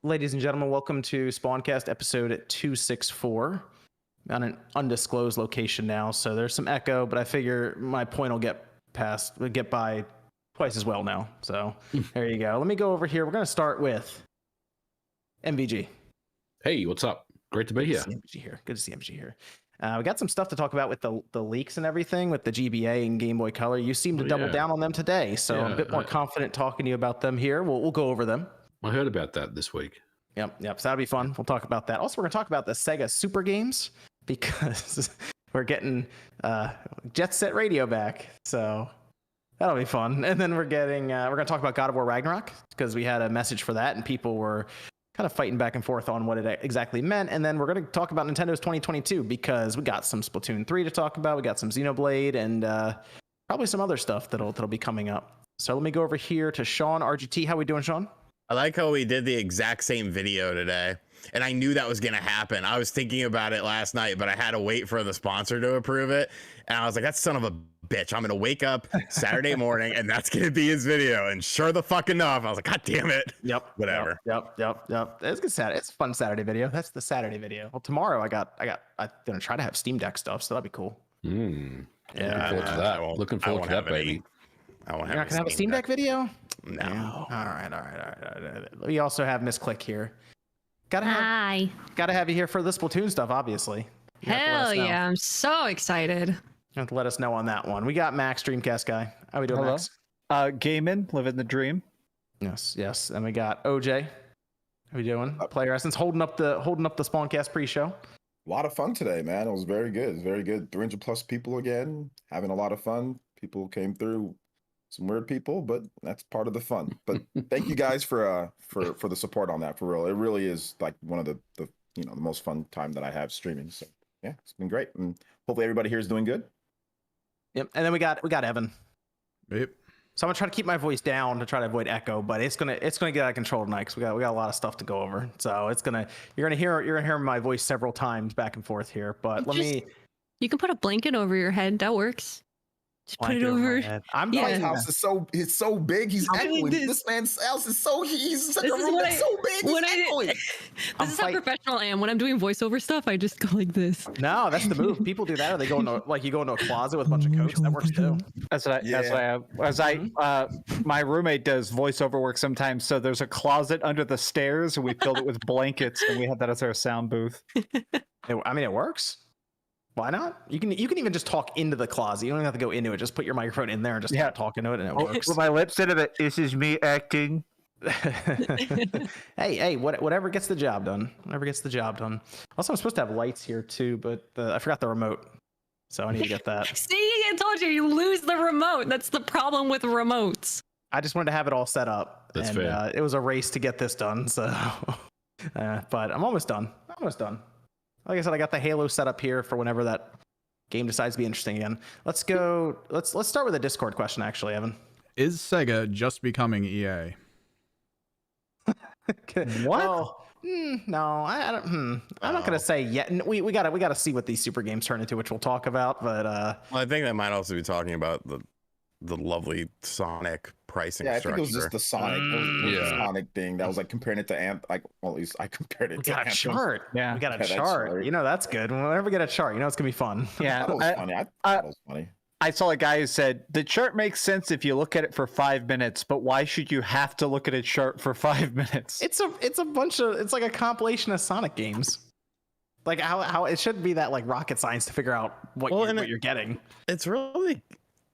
Ladies and gentlemen, welcome to Spawncast episode 264. On an undisclosed location now, so there's some echo, but I figure my point will get by twice as well now. So there you go. Let me go over here. We're going to start with MVG. Hey, what's up? Great to be here. Good to see MVG here. We got some stuff to talk about with the leaks and everything with the GBA and Game Boy Color. You seem to double down on them today, so I'm a bit more confident talking to you about them here. We'll go over them. I heard about that this week. Yep. So that'll be fun. We'll talk about that. Also, we're going to talk about the Sega Super games because we're getting Jet Set Radio back. So that'll be fun. And then we're going to talk about God of War Ragnarok because we had a message for that and people were kind of fighting back and forth on what it exactly meant. And then we're going to talk about Nintendo's 2022 because we got some Splatoon 3 to talk about. We got some Xenoblade and probably some other stuff that'll be coming up. So let me go over here to Sean RGT. How we doing, Sean? I like how we did the exact same video today. And I knew that was going to happen. I was thinking about it last night, but I had to wait for the sponsor to approve it. And I was like, that son of a bitch. I'm going to wake up Saturday morning and that's going to be his video. And sure the fuck enough, I was like, God damn it. Yep. Whatever. Yep. It's good. It's a fun Saturday video. That's the Saturday video. Well, tomorrow I'm going to try to have Steam Deck stuff. So that'd be cool. Yeah. Looking forward to that. Looking forward to that, baby. You're not going to have a Steam Deck video? No. Yeah. All right. We also have Miss Click here. Gotta have you here for the Splatoon stuff, obviously. Hell yeah, I'm so excited. You have to let us know on that one. We got Max, Dreamcast guy. How we doing, Hello. Max? Gaming, living the dream. Yes. And we got OJ. How we doing? Player Essence holding up the Spawncast pre-show. A lot of fun today, man. It was very good. It's very good. 300 plus people again, having a lot of fun. People came through. Some weird people, but that's part of the fun. But thank you guys for the support on that. For real, it really is like one of the most fun time that I have streaming. So yeah, it's been great, and hopefully everybody here is doing good. Yep. And then we got Evan. Yep. So I'm gonna try to keep my voice down to try to avoid echo, but it's gonna get out of control tonight because we got a lot of stuff to go over. So you're gonna hear my voice several times back and forth here. But you can put a blanket over your head. That works. Just put it over. My house is so big. He's echoing. This man's house is he's such a room that's so big. He's echoing. This is how professional I am. When I'm doing voiceover stuff, I just go like this. No, that's the move. People do that, or they go into you go into a closet with a bunch of coats. That works too. That's what I have. My roommate does voiceover work sometimes. So there's a closet under the stairs, and we filled it with blankets, and we have that as our sound booth. It works. Why not? You can even just talk into the closet. You don't even have to go into it. Just put your microphone in there and just start talking to it, and it works. With my lips into it, this is me acting. hey, whatever gets the job done. Also, I'm supposed to have lights here too, but I forgot the remote, so I need to get that. See, I told you lose the remote. That's the problem with remotes. I just wanted to have it all set up. That's fair. It was a race to get this done. So, but I'm almost done. Like I said, I got the Halo set up here for whenever that game decides to be interesting again. Let's go. Let's start with a Discord question, actually, Evan. Is Sega just becoming EA? What? Well, no, I don't. I'm not gonna say yet. We gotta see what these super games turn into, which we'll talk about. But well, I think that might also be talking about the lovely Sonic pricing structure. I think it was just the Sonic thing that was like comparing it to at least I compared it to Anthem. Chart. Yeah, we got a chart. That's good. Whenever we get a chart, it's gonna be fun. Yeah, that was funny. I thought it was funny. I saw a guy who said the chart makes sense if you look at it for 5 minutes, but why should you have to look at a chart for 5 minutes? It's like a compilation of Sonic games. Like how it shouldn't be that like rocket science to figure out what you're getting. It's really.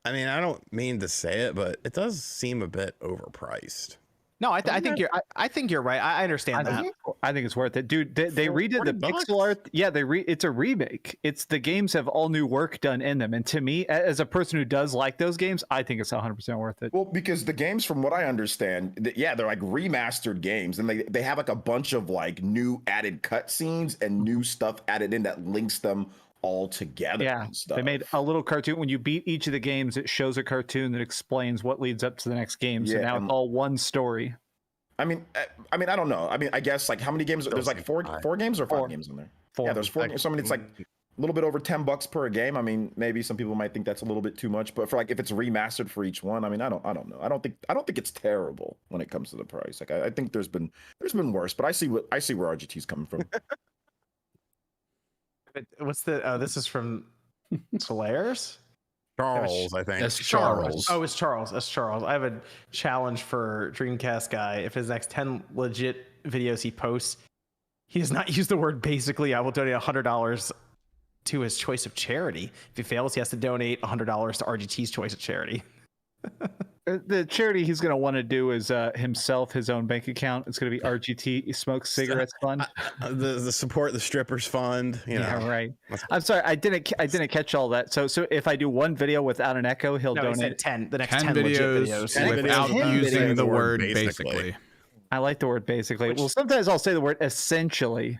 I mean, I don't mean to say it, but it does seem a bit overpriced. No, I think you're right. I understand that. I think it's worth it, dude. They redid the pixel art. Yeah, it's a remake. It's the games have all new work done in them, and to me, as a person who does like those games, I think it's 100% worth it. Well, because the games, from what I understand, they're like remastered games, and they have like a bunch of like new added cutscenes and new stuff added in that links them all together. Yeah, and stuff. They made a little cartoon. When you beat each of the games, it shows a cartoon that explains what leads up to the next game. So now it's all one story. I mean, I don't know. I mean, I guess like how many games? There's like four games or 5 games in there. 4. Yeah, there's 4 games. So I mean, it's like little bit over $10 per game. I mean, maybe some people might think that's a little bit too much, but for like if it's remastered for each one, I mean, I don't know. I don't think it's terrible when it comes to the price. Like I think there's been worse, but I see where RGT's coming from. What's the? This is from Solaris. Charles, I think. That's Charles. Oh, it's Charles. That's Charles. I have a challenge for Dreamcast guy. If his next 10 legit videos he posts, he does not use the word basically, I will donate $100 to his choice of charity. If he fails, he has to donate $100 to RGT's choice of charity. The charity he's going to want to do is himself, his own bank account. It's going to be RGT Smokes Cigarettes Fund. The support the strippers fund. You know. Yeah, right. I'm sorry, I didn't catch all that. So if I do one video without an echo, he'll No, he donate said 10. The next 10 10 legit videos videos. without 10 using videos. the word Basically. basically. I like the word basically. Well, sometimes I'll say the word essentially.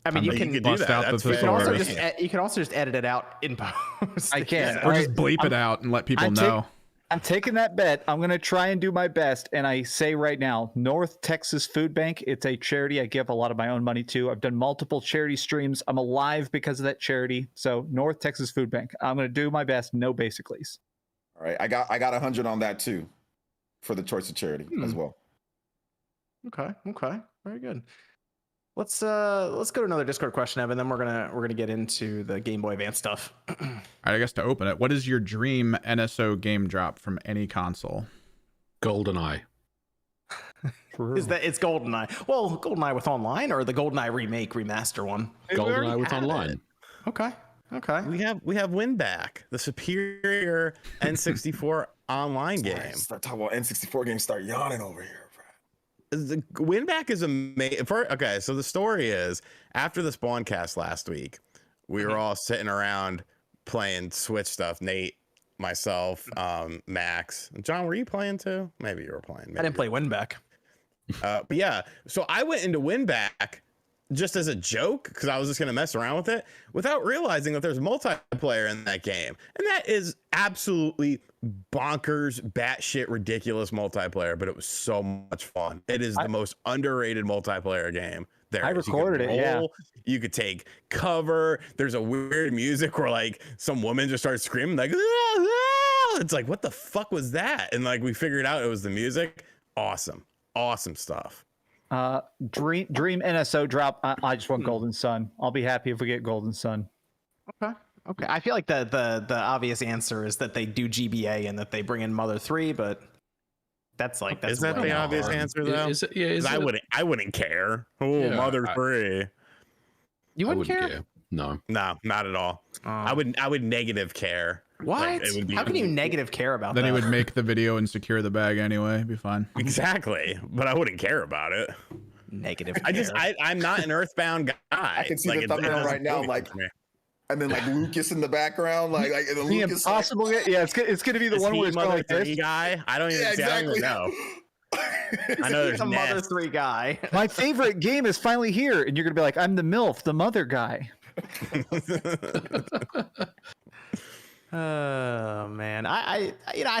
I mean, you You can could do bust that. out the That's You fair. can also thesaurus. just you can also just edit it out in post. I can. Or just bleep it out and let people I'm know. I'm taking that bet. I'm going to try and do my best. And I say right now, North Texas Food Bank, it's a charity I give a lot of my own money to. I've done multiple charity streams. I'm alive because of that charity. So North Texas Food Bank, I'm going to do my best. No basicallys. All right, I got 100 on that too, for the choice of charity as well. Okay, very good. Let's go to another Discord question, Evan. Then we're gonna get into the Game Boy Advance stuff. All right, I guess to open it, what is your dream NSO game drop from any console? GoldenEye. Is that it's GoldenEye? Well, GoldenEye with online or the GoldenEye remake remaster one? GoldenEye with online. Okay. We have Winback, the superior N64 online game. Start talking about N64 games. Start yawning over here, bro. The Winback is amazing. Okay, so the story is after the Spawncast last week, we were all sitting around playing Switch stuff. Nate, myself, Max, John. Were you playing too? Maybe you were playing. I didn't play Winback. But yeah, so I went into Winback just as a joke because I was just gonna mess around with it without realizing that there's multiplayer in that game, and that is absolutely bonkers, batshit ridiculous multiplayer. But it was so much fun. It is the most underrated multiplayer game there. I recorded it. Yeah, you could take cover. There's a weird music where like some woman just starts screaming like, "Ah, ah!" It's like, what the fuck was that? And like we figured out it was the music. Awesome stuff. Dream NSO drop. I just want Golden Sun. I'll be happy if we get Golden Sun. Okay. I feel like the obvious answer is that they do GBA and that they bring in Mother 3, but that's Is that the obvious answer though? Is it? Yeah. I wouldn't care. Oh, Yeah, Mother 3. You I wouldn't care? No. No, not at all. I would negative care. What? Like, it would be- How can you negative care about Then that? he would make the video and secure the bag anyway. It'd be fine. Exactly, but I wouldn't care about it. Negative. I'm not an Earthbound guy. I can see the it thumbnail doesn't right now, do like, anything for me. and then like Lucas in the background, like and then The Lucas, impossible. Yeah, it's going to be the Is one he where it's going Mother like 3 this. guy? I don't even, yeah, see, I don't exactly. even know. I know there's a Mother Nest. 3 guy. My favorite game is finally here, and you're going to be like, I'm the MILF, the mother guy. Oh man, I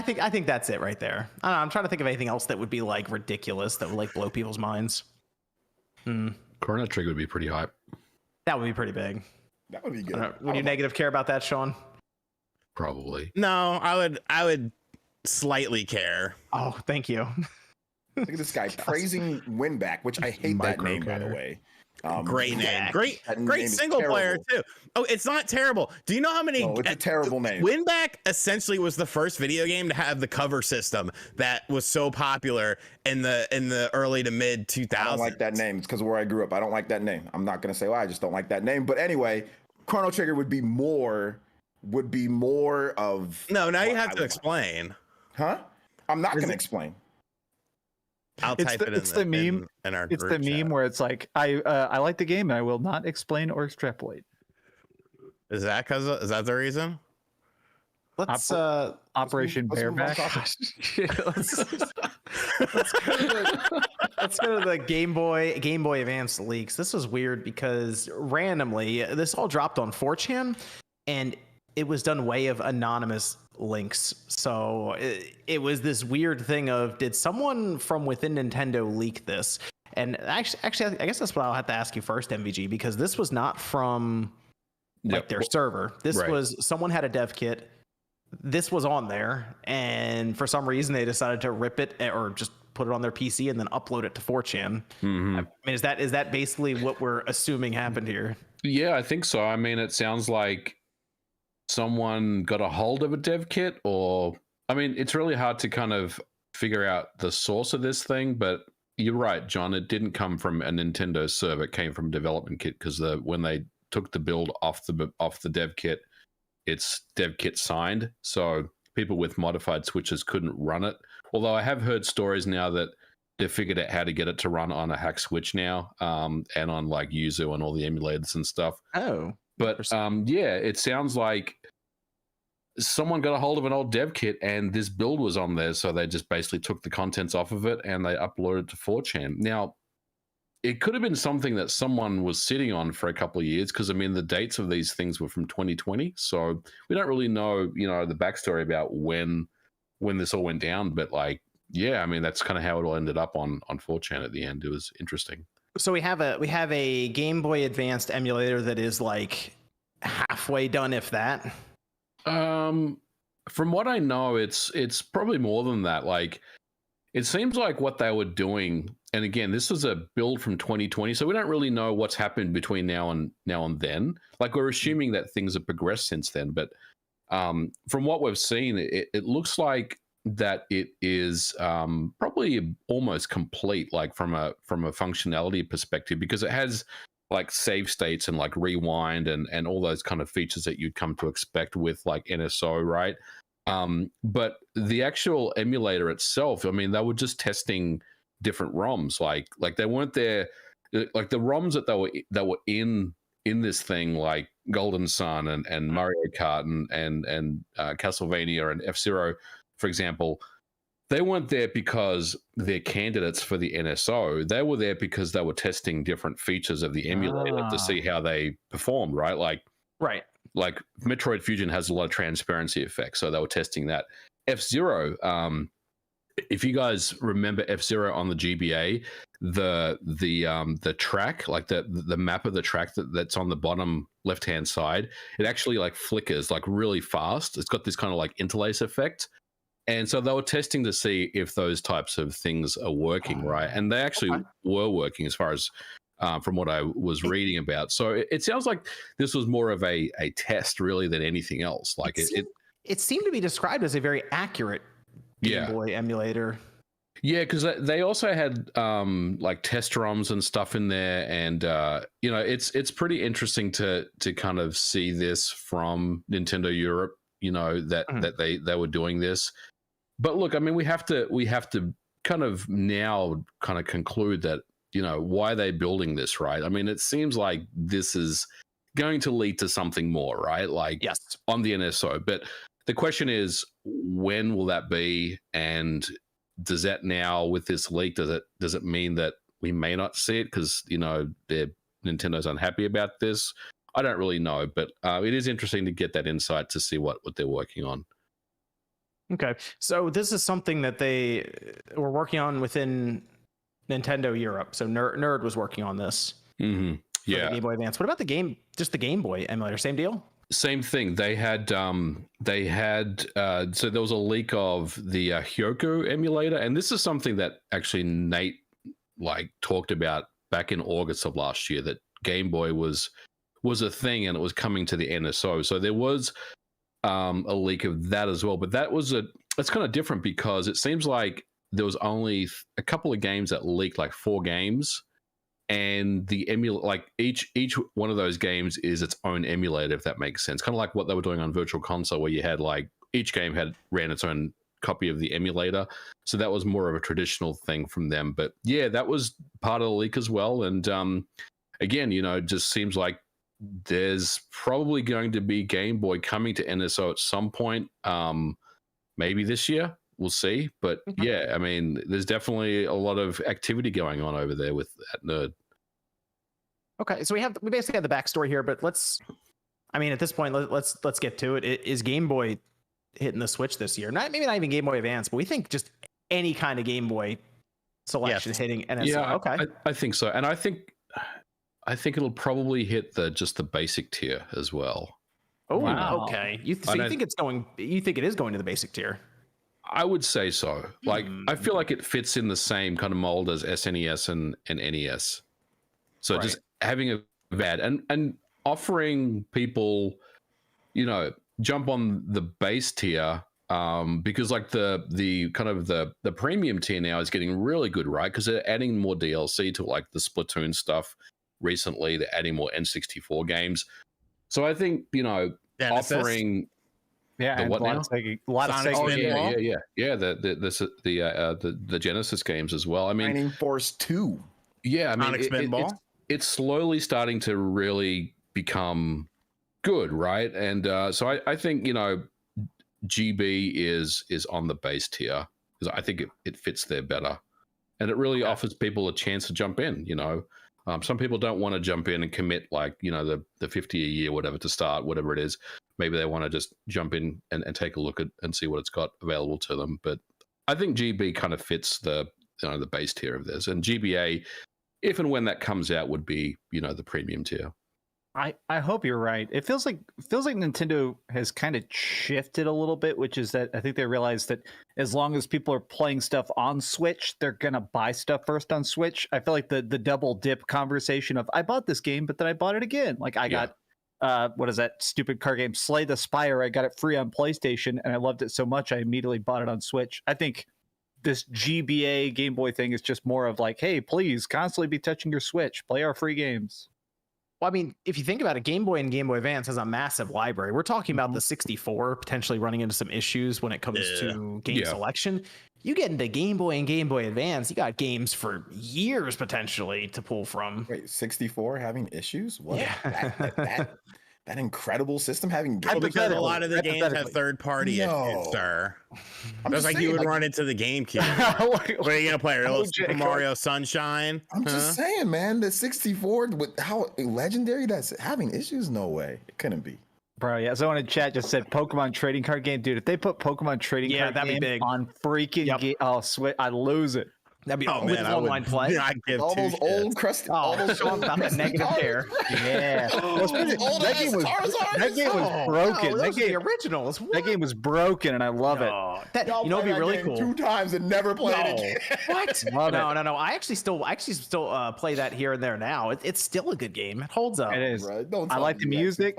think that's it right there. I don't know, I'm trying to think of anything else that would be like ridiculous that would like blow people's minds. Chrono Trigger would be pretty hype. That would be pretty big. That would be good. Would you negative care about that, Sean? Probably. No, I would slightly care. Oh, thank you. Look at this guy praising Winback, which I hate that name, by the Microcare. way. Great name. Great That name great is single player terrible. too. Oh, it's not terrible. Do you know how many No, it's a terrible name. Winback essentially was the first video game to have the cover system that was so popular in the early to mid 2000s. I don't like that name. It's because of where I grew up. I don't like that name. I'm not gonna say why. I just don't like that name. But anyway, Chrono Trigger would be more of. No, now you have I to would- explain. Huh? I'm not Is gonna it- explain. I'll type it in it's the meme. in our It's the group meme chat. where it's like, I like the game, and I will not explain or extrapolate. Is that the reason? Let's Operation let's move on Bareback. topic. let's go to the Game Boy Advance leaks. This was weird because randomly this all dropped on 4chan, and it was done way of anonymous links. So it was this weird thing of, did someone from within Nintendo leak this? And actually, I guess that's what I'll have to ask you first, MVG, because this was not from like their server. This right. was someone had a dev kit. This was on there, and for some reason they decided to rip it or just put it on their PC and then upload it to 4chan. Mm-hmm. I mean, is that basically what we're assuming happened here? Yeah, I think so. I mean, it sounds like someone got a hold of a dev kit, or I mean, it's really hard to kind of figure out the source of this thing, but you're right, John. It didn't come from a Nintendo server; it came from a development kit because when they took the build off the dev kit, it's dev kit signed, so people with modified switches couldn't run it. Although I have heard stories now that they've figured out how to get it to run on a hack switch now, and on like Yuzu and all the emulators and stuff. Oh, but yeah, it sounds like someone got a hold of an old dev kit and this build was on there, so they just basically took the contents off of it and they uploaded it to 4chan. Now, it could have been something that someone was sitting on for a couple of years, because I mean the dates of these things were from 2020, so we don't really know, the backstory about when this all went down. But like, yeah, I mean that's kind of how it all ended up on 4chan at the end. It was interesting. So we have a Game Boy Advanced emulator that is like halfway done, if that. From what I know, it's probably more than that. Like, it seems like what they were doing, and again, this was a build from 2020, so we don't really know what's happened between now and then. Like, we're assuming that things have progressed since then, but from what we've seen, it looks like that it is probably almost complete, like from a functionality perspective, because it has like save states and like rewind and all those kind of features that you'd come to expect with like NSO, right? But the actual emulator itself, I mean, they were just testing different ROMs. Like they weren't there, like the ROMs that they were in this thing, like Golden Sun and Mario Kart and Castlevania and F-Zero, for example, they weren't there because they're candidates for the NSO. They were there because they were testing different features of the emulator to see how they performed, right? Like Metroid Fusion has a lot of transparency effects, so they were testing that. F-Zero, if you guys remember F-Zero on the GBA, the track, like the map of the track that's on the bottom left-hand side, it actually like flickers like really fast. It's got this kind of like interlace effect. And so they were testing to see if those types of things are working, right? And they actually were working, as far as from what I was reading about. So it sounds like this was more of a test, really, than anything else. Like it seemed to be described as a very accurate Game Boy emulator. Yeah, because they also had like test ROMs and stuff in there, and it's pretty interesting to kind of see this from Nintendo Europe. That they were doing this. But look, I mean, we have to kind of now kind of conclude that, why are they building this, right? I mean, it seems like this is going to lead to something more, right? Like, yes, on the NSO. But the question is, when will that be? And does that now, with this leak, does it mean that we may not see it because, Nintendo's unhappy about this? I don't really know, but it is interesting to get that insight to see what they're working on. Okay, so this is something that they were working on within Nintendo Europe. So Nerd was working on this. Mm-hmm. Yeah, the Game Boy Advance. What about the Game Boy emulator? Same deal. Same thing. They had so there was a leak of the Hyoko emulator, and this is something that actually Nate like talked about back in August of last year, that Game Boy was a thing and it was coming to the NSO. So there was a leak of that as well, but it's kind of different because it seems like there was only a couple of games that leaked, like 4 games, and the like each one of those games is its own emulator, if that makes sense. Kind of like what they were doing on Virtual Console, where you had like each game ran its own copy of the emulator. So that was more of a traditional thing from them. But yeah, that was part of the leak as well. And again, it just seems like there's probably going to be Game Boy coming to NSO at some point, maybe this year. We'll see. But yeah, I mean, there's definitely a lot of activity going on over there with that Nerd. Okay, so we basically have the backstory here, but at this point, let's get to it. Is Game Boy hitting the Switch this year? Maybe not even Game Boy Advance, but we think just any kind of Game Boy selection hitting NSO. Yeah, okay. I think so, and I I think it'll probably hit just the basic tier as well. Oh, Wow. okay. You think it's going? You think it is going to the basic tier? I would say so. Like, I feel like it fits in the same kind of mold as SNES and NES. So Right. just having a VAD and offering people, jump on the base tier, because like the kind of the premium tier now is getting really good, right? Because they're adding more DLC to like the Splatoon stuff recently. They're adding more N64 games. So I think, offering Yeah, the and what a lot now? of Sega, a lot of Sonic Sega. Spin. Yeah. The Genesis games as well. I mean, Shining Force 2. yeah, I mean, Sonic Spinball. it's slowly starting to really become good, right? And so I think GB is on the base tier because I think it fits there better, and it really offers people a chance to jump in. Some people don't want to jump in and commit like the 50 a year, whatever, to start, whatever it is. Maybe they want to just jump in and take a look at and see what it's got available to them. But I think GB kind of fits the base tier of this, and GBA, if and when that comes out, would be the premium tier. I hope you're right. It feels like Nintendo has kind of shifted a little bit, which is that I think they realized that as long as people are playing stuff on Switch, they're gonna buy stuff first on Switch. I feel like the double dip conversation of I bought this game, but then I bought it again. Like I got what is that stupid card game, Slay the Spire? I got it free on PlayStation, and I loved it so much I immediately bought it on Switch. I think this GBA Game Boy thing is just more of like, hey, please constantly be touching your Switch, play our free games. Well, I mean, if you think about it, Game Boy and Game Boy Advance has a massive library. We're talking about the 64 potentially running into some issues when it comes to game selection. You get into Game Boy and Game Boy Advance, you got games for years potentially to pull from. Wait, 64 having issues? What? Yeah. That incredible system having games? Because a lot of the games have third-party issues, sir. Just like you would run into the GameCube. What are you gonna play? A little Super Mario Sunshine? I'm just saying, man. The 64 with how legendary that's having issues? No way, it couldn't be. Bro, yeah. Someone in chat just said Pokemon trading card game, dude. If they put Pokemon trading card that'd game be big. on freaking game, oh, sweat, I'd lose it. That'd be man, I online play. Yeah, I'd give All those old crusty, all those show old about the crusty negative cards. hair. Yeah, That game was broken. Those are the originals. That game was broken, and I love it. That would be really cool. 2 times and never played it again. What? Love it. No. I actually still play that here and there now. It's still a good game. It holds up. It is. Right? Don't I tell like me the you music.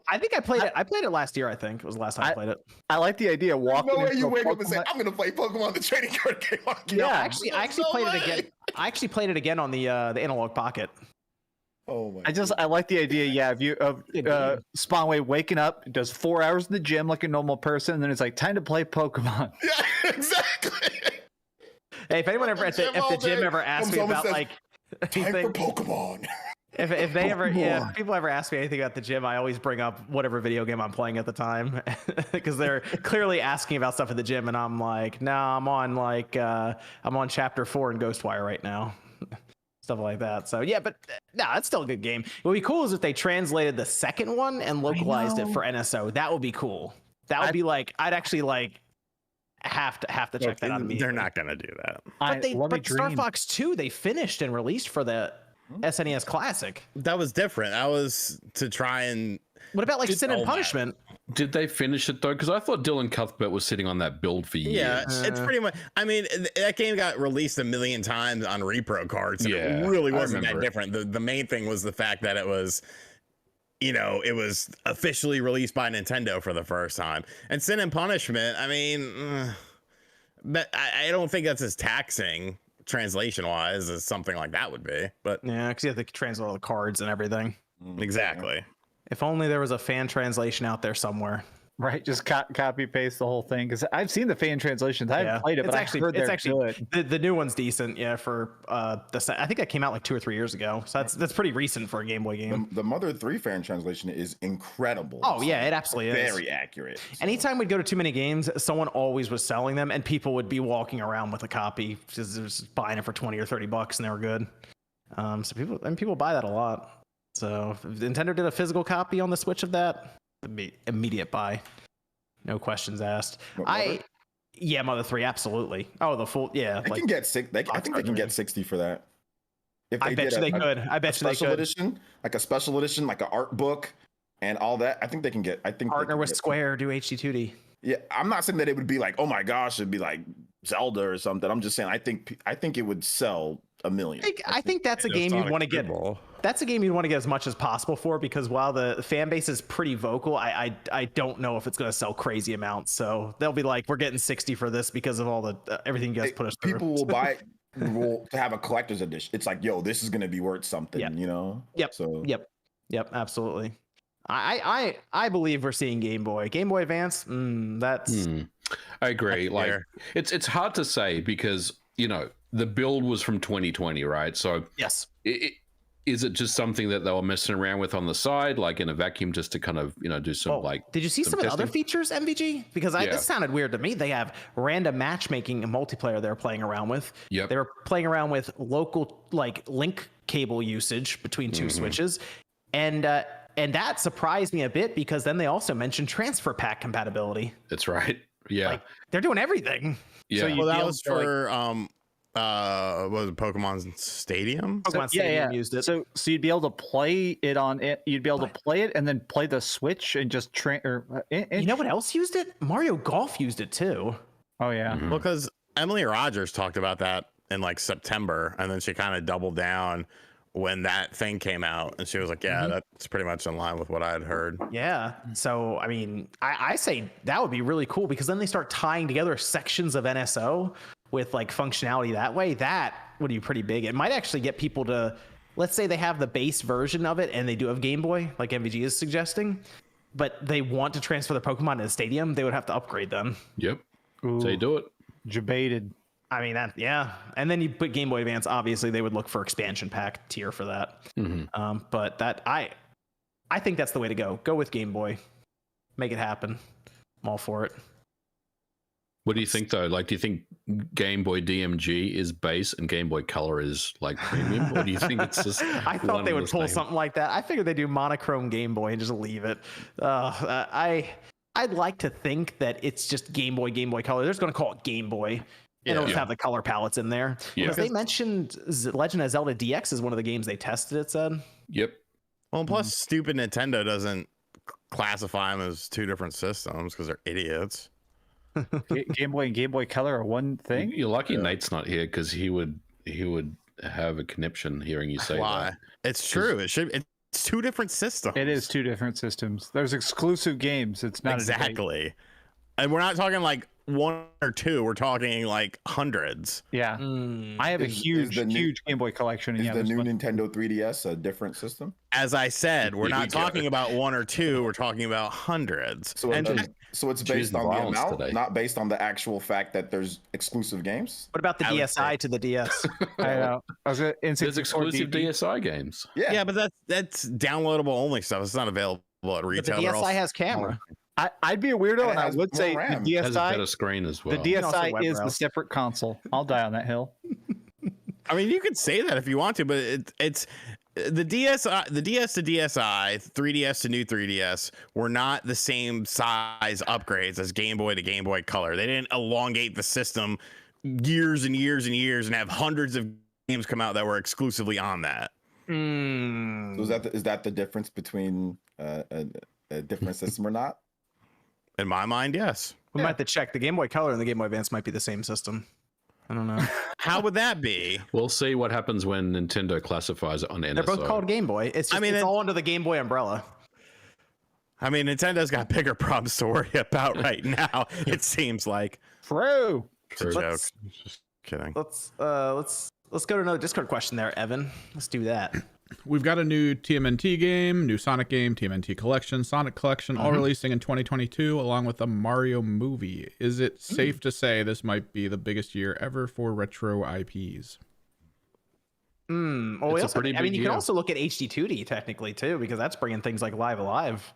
I think I played it. I played it last year. I think it was the last time I played it. I like the idea of walking. No way into you a wake up and say, Pokemon- "I'm going to play Pokemon the trading card game." No, Yeah. I actually played it again. I actually played it again on the Analog Pocket. Oh my! I like the idea. Yeah, of you Spawnway waking up, does 4 hours in the gym like a normal person, and then it's like time to play Pokemon. Yeah, exactly. Hey, if anyone ever if the gym ever asks me about says, like Time for anything, Pokemon. if they ever if people ever ask me anything about the gym, I always bring up whatever video game I'm playing at the time because they're clearly asking about stuff at the gym, and I'm like, no, I'm on chapter 4 in Ghostwire right now. Stuff like that. So yeah, but no, it's still a good game. What would be cool is if they translated the second one and localized it for NSO. That would be cool. That would be like I'd actually like have to check that out immediately. They're not gonna do that. But Star Fox 2 they finished and released for the SNES Classic. That was different. That was to try and. What about like Sin and Punishment? Did they finish it though? Because I thought Dylan Cuthbert was sitting on that build for years. Yeah, it's pretty much. I mean, that game got released a million times on repro cards. And it really wasn't that different. The main thing was the fact that it was, it was officially released by Nintendo for the first time. And Sin and Punishment, I mean, but I don't think that's as taxing translation wise as something like that would be. But yeah, because you have to translate all the cards and everything. Exactly. If only there was a fan translation out there somewhere. Right, just copy paste the whole thing because I've seen the fan translations. I haven't played it, but I heard they're good. The new one's decent. Yeah, for I think that came out like 2 or 3 years ago. So that's pretty recent for a Game Boy game. The Mother 3 fan translation is incredible. Oh yeah, it absolutely is. Very accurate. So. Anytime we'd go to too many games, someone always was selling them, and people would be walking around with a copy just buying it for $20 or $30, and they were good. So people buy that a lot. So if Nintendo did a physical copy on the Switch of that, it'd be immediate buy. No questions asked. Mother? Mother 3, absolutely. Oh, the full, yeah. They can get 6. I think they can get 60 for that. If I bet you they could. I bet you they special could. edition, like a special edition, like an art book and all that, I think they can get. I think Partner with Square, do HD2D. Yeah, I'm not saying that it would be like, oh my gosh, it'd be like Zelda or something. I'm just saying I think it would sell 1 million. I think that's a game you'd want to get. That's a game you'd want to get as much as possible for, because while the fan base is pretty vocal, I don't know if it's going to sell crazy amounts. So they'll be like, we're getting 60 for this because of all the everything you guys put us through. People will buy it to have a collector's edition. It's like, yo, this is going to be worth something, you know? Yep. So Yep. Absolutely. I believe we're seeing Game Boy Advance. That's. I agree. Like it's hard to say because the build was from 2020, right? So yes, is it just something that they were messing around with on the side, like in a vacuum, just to kind of do some Did you see some of the other features, MVG? Because this sounded weird to me. They have random matchmaking and multiplayer they're playing around with. Yep. They were playing around with local link cable usage between two switches, and that surprised me a bit because then they also mentioned transfer pack compatibility. That's right. Yeah, they're doing everything. Yeah. So that was for what was it, Pokemon Stadium? Pokemon Stadium used it. So you'd be able to play it on it. You'd be able to play it and then play the Switch and just you know what else used it? Mario Golf used it too. Oh yeah. Well, because Emily Rogers talked about that in September, and then she kind of doubled down when that thing came out, and she was like, yeah, that's pretty much in line with what I had heard. Yeah. So, I mean, I say that would be really cool because then they start tying together sections of NSO with functionality that way. That would be pretty big. It might actually get people to, let's say they have the base version of it and they do have Game Boy, like MVG is suggesting, but they want to transfer their Pokemon to the Stadium, they would have to upgrade them. Yep. So you do it. Debated. I mean, and then you put Game Boy Advance. Obviously, they would look for expansion pack tier for that. But that I think that's the way to go. Go with Game Boy, make it happen. I'm all for it. What do you think though? Do you think Game Boy DMG is base and Game Boy Color is premium, or do you think it's just? I thought they would pull something like that. I figured they do monochrome Game Boy and just leave it. I'd like to think that it's just Game Boy Color. They're just going to call it Game Boy. And it'll just have the color palettes in there. Yeah. Because they mentioned Legend of Zelda DX is one of the games they tested, it said. Yep. Well, plus stupid Nintendo doesn't classify them as two different systems because they're idiots. Game Boy and Game Boy Color are one thing? You're lucky Nate's not here because he would have a conniption hearing you say that. It's true. It's two different systems. It is two different systems. There's exclusive games. It's not exactly. And we're not talking one or two, we're talking hundreds. Yeah. I have a huge Game Boy collection. Is the new Nintendo 3DS a different system? As I said, we're not talking about one or two, we're talking about hundreds. So it's based on the amount, not based on the actual fact that there's exclusive games. What about the DSi to the DS? I know. There's exclusive DSi games. Yeah, but that's downloadable only stuff. It's not available at retail. But the DSi has camera. I'd be a weirdo, and I would say the DSi has a better screen as well. The DSi is the separate console. I'll die on that hill. I mean, you could say that if you want to, but it's the DSi, the DS to DSi, 3DS to new 3DS were not the same size upgrades as Game Boy to Game Boy Color. They didn't elongate the system years and years and years and have hundreds of games come out that were exclusively on that. So is that the difference between a different system or not? In my mind, yes. We might have to check. The Game Boy Color and the Game Boy Advance might be the same system. I don't know. How would that be? We'll see what happens when Nintendo classifies it on NSO. They're both called Game Boy. It's just, it's all under the Game Boy umbrella. I mean, Nintendo's got bigger problems to worry about right now. It seems like. True. It's a joke. Just kidding. Let's go to another Discord question there, Evan. Let's do that. We've got a new TMNT game, new Sonic game, TMNT Collection, Sonic Collection, all releasing in 2022, along with a Mario movie. Is it safe to say this might be the biggest year ever for retro IPs? Well, you can also look at HD2D technically too, because that's bringing things like Live Alive.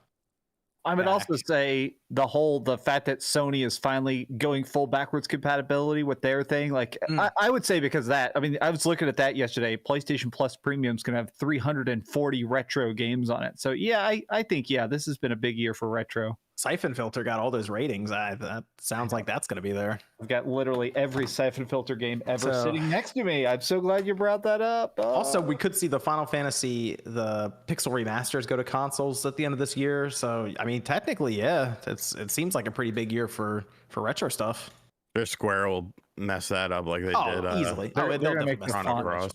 I would also say the fact that Sony is finally going full backwards compatibility with their thing. I would say because of that. I mean, I was looking at that yesterday. PlayStation Plus Premium is going to have 340 retro games on it. So yeah, I think this has been a big year for retro. Siphon Filter got all those ratings. That sounds like that's going to be there. I've got literally every Siphon Filter game ever So- sitting next to me. I'm so glad you brought that up. Oh. Also, we could see the Final Fantasy, the Pixel remasters go to consoles at the end of this year. So, I mean, technically, yeah, it seems like a pretty big year for retro stuff. Their Square will mess that up like they did. Easily. they're They'll gonna definitely make mess the it up. font Cross.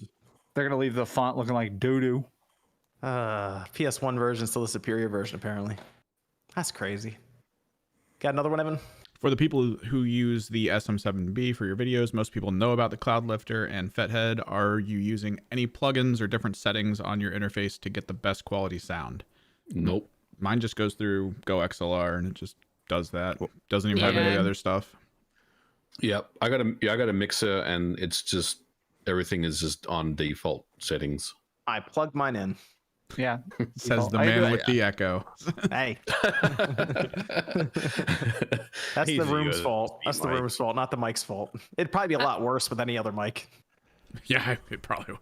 They're gonna leave the font looking like doo-doo. PS1 version still the superior version, apparently. That's crazy. Got another one, Evan? For the people who use the SM7B for your videos, most people know about the Cloud Lifter and Fethead. Are you using any plugins or different settings on your interface to get the best quality sound? Nope. Mine just goes through Go XLR and it just does that. Doesn't even have any Yeah. other stuff. Yep. I got a mixer, and it's just everything is just on default settings. I plugged mine in. Yeah. Says the I man do- with the echo. Hey, that's Easy the room's with fault. Steve That's the Mike. room's fault, not the mic's fault. It'd probably be a lot worse with any other mic. Yeah, it probably would.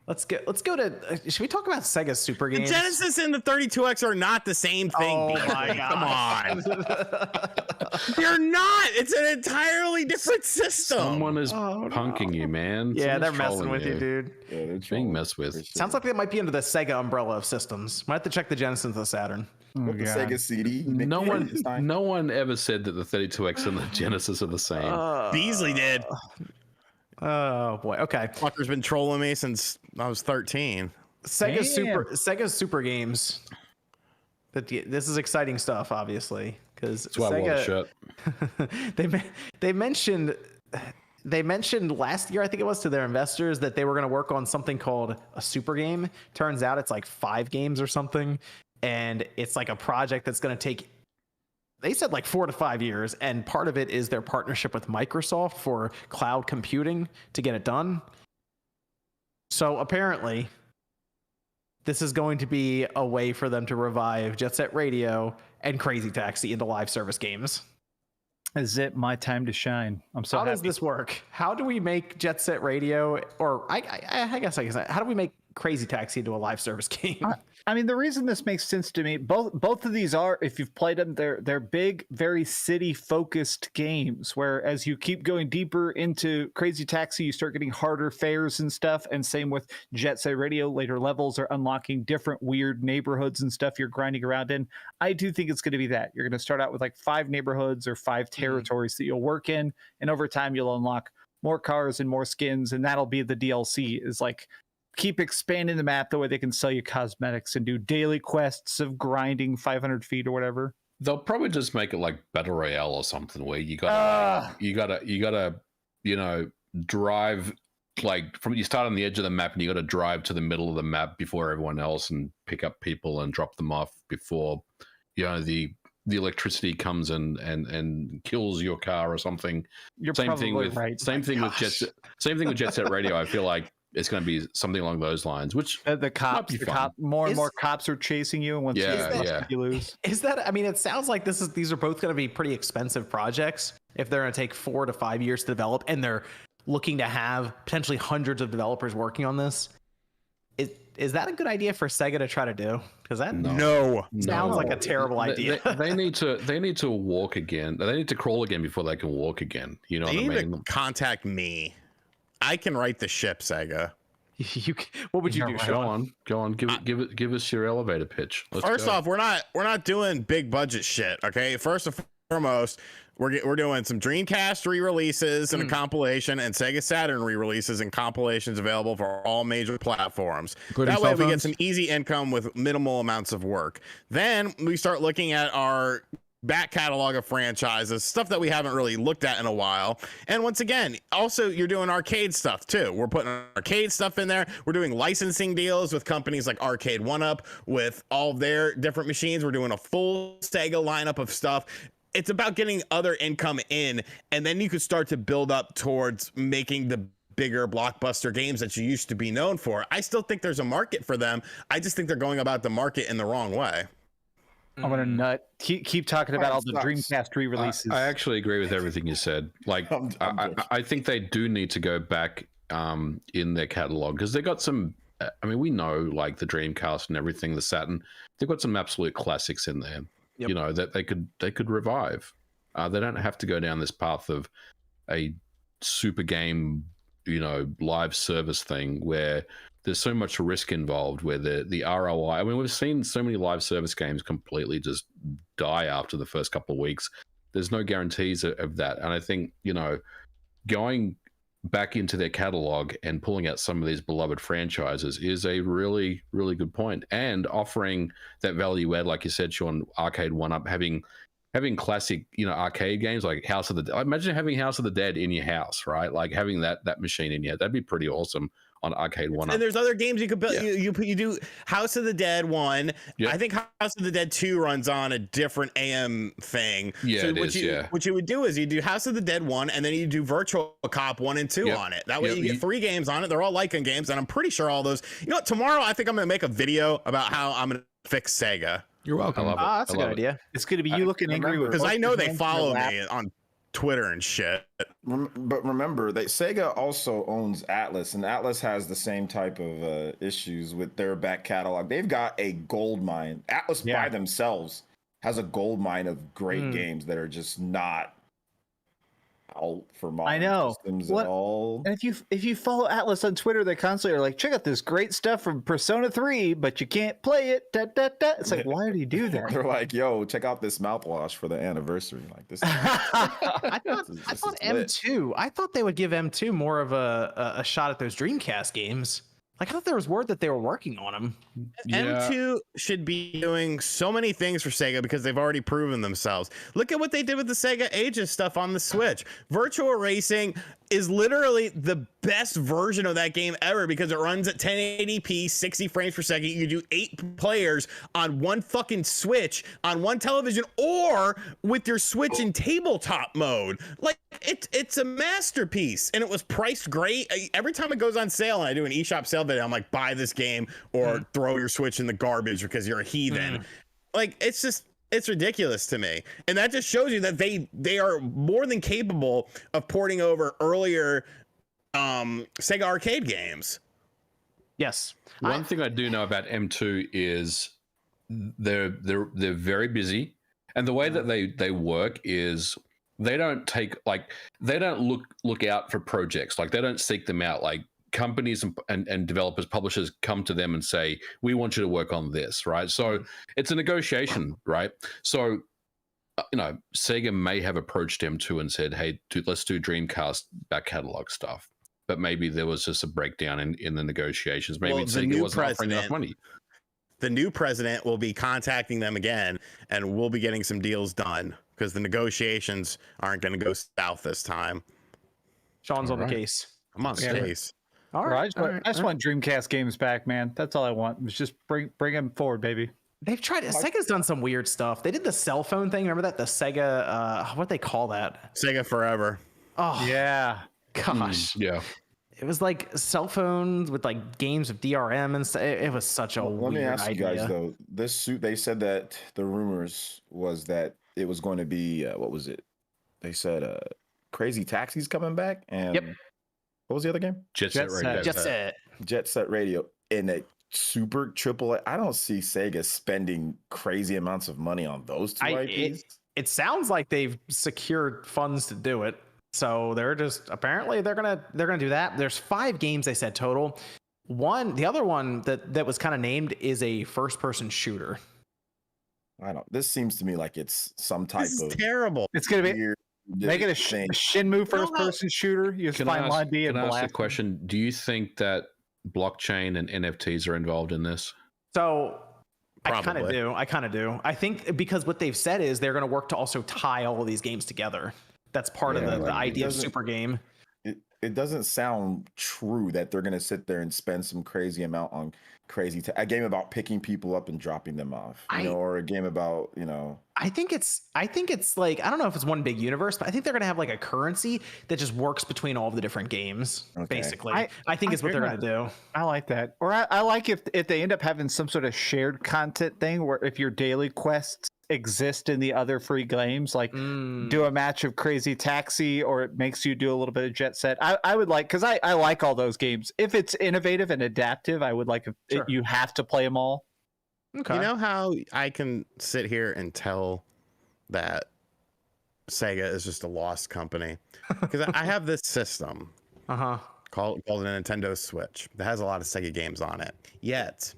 Let's go to. Should we talk about Sega Super The Games? Genesis and the 32X are not the same thing. Oh people. my Come on. god! They're not. It's an entirely different system. Someone is Oh, punking you, man. Yeah, they're Someone's messing trolling with you, dude. Yeah, they're Being trolling messed with. for sure. Sounds like they might be under the Sega umbrella of systems. Might have to check the Genesis and the Saturn. What, the Sega CD. No Nick, one, it's not- no one ever said that the 32X and the Genesis are the same. Beasley did. Oh boy. Okay. Fucker's been trolling me since I was 13. Sega Super Games. But this is exciting stuff, obviously, because That's why I wore the shirt. they mentioned last year, I think it was, to their investors that they were going to work on something called a super game. Turns out it's like 5 games or something, and it's like a project that's going to take, they said, like 4 to 5 years, and part of it is their partnership with Microsoft for cloud computing to get it done. So apparently this is going to be a way for them to revive Jet Set Radio and Crazy Taxi into live service games. Is it my time to shine? I'm so How happy. does this work? How do we make Jet Set Radio, or I guess I can say, how do we make Crazy Taxi into a live service game? I mean, the reason this makes sense to me, both of these are, if you've played them, they're big, very city-focused games, where as you keep going deeper into Crazy Taxi, you start getting harder fares and stuff, and same with Jet Set Radio. Later levels are unlocking different weird neighborhoods and stuff you're grinding around in. I do think it's going to be that. You're going to start out with like 5 neighborhoods or 5 territories that you'll work in, and over time you'll unlock more cars and more skins, and that'll be the DLC, is like keep expanding the map the way they can sell you cosmetics and do daily quests of grinding 500 feet or whatever. They'll probably just make it like Battle Royale or something where you gotta drive, like, from, you start on the edge of the map and you gotta drive to the middle of the map before everyone else and pick up people and drop them off before, the electricity comes and kills your car or something. You're Same probably thing with right. same thing with Jet Set Radio. I feel like it's going to be something along those lines, which The cops, be fun. more and Is- more cops are chasing you, and once you lose. Is that, I mean, it sounds like these are both going to be pretty expensive projects if they're going to take 4 to 5 years to develop, and they're looking to have potentially hundreds of developers working on this. Is that a good idea for Sega to try to do? Because that No. sounds like a terrible idea. They need to walk again. They need to crawl again before they can walk again. You know They what I need mean? to contact me. I can write the ship, Sega. What would you do, You're Sean? Go on. Give us your elevator pitch. First off, we're not doing big budget shit. Okay. First and foremost, we're doing some Dreamcast re-releases and a compilation, and Sega Saturn re-releases and compilations available for all major platforms. Including That way cell we get phones? some easy income with minimal amounts of work. Then we start looking at our back catalog of franchises, stuff that we haven't really looked at in a while. And once again, also you're doing arcade stuff too. We're putting arcade stuff in there. We're doing licensing deals with companies like Arcade 1UP with all their different machines. We're doing a full Sega lineup of stuff. It's about getting other income in, and then you could start to build up towards making the bigger blockbuster games that you used to be known for. I still think there's a market for them. I just think they're going about the market in the wrong way. I'm gonna nut. Keep talking about all the Sucks. Dreamcast re-releases. I actually agree with everything you said. Like, I'm joking. I think they do need to go back in their catalog, because they got some I mean, we know like the Dreamcast and everything, the Saturn, they've got some absolute classics in there. Yep. You know, that they could revive. They don't have to go down this path of a super game, you know, live service thing where there's so much risk involved, where the ROI. I mean, we've seen so many live service games completely just die after the first couple of weeks. There's no guarantees of that. And I think, you know, going back into their catalog and pulling out some of these beloved franchises is a really, really good point. And offering that value add, like you said, Sean, Arcade 1-Up, having classic, you know, arcade games like House of the Dead. Imagine having House of the Dead in your house, right? Like having that machine in your head. That'd be pretty awesome on Arcade 1-Up. And there's other games you could build. Yeah. You do House of the Dead 1. Yeah. I think House of the Dead 2 runs on a different AM thing. Yeah, so it what is, you, yeah. What you would do is you do House of the Dead 1, and then you do Virtual Cop 1 and 2 Yep. on it. That way Yep. you get 3 games on it. They're all Lycan games, and I'm pretty sure all those. You know what? Tomorrow I think I'm gonna make a video about how I'm gonna fix Sega, You're welcome. I love it. That's I a good love it. idea. It's going to be you looking angry with because I know they hands in follow your lap. me on Twitter and shit. But remember that Sega also owns Atlas, and Atlas has the same type of issues with their back catalog. They've got a gold mine. Atlas Yeah. by themselves has a gold mine of great games that are just not out for modern know. systems What- at all. And if you follow Atlas on Twitter, they constantly are like, check out this great stuff from Persona 3, but you can't play it. Da, da, da. It's like, why do you do that? They're like, yo, check out this mouthwash for the anniversary. Like this. I thought This I is thought lit. M2. I thought they would give M2 more of a shot at those Dreamcast games. Like I thought there was word that they were working on them. Yeah. M2 should be doing so many things for Sega because they've already proven themselves. Look at what they did with the Sega Ages stuff on the Switch. Virtual Racing is literally the best version of that game ever because it runs at 1080p, 60 frames per second. You do 8 players on one fucking Switch on one television or with your Switch in tabletop mode. Like it's a masterpiece, and it was priced great. Every time it goes on sale and I do an eShop sale video, I'm like, buy this game or throw your Switch in the garbage because you're a heathen. Like it's ridiculous to me, and that just shows you that they are more than capable of porting over earlier Sega arcade games. Yes. One thing I do know about M2 is they're very busy, and the way that they work is they don't look out for projects. Like they don't seek them out. Like companies and developers, publishers come to them and say, we want you to work on this, right? So it's a negotiation, right? So you know, Sega may have approached M2 and said, hey, let's do Dreamcast back catalog stuff. But maybe there was just a breakdown in the negotiations. Maybe Well, the Sega new wasn't offering enough president- money. The new president will be contacting them again, and we'll be getting some deals done because the negotiations aren't going to go south this time. Sean's on the Alright. case. I'm on Yeah. space. All Bro, right. I just want Dreamcast games back, man. That's all I want. It's just bring them forward, baby. They've tried. Sega's done some weird stuff. They did the cell phone thing. Remember that? The Sega. What they call that? Sega forever. Oh Yeah. gosh. Yeah. It was like cell phones with like games of DRM and stuff. It was such a Let weird me ask idea. you guys though. This suit, they said that the rumors was that it was going to be what was it? They said Crazy Taxi's coming back, and Yep. what was the other game? Jet Set Jet Radio. Set. Jet Set. Jet Set Radio in a super triple A. I don't see Sega spending crazy amounts of money on those two IPs. It sounds like they've secured funds to do it. So they're just apparently they're gonna do that. There's 5 games they said total. The other one that was kind of named is a first person shooter. I don't. This seems to me like it's some type This is of terrible. It's going to be weird make it a thing. Shenmue first person shooter. You just Can I find ask, line B and can I ask blast a question? Do you think that blockchain and NFTs are involved in this? So I kind of Probably. do. I kind of do. I think because what they've said is they're going to work to also tie all of these games together. That's part Yeah, of the like, it idea of doesn't- super game. It doesn't sound true that they're gonna sit there and spend some crazy amount on a game about picking people up and dropping them off, or a game about I think it's like, I don't know if it's one big universe, but I think they're going to have like a currency that just works between all of the different games. Okay. Basically, I I think it's what they're hear going to do. I like that. Or I like if they end up having some sort of shared content thing where if your daily quests exist in the other free games. Like do a match of Crazy Taxi, or it makes you do a little bit of Jet Set. I would like, because I like all those games. If it's innovative and adaptive, I would like you have to play them all. Okay. You know how I can sit here and tell that Sega is just a lost company? Because I have this system called a Nintendo Switch that has a lot of Sega games on it. Yet,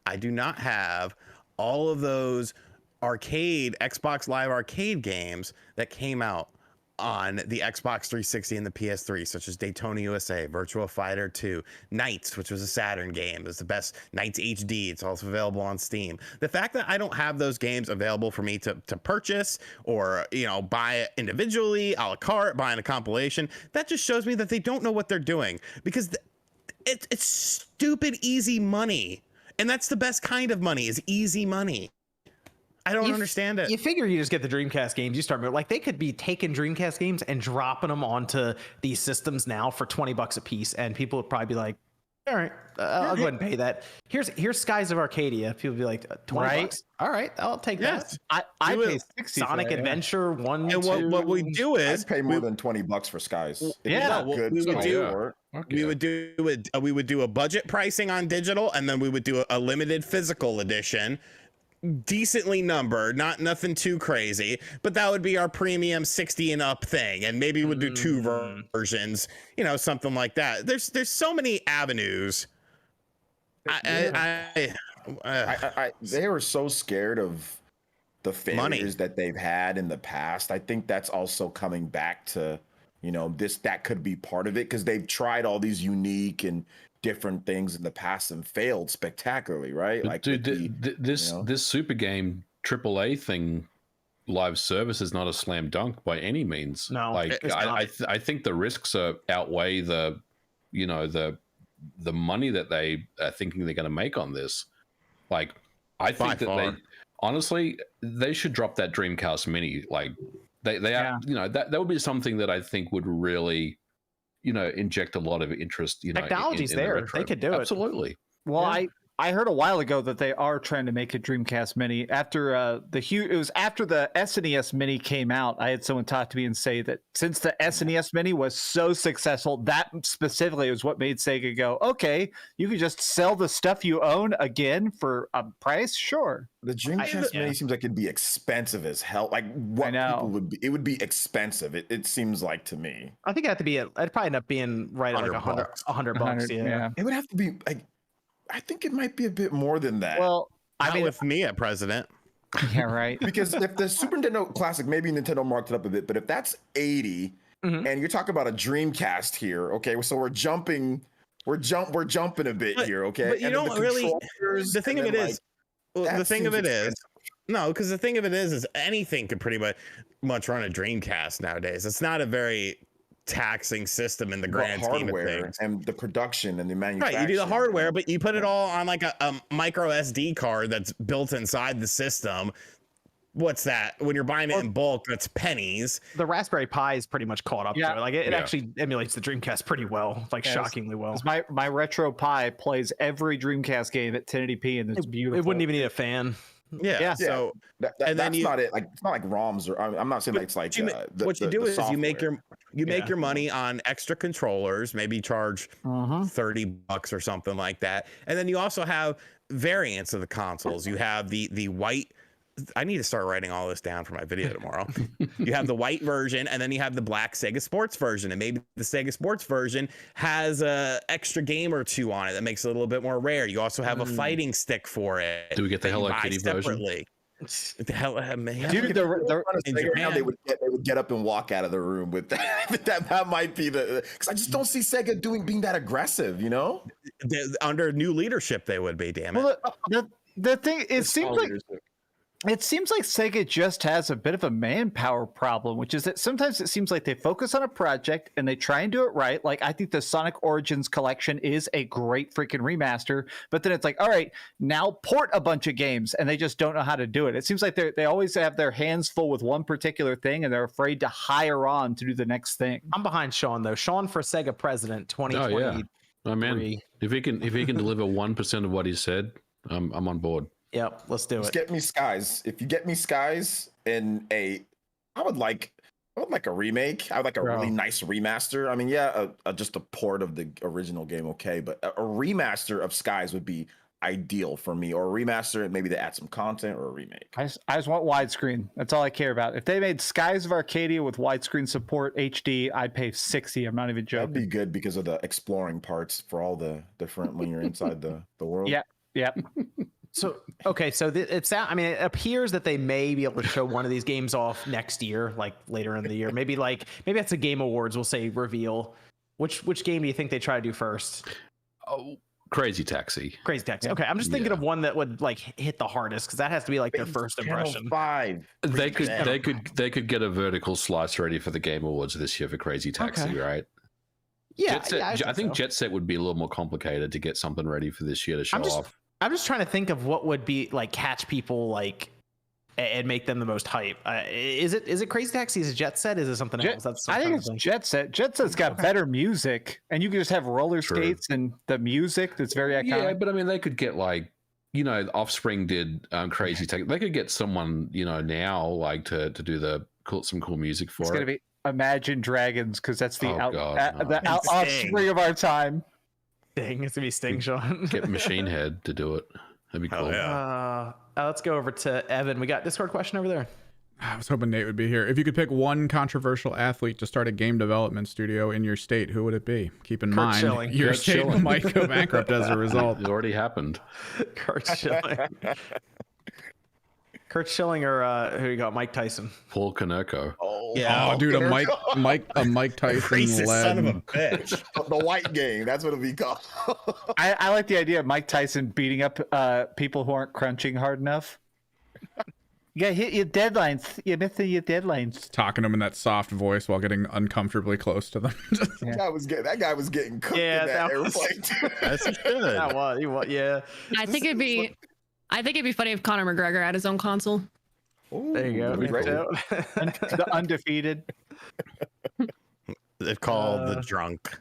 I do not have all of those Xbox Live Arcade games that came out on the Xbox 360 and the PS3, such as Daytona USA, Virtua Fighter 2, Knights, which was a Saturn game. It's the best. Knights HD. It's also available on Steam. The fact that I don't have those games available for me to purchase, or buy it individually, a la carte, buying a compilation, that just shows me that they don't know what they're doing, because it's stupid easy money, and that's the best kind of money, is easy money. I don't understand it. You figure you just get the Dreamcast games, you start like they could be taking Dreamcast games and dropping them onto these systems now for $20 a piece, and people would probably be like, all right, I'll go ahead and pay that. Here's Skies of Arcadia. People would be like, $20. All right, I'll take that. I pay 60 Sonic Adventure 1, and 2. what we do is I'd pay more than $20 for Skies. We would do a budget pricing on digital, and then we would do a limited physical edition, decently numbered, nothing too crazy, but that would be our premium 60 and up thing, and maybe we'd do two versions, something like that. There's so many avenues. They were so scared of the failures that they've had in the past. I think that's also coming back to that could be part of it, because they've tried all these unique and different things in the past and failed spectacularly, right? But like, dude, this super game AAA thing, live service, is not a slam dunk by any means. No, like I think the risks outweigh the money that they are thinking they're going to make on this. Like, I think they should drop that Dreamcast Mini. Like they are, that would be something that I think would really inject a lot of interest. Technology's in there. the retro. They could do it. Absolutely. Well, I heard a while ago that they are trying to make a Dreamcast Mini after it was after the SNES Mini came out. I had someone talk to me and say that since the SNES Mini was so successful, that specifically was what made Sega go, okay, you could just sell the stuff you own again for a price, sure. The Dreamcast Mini seems like it'd be expensive as hell. Like, what people would be, it would be expensive. It seems like to me. I think it'd probably end up being right at like $100. Yeah. It would have to be like, I think it might be a bit more than that. Well, I mean, with me at president. Yeah, right. Because if the Super Nintendo Classic, maybe Nintendo marked it up a bit, but if that's 80, and you're talking about a Dreamcast here, okay, so we're jumping a bit here, okay. But you don't really. The thing of it is, because the thing of it is anything could pretty much run a Dreamcast nowadays. It's not a very taxing system in the grand scheme of things, and the production and the manufacturing. Right, you do the hardware, but you put it all on like a micro SD card that's built inside the system. What's that? When you're buying it in bulk, that's pennies. The Raspberry Pi is pretty much caught up to it. Like it actually emulates the Dreamcast pretty well, like shockingly well. My Retro Pi plays every Dreamcast game at 1080p, and it's beautiful. It wouldn't even need a fan. So that's not it. Like, it's not like ROMs, or I'm not saying it's like what you do is you make your money on extra controllers, maybe charge $30 or something like that, and then you also have variants of the consoles. You have the white. I need to start writing all this down for my video tomorrow. You have the white version, and then you have the black Sega Sports version, and maybe the Sega Sports version has a extra game or two on it that makes it a little bit more rare. You also have a fighting stick for it. Do we get the Hello Kitty version? The hell, man. Dude, in Japan, they would get up and walk out of the room with that. that might be because I just don't see Sega being that aggressive. Under new leadership, they would be. Damn it. Well, the thing it seems like Sega just has a bit of a manpower problem, which is that sometimes it seems like they focus on a project and they try and do it right. Like, I think the Sonic Origins collection is a great freaking remaster, but then it's like, all right, now port a bunch of games, and they just don't know how to do it. It seems like they always have their hands full with one particular thing, and they're afraid to hire on to do the next thing. I'm behind Sean, though. Sean for Sega President 2020. Oh, man. If he can deliver 1% of what he said, I'm on board. Yep, let's do Just it. get me Skies. If you get me Skies in I would like a remake. I would like a really nice remaster. I mean, yeah, just a port of the original game, okay, but a remaster of Skies would be ideal for me, or a remaster, maybe to add some content, or a remake. I just want widescreen. That's all I care about. If they made Skies of Arcadia with widescreen support HD, I'd pay $60. I'm not even joking. That'd be good because of the exploring parts for all the different when you're inside the world. Yep. So okay, so it appears that they may be able to show one of these games off next year, like later in the year. Maybe that's a Game Awards. We'll say reveal. Which game do you think they try to do first? Oh, Crazy Taxi. Crazy Taxi. Okay, I'm just thinking of one that would like hit the hardest because that has to be like their first impression. 5. They could get a vertical slice ready for the Game Awards this year for Crazy Taxi, right? Yeah, I think Jet Set would be a little more complicated to get something ready for this year to show off. I'm just trying to think of what would be like catch people like and make them the most hype. Is it Crazy Taxi? Is it Jet Set? Is it something else? I think it's Jet Set. Jet Set's got better music, and you can just have roller skates and the music that's very iconic. Yeah, but I mean, they could get like, Offspring did Crazy Taxi. They could get someone, now like to do some cool music for it. It's gonna be Imagine Dragons because that's the no. offspring of our time. Sting. It's gonna be Sting, Sean. Get Machine Head to do it. That'd be cool. Yeah. Let's go over to Evan. We got Discord question over there. I was hoping Nate would be here. If you could pick one controversial athlete to start a game development studio in your state, who would it be? Keep in mind, your state might go bankrupt as a result. It already happened. Kurt Schilling. Kurt Schilling or who you got? Mike Tyson. Paul Konerko. Oh, dude, a Mike Tyson Racist led. son of a bitch. The white game. That's what it'll be called. I like the idea of Mike Tyson beating up people who aren't crunching hard enough. You gotta hit your deadlines. You're missing your deadlines. Talking to him in that soft voice while getting uncomfortably close to them. That guy was getting cooked in that airplane too. That's good. That was, yeah. I think it'd be funny if Conor McGregor had his own console. Ooh, There you go. The undefeated. It's called the drunk.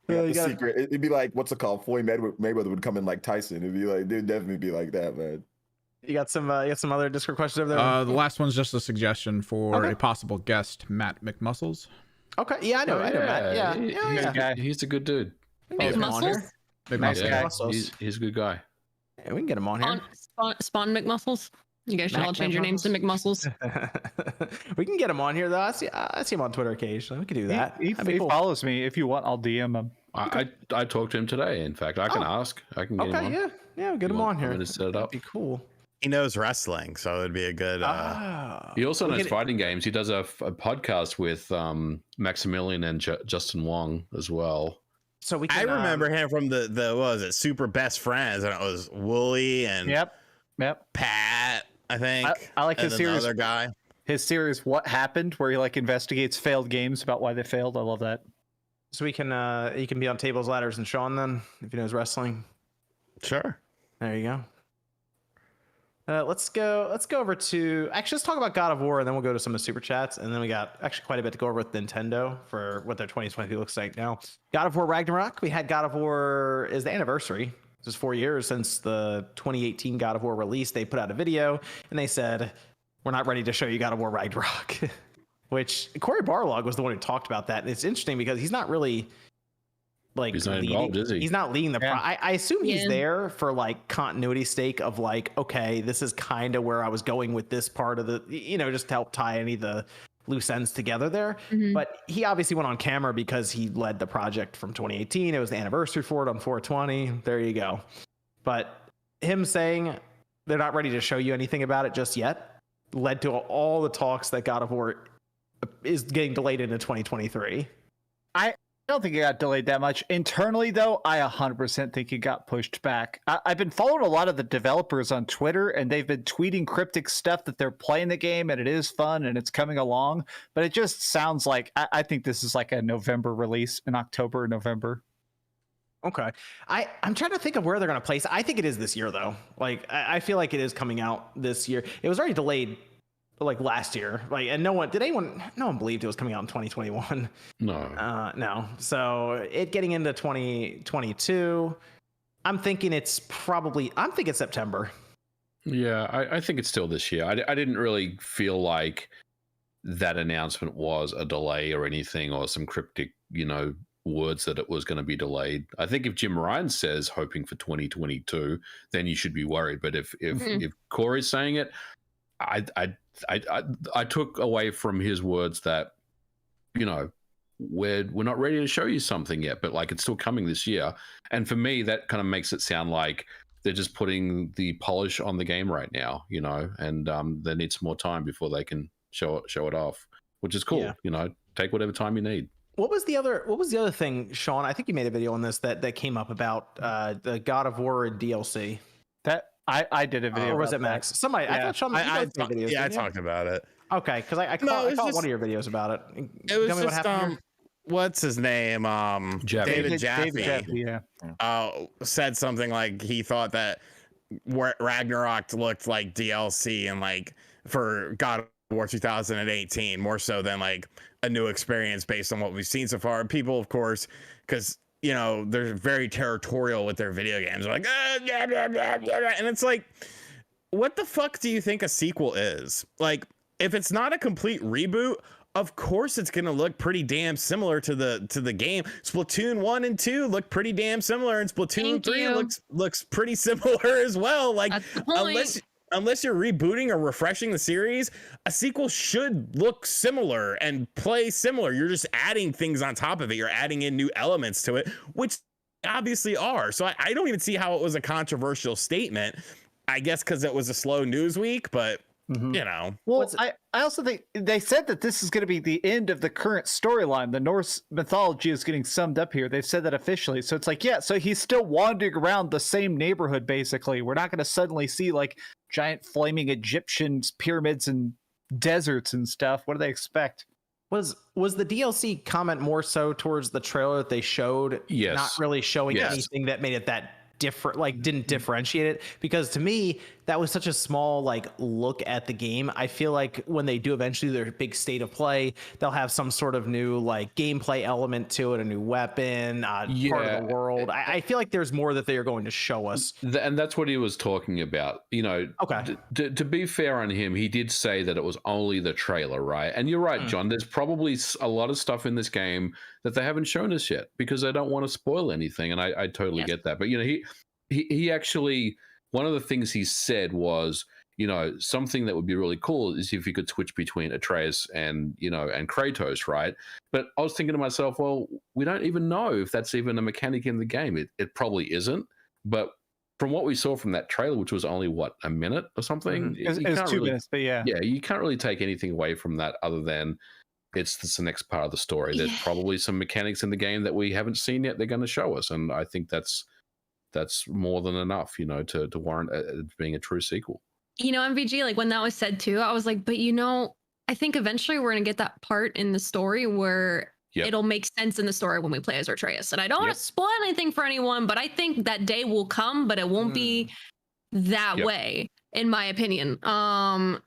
The secret. It'd be like, what's it called? Floyd Mayweather would come in like Tyson. It'd be like, they'd definitely be like that, man. You got some other Discord questions over there? The last one's just a suggestion for a possible guest, Matt McMuscles. Okay, yeah, I know Matt. Yeah, He's a good dude. Big muscles. He's a good guy. Yeah, we can get him on here. Spawn McMuscles. You guys should all change your names to McMuscles. We can get him on here though. I see him on Twitter occasionally. We can do that. He follows me. If you want, I'll DM him. I talked to him today. In fact, I can ask. I can get him on. Yeah, get him on here. I'm gonna set it up. That'd be cool. He knows wrestling, so it'd be a good. He also knows fighting games. He does a podcast with Maximilian and Justin Wong as well. So we. Can, I remember him from the what was it, Super Best Friends, and it was Wooly and Yep. Pat. I think I like his series. Other guy. His series, What Happened, where he like investigates failed games about why they failed. I love that. So we can he can be on Tables, Ladders, and Sean then if he knows wrestling. Sure. There you go. Let's go over to let's talk about God of War and then we'll go to some of the super chats and then we got actually quite a bit to go over with Nintendo for what their 2020 looks like now. God of War Ragnarok. We had God of War is the anniversary. This is 4 years since the 2018 God of War release. They put out a video and they said, we're not ready to show you God of War Ragnarok, which Corey Barlog was the one who talked about that. And it's interesting because he's not really like he's not involved, is he? He's not leading the I assume he's there for like continuity's sake of like, okay, this is kind of where I was going with this part of the, just to help tie any of the loose ends together there. Mm-hmm. But he obviously went on camera because he led the project from 2018. It was the anniversary for it on 420. There you go. But him saying they're not ready to show you anything about it just yet led to all the talks that God of War is getting delayed into 2023. I don't think it got delayed that much. Internally, though, I 100% think it got pushed back. I've been following a lot of the developers on Twitter, and they've been tweeting cryptic stuff that they're playing the game, and it is fun, and it's coming along. But it just sounds like, I think this is like a November release, in October or November. Okay. I'm trying to think of where they're going to place it. I think it is this year, though. Like, I feel like it is coming out this year. It was already delayed like last year. Like, and no one believed it was coming out in 2021. No. So it getting into 2022, I'm thinking it's September. Yeah, I think it's still this year. I didn't really feel like that announcement was a delay or anything, or some cryptic, words that it was going to be delayed. I think if Jim Ryan says hoping for 2022, then you should be worried. But if Corey's saying it, I took away from his words that, we're not ready to show you something yet, but like it's still coming this year. And for me, that kind of makes it sound like they're just putting the polish on the game right now, and they need some more time before they can show it off, which is cool. Yeah. Take whatever time you need. What was the other thing, Sean? I think you made a video on this that came up about the God of War DLC. That I did a video. Or was it Max? That. Somebody. Yeah. I thought Sean. I talked about it. Okay, because I caught one of your videos about it. It was just what's his name? David Jaffe. Said something like he thought that Ragnarok looked like DLC and like for God of War 2018 more so than like a new experience based on what we've seen so far. And people, of course, because they're very territorial with their video games. They're like, and it's like, what the fuck do you think a sequel is? Like, if it's not a complete reboot, of course it's gonna look pretty damn similar to the game. Splatoon 1 and 2 look pretty damn similar, and Splatoon 3 looks pretty similar as well. Like, unless you're rebooting or refreshing the series, a sequel should look similar and play similar. You're just adding things on top of it. You're adding in new elements to it, which obviously are. So I don't even see how it was a controversial statement. I guess because it was a slow news week, but Well, I also think they said that this is going to be the end of the current storyline. The Norse mythology is getting summed up here. They've said that officially. So it's like, yeah, so he's still wandering around the same neighborhood, basically. We're not going to suddenly see like giant flaming Egyptian pyramids and deserts and stuff. What do they expect? Was the DLC comment more so towards the trailer that they showed? Yes. Not really showing anything that made it that different, like didn't differentiate it, because to me that was such a small like look at the game. I feel like when they do eventually their big state of play, they'll have some sort of new like gameplay element to it, a new weapon, part of the world. I feel like there's more that they are going to show us, and that's what he was talking about. Okay. To be fair on him, he did say that it was only the trailer, right? And you're right, John. There's probably a lot of stuff in this game that they haven't shown us yet because they don't want to spoil anything, and I totally get that. But he actually, one of the things he said was, something that would be really cool is if you could switch between Atreus and Kratos, right? But I was thinking to myself, well, we don't even know if that's even a mechanic in the game. It probably isn't. But from what we saw from that trailer, which was only a minute or something, it was 2 minutes, but yeah, you can't really take anything away from that other than it's the next part of the story. There's probably some mechanics in the game that we haven't seen yet. They're going to show us, and I think that's more than enough, to warrant being a true sequel. MVG, like when that was said too, I was like, but I think eventually we're going to get that part in the story where it'll make sense in the story when we play as Atreus. And I don't want to spoil anything for anyone, but I think that day will come, but it won't be that way, in my opinion.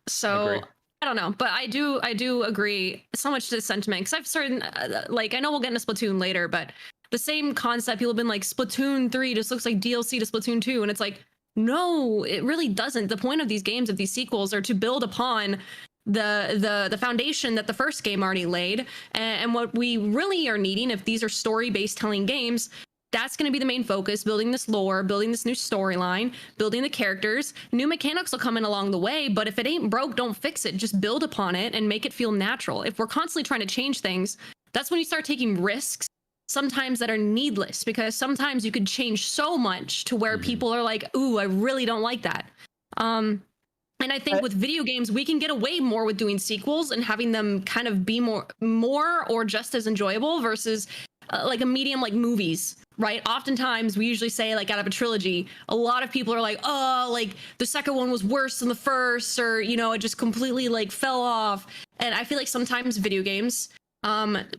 So I don't know, but I do agree so much to the sentiment, because I've started I know we'll get into Splatoon later, but the same concept, people have been like, Splatoon 3 just looks like DLC to Splatoon 2, and it's like, no, it really doesn't. The point of these games, of these sequels, are to build upon the foundation that the first game already laid. And what we really are needing, if these are story-based telling games, that's going to be the main focus: building this lore, building this new storyline, building the characters. New mechanics will come in along the way, but if it ain't broke, don't fix it. Just build upon it and make it feel natural. If we're constantly trying to change things, that's when you start taking risks, sometimes that are needless, because sometimes you could change so much to where people are like, ooh, I really don't like that. And I think with video games, we can get away more with doing sequels and having them kind of be more or just as enjoyable versus like a medium like movies, right? Oftentimes we usually say, like, out of a trilogy, a lot of people are like, oh, like the second one was worse than the first, or, it just completely like fell off. And I feel like sometimes video games,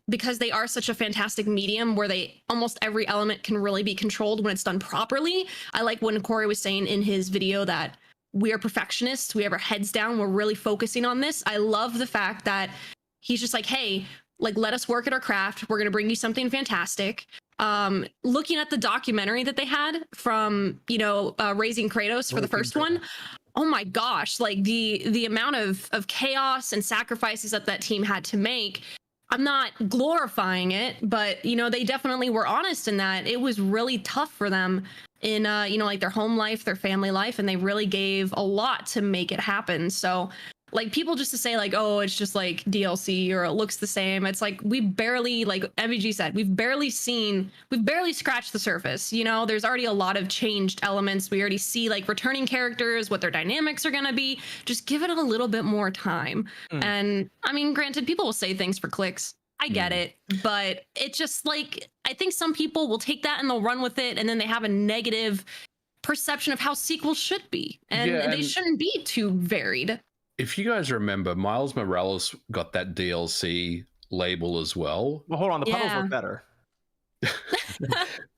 because they are such a fantastic medium where almost every element can really be controlled when it's done properly. I like when Corey was saying in his video that we are perfectionists. We have our heads down. We're really focusing on this. I love the fact that he's just like, hey, like, let us work at our craft. We're going to bring you something fantastic. Looking at the documentary that they had from, Raising Kratos for the first one. Oh my gosh, like the amount of chaos and sacrifices that team had to make. I'm not glorifying it, but they definitely were honest in that it was really tough for them in like their home life, their family life, and they really gave a lot to make it happen. So like people just to say like, oh, it's just like DLC or it looks the same. It's like we barely, like MVG said, we've barely scratched the surface. There's already a lot of changed elements. We already see like returning characters, what their dynamics are going to be. Just give it a little bit more time. And I mean, granted, people will say things for clicks. I get it, but it's just like, I think some people will take that and they'll run with it, and then they have a negative perception of how sequels should be, and they shouldn't be too varied. If you guys remember, Miles Morales got that DLC label as well. Well, hold on, the puddles were better.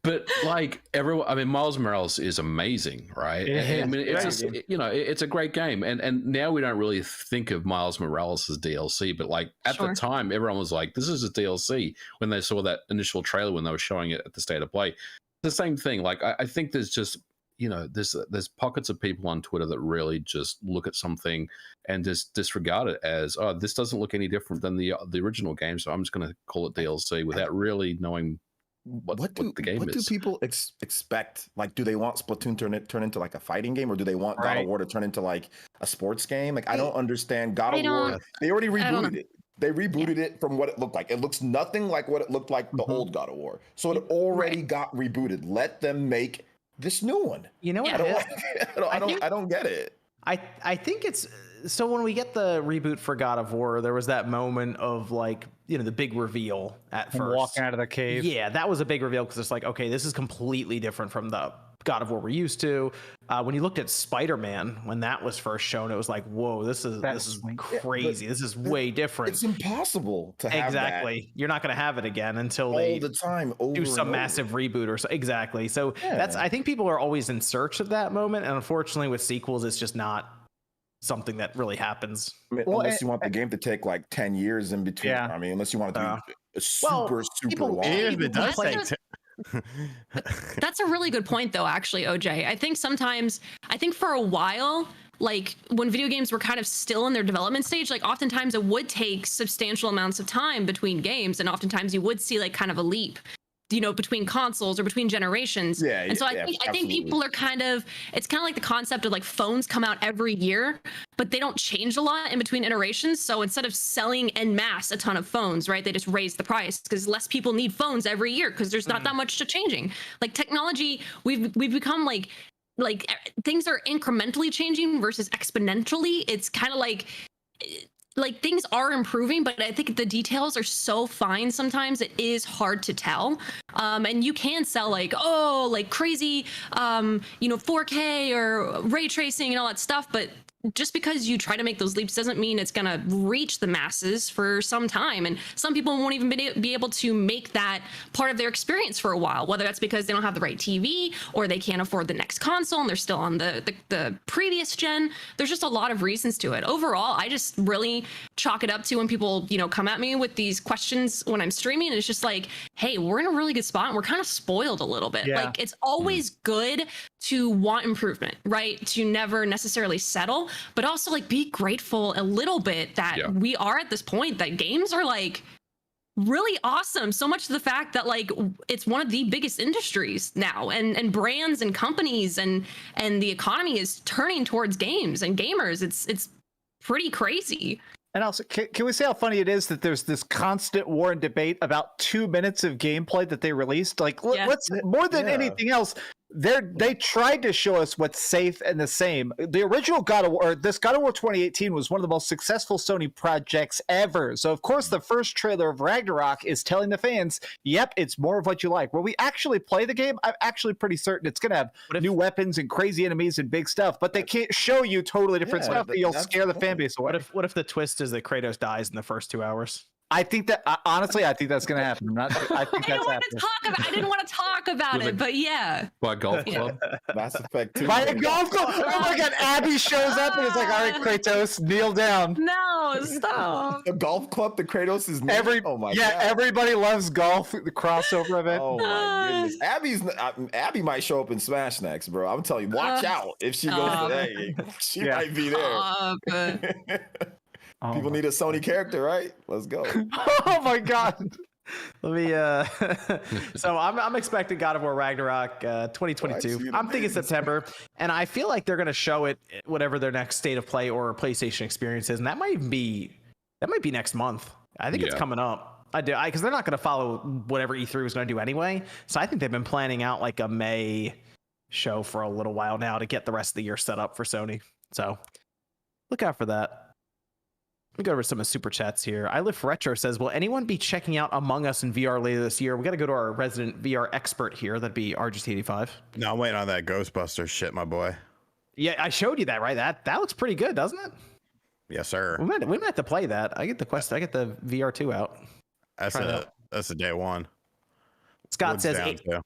But like Miles Morales is amazing, right? Yeah, I mean, it's a great game, and now we don't really think of Miles Morales as DLC, but like at the time, everyone was like, "This is a DLC." When they saw that initial trailer, when they were showing it at the State of Play, the same thing. Like I think there's just there's pockets of people on Twitter that really just look at something and just disregard it as, oh, this doesn't look any different than the original game, so I'm just going to call it DLC without really knowing what the game is. What do people expect? Like, do they want Splatoon turn into like a fighting game, or do they want God of War to turn into like a sports game? Like, I don't understand. God of War, they already rebooted it. They rebooted it from what it looked like. It looks nothing like what it looked like the old God of War. So it already got rebooted. Let them make this new one. You know what? I don't get it. I think it's so when we get the reboot for God of War, there was that moment of like, the big reveal at first. Walking out of the cave. Yeah, that was a big reveal because it's like, okay, this is completely different from the God of War we're used to. When you looked at Spider-Man, when that was first shown, it was like, whoa, this is crazy. This is way different. It's impossible to have that. You're not going to have it again until they the time do some massive reboot or so. Exactly. So I think people are always in search of that moment, and unfortunately with sequels, it's just not something that really happens. I mean, unless you want the game to take like 10 years in between. I mean, unless you want it to be super long. Even if it does take That's a really good point though, actually, OJ. I think for a while, like when video games were kind of still in their development stage, like oftentimes it would take substantial amounts of time between games, and oftentimes you would see like kind of a leap between consoles or between generations. And so I think people are it's kind of like the concept of like phones come out every year, but they don't change a lot in between iterations. So instead of selling en masse a ton of phones, right, they just raise the price because less people need phones every year because there's not that much to changing. Like technology, we've become like things are incrementally changing versus exponentially. It's kind of like things are improving, but I think the details are so fine sometimes it is hard to tell. And you can sell like crazy 4K or ray tracing and all that stuff, but just because you try to make those leaps doesn't mean it's going to reach the masses for some time. And some people won't even be able to make that part of their experience for a while, whether that's because they don't have the right TV or they can't afford the next console and they're still on the previous gen. There's just a lot of reasons to it. Overall, I just really chalk it up to when people, come at me with these questions when I'm streaming, and it's just like, hey, we're in a really good spot and we're kind of spoiled a little bit. Like it's always good to want improvement, right? To never necessarily settle, but also like be grateful a little bit that we are at this point that games are like really awesome. So much to the fact that like it's one of the biggest industries now, and brands and companies and the economy is turning towards games and gamers. It's pretty crazy. And also, can we say how funny it is that there's this constant war and debate about 2 minutes of gameplay that they released? Like, let's more than anything else, they tried to show us what's safe and the same. The original God of War, this God of War 2018 was one of the most successful Sony projects ever. So of course the first trailer of Ragnarok is telling the fans, yep, it's more of what you like. When we actually play the game, I'm actually pretty certain it's going to have new weapons and crazy enemies and big stuff, but they can't show you totally different stuff, but you'll scare the fan base away. What if the twist is that Kratos dies in the first 2 hours? I think that honestly, I think that's gonna happen. I think I that's didn't want happening. to talk about. I didn't want to talk about Was it, it- but yeah. By golf club. Mass Effect 2. By a golf club. Oh my God! Abby shows up and it's like, all right, Kratos, kneel down. No, stop. The golf club, the Kratos is name? Oh my god. Everybody loves golf. The crossover event. Oh my goodness. Abby might show up in Smash next, bro. I'm telling you, watch out if she goes to that game. She might be there. People need a Sony character, right? Let's go. Oh my God. Let me so I'm expecting God of War Ragnarok 2022. I'm thinking September, and I feel like they're gonna show it whatever their next state of play or PlayStation experience is, and that might be next month. I think it's coming up. Because they're not gonna follow whatever E3 was gonna do anyway. So I think they've been planning out like a May show for a little while now to get the rest of the year set up for Sony. So look out for that. Let me go over some of the super chats here. I Live Retro says, will anyone be checking out Among Us in VR later this year? We got to go to our resident VR expert here. That'd be RGT85. No, I'm waiting on that Ghostbusters shit, my boy. Yeah, I showed you that, right? That looks pretty good, doesn't it? Yes, sir. We might have to play that. I get the the VR2 out. That's a day one. Scott Wood's says down, too.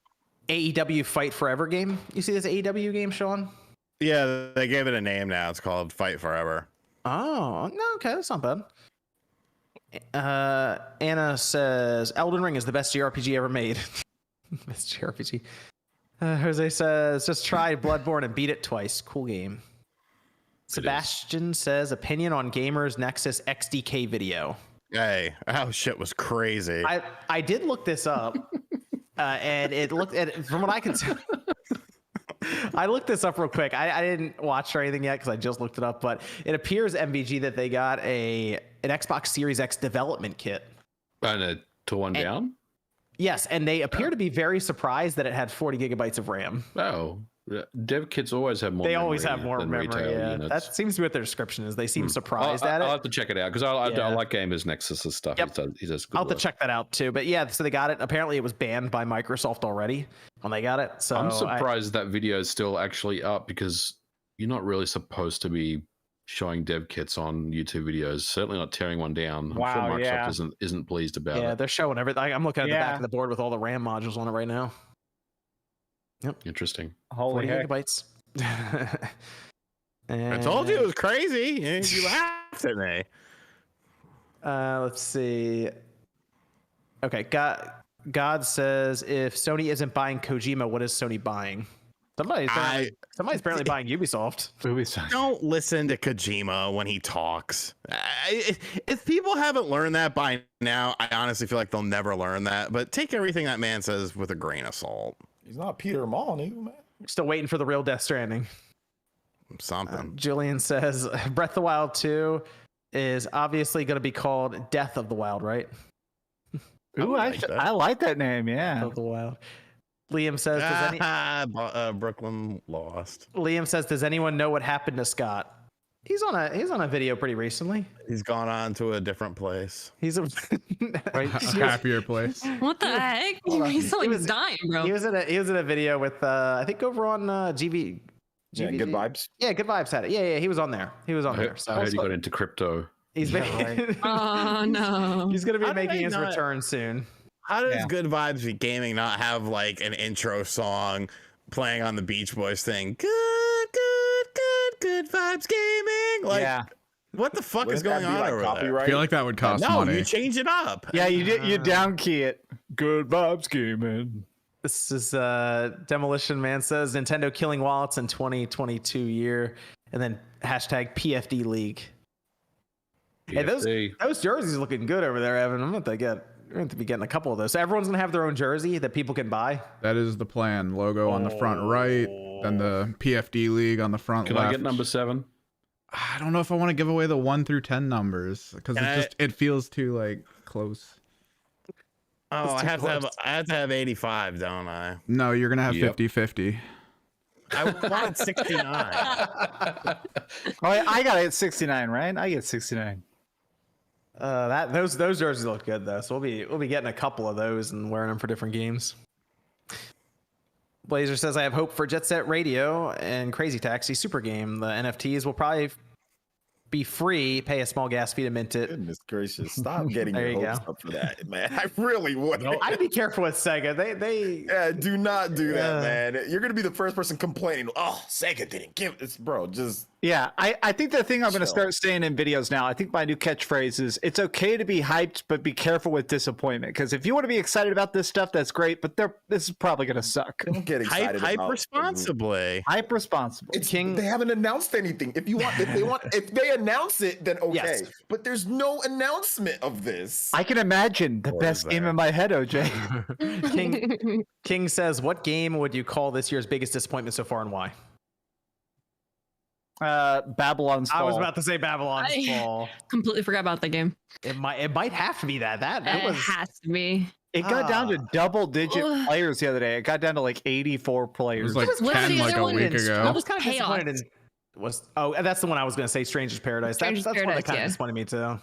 AEW Fight Forever game. You see this AEW game, Sean? Yeah, they gave it a name now. It's called Fight Forever. Oh, no, okay, that's not bad. Anna says Elden Ring is the best JRPG ever made. Best JRPG. Jose says just try Bloodborne and beat it twice. Cool game. Sebastian says opinion on Gamers Nexus XDK video. Hey, how shit was crazy. I did look this up, and it looked at from what I can tell. I looked this up real quick. I didn't watch or anything yet because I just looked it up, but it appears MVG that they got an Xbox Series X development kit. And it tore one down? Yes, and they appear to be very surprised that it had 40 gigabytes of RAM. Oh, dev kits always have more. They always have more than memory. retail Yeah, units. that seems to be what their description is. They seem surprised at it. I'll have to check it out because I like Gamers Nexus's stuff. Yep. He does good I'll have work. to check that out too. But yeah, so they got it. Apparently, it was banned by Microsoft already when they got it. So I'm surprised that video is still actually up because you're not really supposed to be showing dev kits on YouTube videos. Certainly not tearing one down. I'm sure Microsoft isn't pleased about it. Yeah, they're showing everything. I'm looking at the back of the board with all the RAM modules on it right now. Yep. Interesting. Holy 40 heck. gigabytes. I told you it was crazy. And you laughed at me. Let's see. Okay, God says if Sony isn't buying Kojima, what is Sony buying? Somebody's apparently buying Ubisoft. Don't listen to Kojima when he talks. If people haven't learned that by now, I honestly feel like they'll never learn that. But take everything that man says with a grain of salt. He's not Peter Molyneux, man. Still waiting for the real Death Stranding. Something. Julian says Breath of the Wild 2 is obviously going to be called Death of the Wild, right? Ooh, I like that name. Yeah. Death of the Wild. Liam says, Brooklyn lost. Liam says, does anyone know what happened to Scott? He's on a video pretty recently. He's gone on to a different place. He's a A happier place. What the heck? He's like he's dying, bro. He was in a video with I think over on GV. Yeah, Good Vibes. Yeah, Good Vibes had it. Yeah, he was on there. He was on there. So I heard he got into crypto. He's Oh no. He's gonna be How did making they his not- return soon. How does Good Vibes Be Gaming not have like an intro song playing on the Beach Boys thing? Good Vibes Gaming. Like, what the fuck is going on over there? I feel like that would cost No, money. you change it up. Yeah, you down key it. Good vibes gaming. This is Demolition Man says Nintendo killing wallets in 2022 year, and then hashtag PFD League. Hey, those jerseys looking good over there, Evan. We're going to be getting a couple of those. So everyone's going to have their own jersey that people can buy. That is the plan. Logo on the front right, then the PFD League on the front Can left. I get number 7? I don't know if I want to give away the 1 through 10 numbers because it feels too like close. Oh, I have to have 85, don't I? No, you're gonna have 50-50. I wanted 69. I got it at 69, right? I get 69. Those jerseys look good though, so we'll be getting a couple of those and wearing them for different games. Blazer says I have hope for Jet Set Radio and Crazy Taxi Super Game. The NFTs will probably be free. Pay a small gas fee to mint it. Goodness gracious! Stop getting There your you hopes go. up for that, man. I really would. I'd be careful with Sega. They Yeah, do not do that, Yeah. man. You're gonna be the first person complaining. Oh, Sega didn't give this, bro. Just Yeah, I think the thing I'm going to Chill. start saying in videos now, I think my new catchphrase is, it's okay to be hyped, but be careful with disappointment. Because if you want to be excited about this stuff, that's great, but this is probably going to suck. don't get excited. Hype about responsibly. Hype responsible. It's They haven't announced anything. If they announce it, then okay. Yes. But there's no announcement of this. I can imagine the Or best is game there? in my head, OJ. King says, what game would you call this year's biggest disappointment so far, and why? Babylon's Fall. I was about to say Babylon's Fall. Completely forgot about the game. It might have to be that. It It was. has to be. It got down to double-digit Ugh. players the other day. It got down to like 84 It players. was like What's the 10 like other a one? week I ago. was kind of Chaos. disappointed in. That's the one I was going to say. Stranger's Paradise. Stranger's That's one that Paradise, kind of yeah. disappointed me too.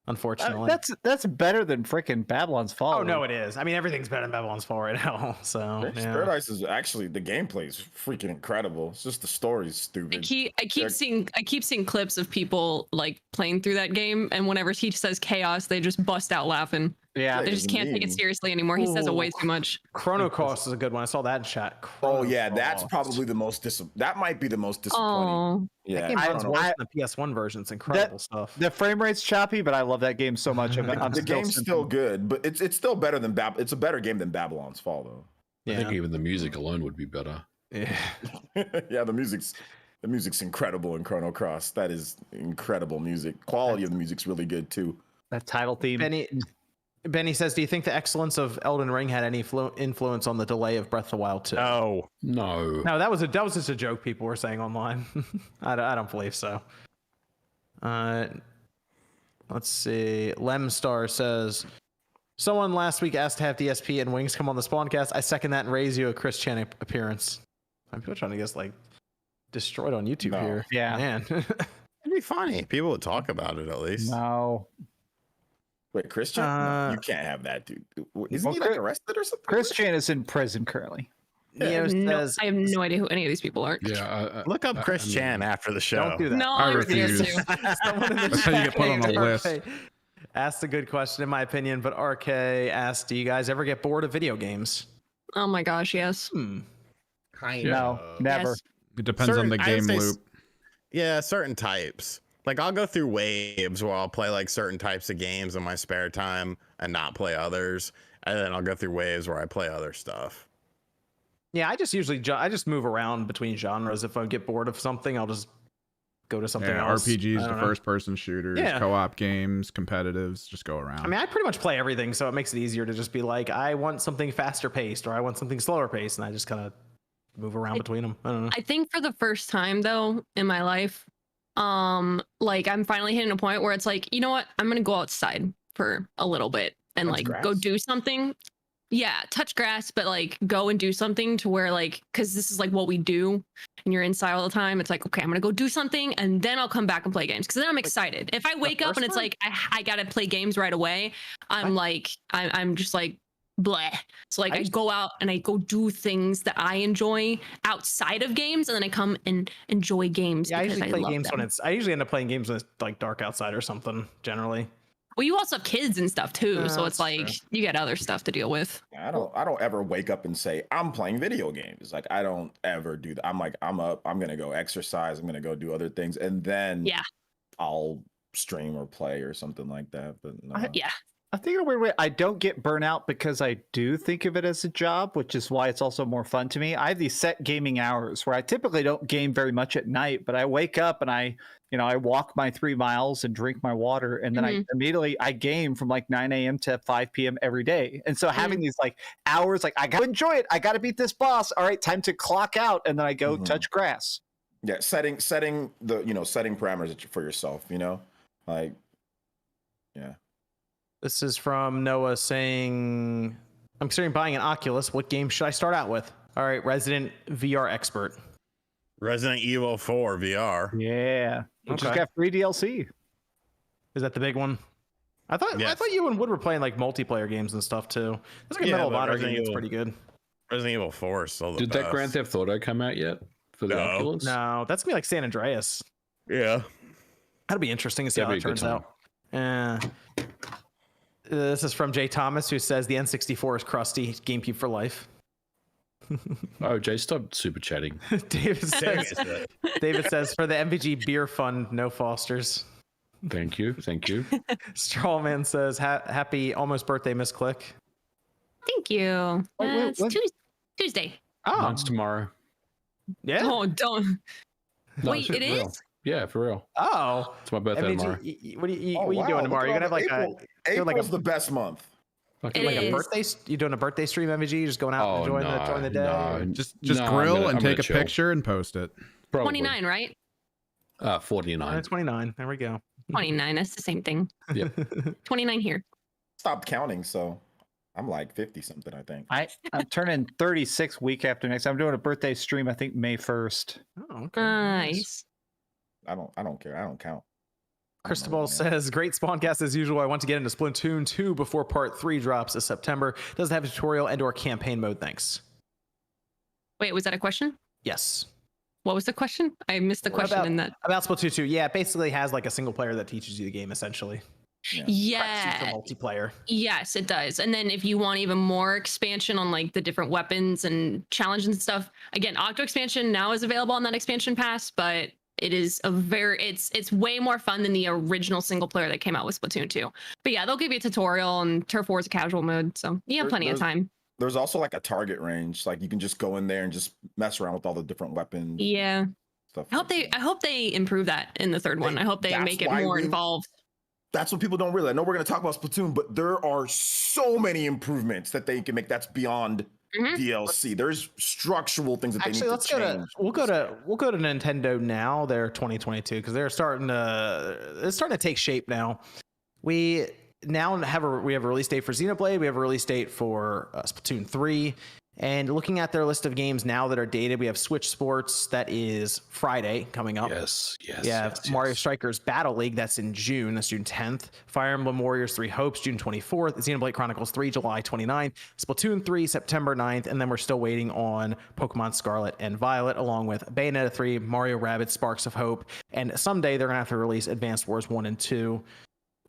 Unfortunately. That's better than freaking Babylon's Fall. Oh no, it is. I mean, everything's better than Babylon's Fall right now. So Stranger's yeah. Paradise is actually the gameplay is freaking incredible. It's just the story's I stupid. keep seeing clips of people like playing through that game, and whenever he says chaos, they just bust out laughing. Yeah. They just can't take it seriously anymore. He says it way too much. Chrono Cross is a good one. I saw that in chat. Oh Chrono yeah, that's Cross. probably the most that might be the most disappointing. Oh, Yeah, That game runs Chrono- worse than the PS1 version. It's incredible stuff. The frame rate's choppy, but I love that game so much. the game's still good, but it's still better than It's a better game than Babylon's Fall though. I think Yeah. even the music alone would be better. Yeah. Yeah, the music's incredible in Chrono Cross. That is incredible music. Quality of the music's really good too. That title theme. Benny says, do you think the excellence of Elden Ring had any influence on the delay of Breath of the Wild 2? No. No. No, that was just a joke people were saying online. I don't believe so. Let's see. Lemstar says, someone last week asked to have DSP and Wings come on the Spawncast. I second that and raise you a Chris Chan appearance. People are trying to get like destroyed on YouTube No. here. Yeah. Man. It'd be funny. People would talk about it at least. No. Wait, Christian? No, you can't have that, dude. Isn't well, he like arrested or something? Chris Chan is in prison currently. Neo says, I have no idea who any of these people are. Yeah. Look up Chris I mean, Chan after the show. don't do that. No, I I refuse refuse. to. Someone in the That's how you chat get put on a named list. RK asked a good question, in my opinion, but RK asked, do you guys ever get bored of video games? Oh my gosh, yes. Kind No, never. Yes. It depends on the I'd game say loop. Yeah, certain types. Like I'll go through waves where I'll play like certain types of games in my spare time and not play others, and then I'll go through waves where I play other stuff. Yeah, I just move around between genres. If I get bored of something, I'll just go to something Yeah, else. RPGs I to don't know. first-person shooters, Yeah. co-op games, competitives, just go around. I mean, I pretty much play everything, so it makes it easier to just be like, I want something faster paced or I want something slower paced, and I just kind of move around between them. I don't know. I think for the first time though in my life, like I'm finally hitting a point where it's like, you know what? I'm gonna go outside for a little bit and Touch like grass? go do something. Yeah, touch grass, but like go and do something to where like, because this is like what we do and you're inside all the time. It's like, okay, I'm gonna go do something and then I'll come back and play games because then I'm excited. If I wake up first and it's one? like I gotta play games right away, I'm like I'm just like bleh. So like I go out and I go do things that I enjoy outside of games, and then I come and enjoy games. Yeah, I because usually play love games them. when I usually end up playing games when it's like dark outside or something, generally. Well, you also have kids and stuff too, so That's it's like true. you got other stuff to deal with. I don't ever wake up and say I'm playing video games. Like I don't ever do that. I'm like I'm up. I'm gonna go exercise. I'm gonna go do other things, and then Yeah. I'll stream or play or something like that. But no. Yeah. I think in a weird way, I don't get burnout because I do think of it as a job, which is why it's also more fun to me. I have these set gaming hours where I typically don't game very much at night, but I wake up and I walk my 3 miles and drink my water, and then I game from like 9 a.m. to 5 p.m. every day. And so having these like hours, like I gotta enjoy it. I gotta beat this boss. All right, time to clock out, and then I go touch grass. Yeah, setting the setting parameters for yourself. Like yeah. This is from Noah saying, I'm considering buying an Oculus. What game should I start out with? All right, Resident VR expert. Resident Evil 4 VR. Yeah, it just Okay. got free DLC. Is that the big one? I thought Yes. you and Wood were playing like multiplayer games and stuff too. There's like a Yeah, Medal of but Honor Resident game that's Evil- pretty good. Resident Evil 4 is still the Did best. that Grand Theft Auto come out yet for the No. Oculus? No, that's gonna be like San Andreas. Yeah. That'll be interesting to see how That'd it be a good turns out. This is from Jay Thomas, who says the N64 is crusty. GameCube for life. Oh, Jay, stop super chatting. David says for the MVG beer fund, no Fosters. Thank you. Strawman says happy almost birthday, Miss Click. Thank you. It's Tuesday. Oh, Mine's tomorrow. yeah. Oh, don't. No, Wait, it real. is? Yeah, for real. Oh, It's my birthday tomorrow. What are you doing tomorrow? You're gonna have like April's the best month. Okay. like a is. birthday. You doing a birthday stream, MVG? Just going out and enjoying the day. No, Just no, grill I'm and gonna take a chill. picture and post it. Probably. 29, right? 49. 29. There we go. 29. That's the same thing. Yeah. 29 here. Stopped counting, so I'm like 50 something, I think. I'm turning 36 week after next. I'm doing a birthday stream. I think May 1st. Oh, okay. Nice. I don't care. I don't count. Cristobal says, great Spawncast as usual. I want to get into Splatoon 2 before part 3 drops this September. Does it have a tutorial and or campaign mode? Thanks. Wait, was that a question? Yes. What was the question? I missed the question in that. About Splatoon 2. Yeah, it basically has like a single player that teaches you the game, essentially. Yeah. For multiplayer. Yes, it does. And then if you want even more expansion on like the different weapons and challenges and stuff, again, Octo expansion now is available on that expansion pass, but it is it's way more fun than the original single player that came out with Splatoon 2. But yeah, they'll give you a tutorial, and Turf War is a casual mode, so you have plenty of time. There's also like a target range, like you can just go in there and just mess around with all the different weapons. Yeah. Stuff I hope they improve that in the third one. I hope they make it more involved. That's what people don't realize. I know we're going to talk about Splatoon, but there are so many improvements that they can make. That's beyond DLC. There's structural things that they need to change. We'll go to Nintendo now. They're 2022 because it's starting to take shape now. We now have a release date for Xenoblade. We have a release date for Splatoon 3. And looking at their list of games now that are dated, we have Switch Sports, that is Friday coming up. Yes. Mario Strikers Battle League, that's in June. That's June 10th. Fire Emblem Warriors 3 Hopes, June 24th. Xenoblade Chronicles 3, July 29th. Splatoon 3, September 9th. And then we're still waiting on Pokemon Scarlet and Violet, along with Bayonetta 3, Mario Rabbids Sparks of Hope. And someday they're going to have to release Advanced Wars 1 and 2.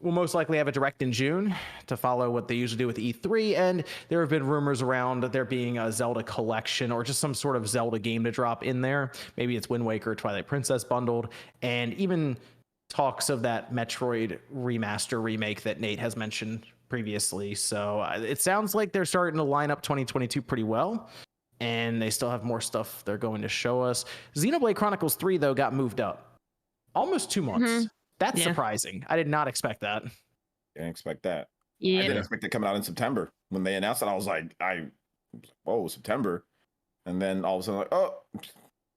We'll most likely have a direct in June to follow what they usually do with E3, and there have been rumors around there being a Zelda collection or just some sort of Zelda game to drop in there. Maybe it's Wind Waker, Twilight Princess bundled, and even talks of that Metroid remaster remake that Nate has mentioned previously. So it sounds like they're starting to line up 2022 pretty well, and they still have more stuff they're going to show us. Xenoblade Chronicles 3, though, got moved up almost 2 months. That's surprising. I did not expect that. I didn't expect that. Yeah. I didn't expect it coming out in September. When they announced it, I was like, September. And then all of a sudden, like, oh,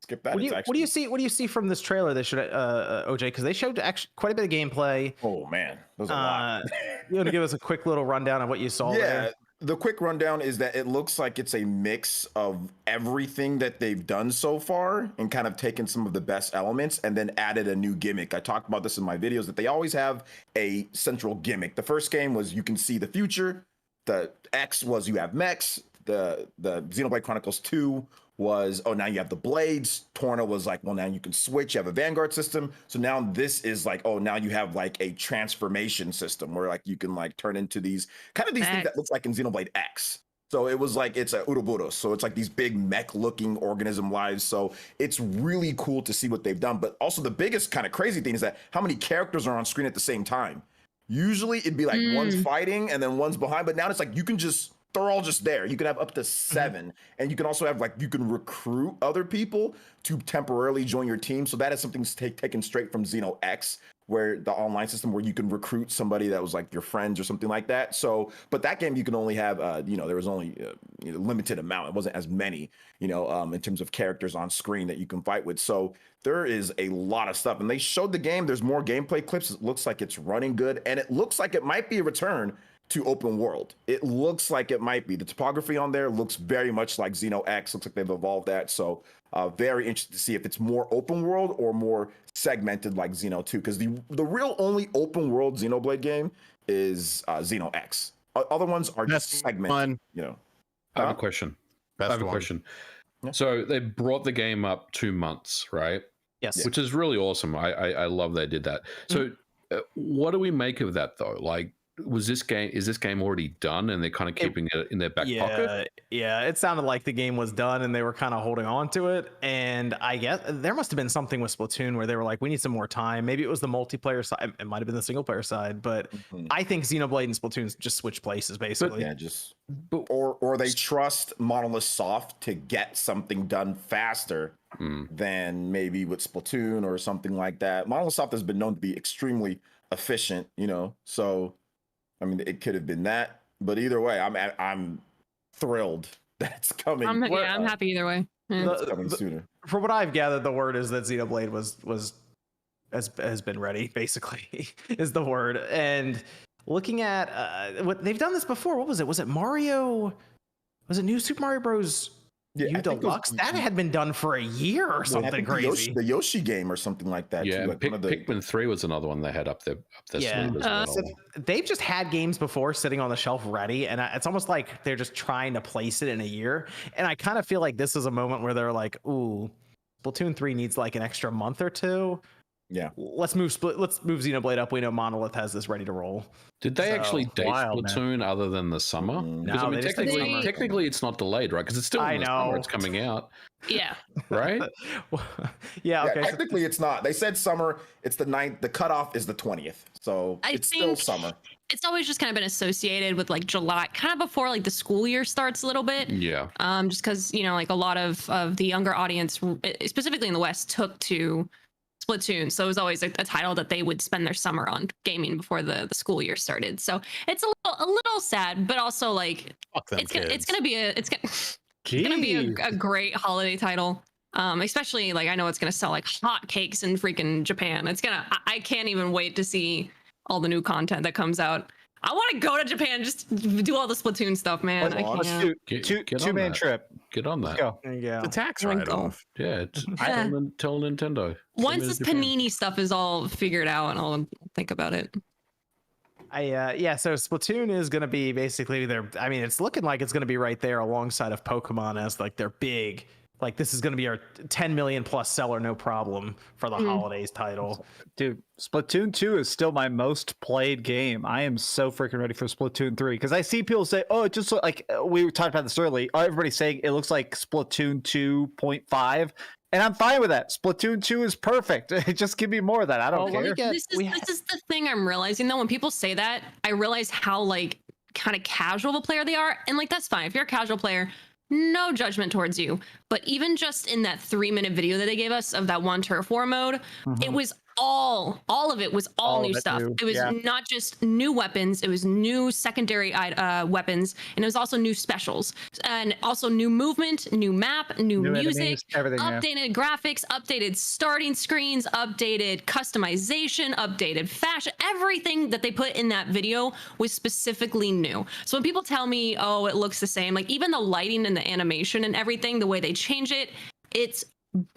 skip that. What do you see from this trailer? They should OJ, because they showed actually quite a bit of gameplay. Oh man, there's a lot. You want to give us a quick little rundown of what you saw there? The quick rundown is that it looks like it's a mix of everything that they've done so far and kind of taken some of the best elements and then added a new gimmick. I talked about this in my videos that they always have a central gimmick. The first game was you can see the future. The X was you have mechs. The Xenoblade Chronicles 2 was, now you have the blades. Torna was like, now you can switch. You have a Vanguard system. So now this is like, now you have like a transformation system where like you can like turn into these things that look like in Xenoblade X. So it was like, it's a Ouroboros. So it's like these big mech looking organism lives. So it's really cool to see what they've done. But also the biggest kind of crazy thing is that how many characters are on screen at the same time. Usually it'd be like one's fighting and then one's behind, but now it's like they're all just there. You can have up to 7. And you can also have you can recruit other people to temporarily join your team. So that is something taken straight from Xeno X, where the online system where you can recruit somebody that was like your friends or something like that. So, but that game you can only have, there was only a limited amount. It wasn't as many, in terms of characters on screen that you can fight with. So there is a lot of stuff. And they showed the game. There's more gameplay clips. It looks like it's running good. And it looks like it might be a return to open world. It looks like it might be. The topography on there looks very much like Xeno X. Looks like they've evolved that. So very interested to see if it's more open world or more segmented like Xeno 2. Because the real only open world Xenoblade game is Xeno X. Other ones are just segmented. I have a question. Yeah. So they brought the game up 2 months, right? Yes. which is really awesome. I love they did that. So what do we make of that though? Like, is this game already done and they're kind of keeping it in their back pocket? Yeah, it sounded like the game was done and they were kind of holding on to it. And I guess there must have been something with Splatoon where they were like, we need some more time. Maybe it was the multiplayer side. It might have been the single player side, but I think Xenoblade and Splatoon just switch places basically. Or they trust Monolith Soft to get something done faster than maybe with Splatoon or something like that. Monolith Soft has been known to be extremely efficient, so I mean, it could have been that, but either way, I'm thrilled that it's coming. I'm happy either way. It's coming sooner. From what I've gathered, the word is that Xenoblade has been ready. Basically, is the word. And looking at what they've done this before. What was it? Was it Mario? Was it New Super Mario Bros. U Deluxe? That had been done for a year or something crazy. The Yoshi game or something like that. Yeah, too. Like Pikmin 3 was another one they had up there. Sleeve as well. So they've just had games before sitting on the shelf ready, and it's almost like they're just trying to place it in a year. And I kind of feel like this is a moment where they're like, "Ooh, Splatoon 3 needs like an extra month or two. Yeah, let's move Xenoblade up. We know Monolith has this ready to roll." Did they actually date Splatoon other than the summer? Because No, I mean, technically it's not delayed, right? Because it's still in the summer it's coming out. Yeah. Right? Yeah, okay. Technically it's not. They said summer, it's the 9th, the cutoff is the 20th. So it's still summer. It's always just kind of been associated with like July, kind of before like the school year starts a little bit. Yeah. Just because, like a lot of the younger audience, specifically in the West, took to Splatoon, so it was always a title that they would spend their summer on gaming before the school year started. So it's a little sad, but also like it's gonna be a great holiday title. Especially like I know it's gonna sell like hotcakes in freaking Japan. I can't even wait to see all the new content that comes out. I want to go to Japan, just do all the Splatoon stuff, man. Let's do two-man trip. Get on that. Let's go. There you go. The tax write-off. Yeah, tell Nintendo. Once this Panini stuff is all figured out, and I'll think about it. So Splatoon is going to be basically it's looking like it's going to be right there alongside of Pokemon as like their big, like this is going to be our 10 million plus seller, no problem for the holidays title. Dude, Splatoon 2 is still my most played game. I am so freaking ready for Splatoon 3 because I see people say, oh, it just like we talked about this early. Everybody's saying it looks like Splatoon 2.5. And I'm fine with that. Splatoon 2 is perfect. Just give me more of that. I don't care. This is the thing I'm realizing though. When people say that, I realize how like kind of casual of a player they are. And like, that's fine. If you're a casual player, no judgment towards you. But even just in that 3-minute video that they gave us of that one turf war mode, it was all of it was all new stuff. It was not just new weapons, it was new secondary weapons, and it was also new specials, and also new movement, new map, new music, enemies, updated graphics, updated starting screens, updated customization, updated fashion. Everything that they put in that video was specifically new. So when people tell me, oh, it looks the same, like even the lighting and the animation and everything, the way they change it, it's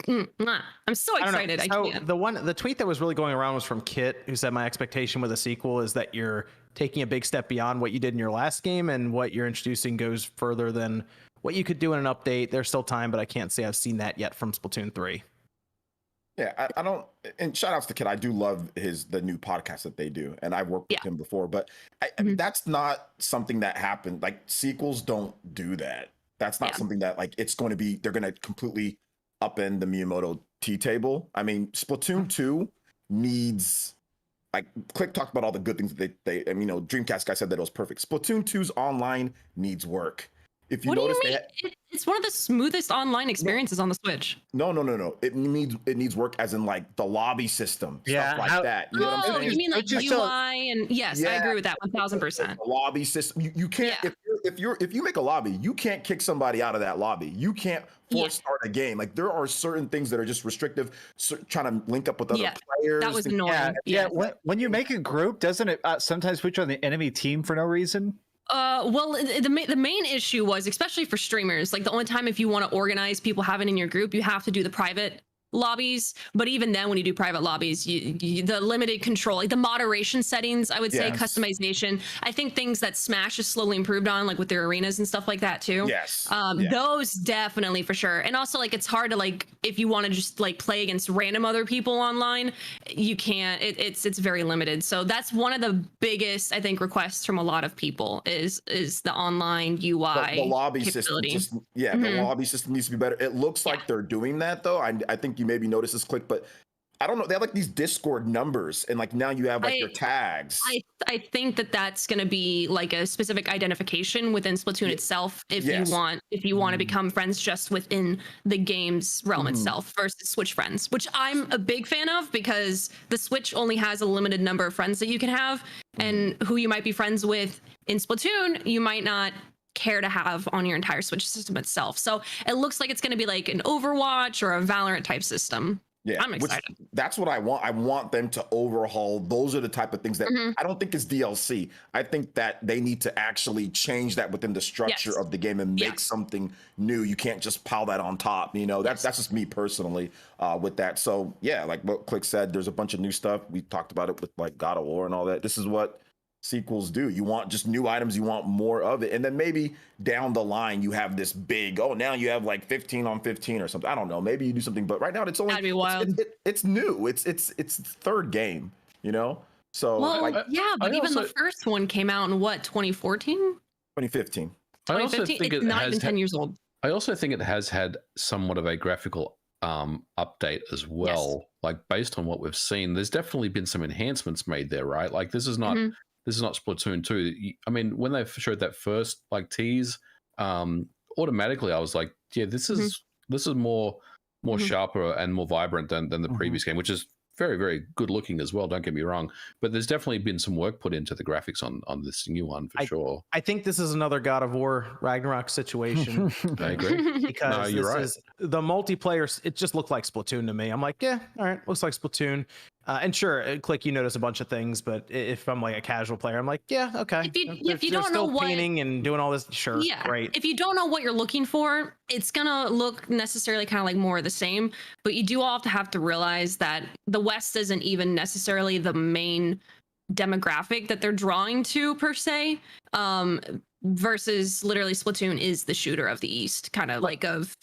I'm so excited. I can't. The tweet that was really going around was from Kit, who said my expectation with a sequel is that you're taking a big step beyond what you did in your last game, and what you're introducing goes further than what you could do in an update. There's still time, but I can't say I've seen that yet from Splatoon 3. Yeah, I don't. And shout outs to Kit. I do love the new podcast that they do, and I've worked with him before. But I mean, that's not something that happened. Like sequels don't do that. That's not something that like it's going to be. They're going to completely upend the Miyamoto T table. I mean, Splatoon 2 needs, like Click talked about all the good things that they Dreamcast guy said that it was perfect. Splatoon 2's online needs work. If you notice, it's one of the smoothest online experiences on the Switch. No. It needs work, as in like the lobby system, stuff like that. You know what I'm saying? You mean like UI and yes, I agree with that 1000%. The lobby system. You can't if you make a lobby, you can't kick somebody out of that lobby. You can't force start a game. Like there are certain things that are just restrictive. Trying to link up with other players. That was annoying. Yeah. When you make a group, doesn't it sometimes put you on the enemy team for no reason? Well, the main issue was, especially for streamers, like the only time if you want to organize people having in your group, you have to do the private lobbies, but even then when you do private lobbies, the limited control, like the moderation settings, I would say, customization, I think things that Smash has slowly improved on, like with their arenas and stuff like that too. Those definitely for sure. And also like it's hard to like, if you want to just like play against random other people online, you can't. It's very limited. So that's one of the biggest, I think, requests from a lot of people is the online UI. The lobby capability. system just, the lobby system needs to be better. It looks like they're doing that though. I think you maybe noticed this click, but I don't know. They have like these Discord numbers, and like now you have like your tags. I think that's going to be like a specific identification within Splatoon itself. If you want to become friends just within the game's realm itself versus Switch friends, which I'm a big fan of because the Switch only has a limited number of friends that you can have, and who you might be friends with in Splatoon, you might not care to have on your entire Switch system itself. So it looks like it's going to be like an Overwatch or a Valorant type system. Yeah, I'm excited. That's what I want. I want them to overhaul. Those are the type of things that I don't think is DLC. I think that they need to actually change that within the structure of the game and make something new. You can't just pile that on top. You know, that's just me personally with that. So yeah, like what Click said, there's a bunch of new stuff. We talked about it with like God of War and all that. This is what sequels do. You want just new items, you want more of it, and then maybe down the line you have this big, now you have like 15 on 15 or something. I don't know, maybe you do something, but right now it's only, that'd be wild. It's new, it's third game, so but even the first one came out in what, 2014 2015. I also think it's not even 10 years old. I also think it has had somewhat of a graphical update as well. Like based on what we've seen, there's definitely been some enhancements made there, right? Like this is not Splatoon 2. I mean, when they showed that first like tease, automatically I was like, yeah, this is more sharper and more vibrant than the previous game, which is very, very good looking as well. Don't get me wrong, but there's definitely been some work put into the graphics on this new one for sure. I think this is another God of War Ragnarok situation. I agree because is the multiplayer. It just looked like Splatoon to me. I'm like, yeah, all right, looks like Splatoon. And sure, Click, you notice a bunch of things, but if I'm like a casual player, I'm like, yeah, okay. If you don't know what painting and doing all this, sure, great. If you don't know what you're looking for, it's gonna look necessarily kind of like more of the same. But you do all have to realize that the West isn't even necessarily the main demographic that they're drawing to per se. Versus literally Splatoon is the shooter of the East, kind of like of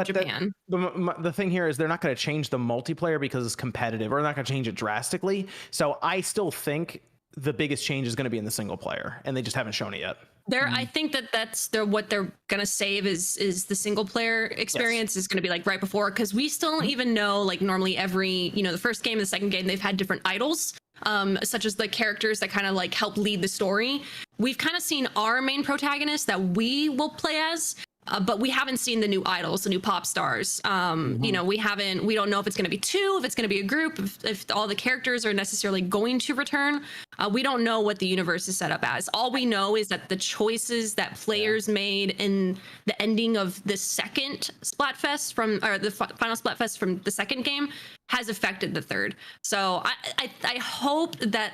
Japan. The thing here is they're not going to change the multiplayer because it's competitive, or they're not going to change it drastically. So I still think the biggest change is going to be in the single player, and they just haven't shown it yet. I think that's what they're going to save is the single player experience is going to be like right before, because we still don't even know, like normally every, the first game, the second game, they've had different idols. Such as the characters that kind of like help lead the story. We've kind of seen our main protagonist that we will play as, but we haven't seen the new idols, the new pop stars. We don't know if it's going to be two, if it's going to be a group, if all the characters are necessarily going to return. We don't know what the universe is set up as. All we know is that the choices that players made in the ending of the second Splatfest or the final Splatfest from the second game has affected the third. So I hope that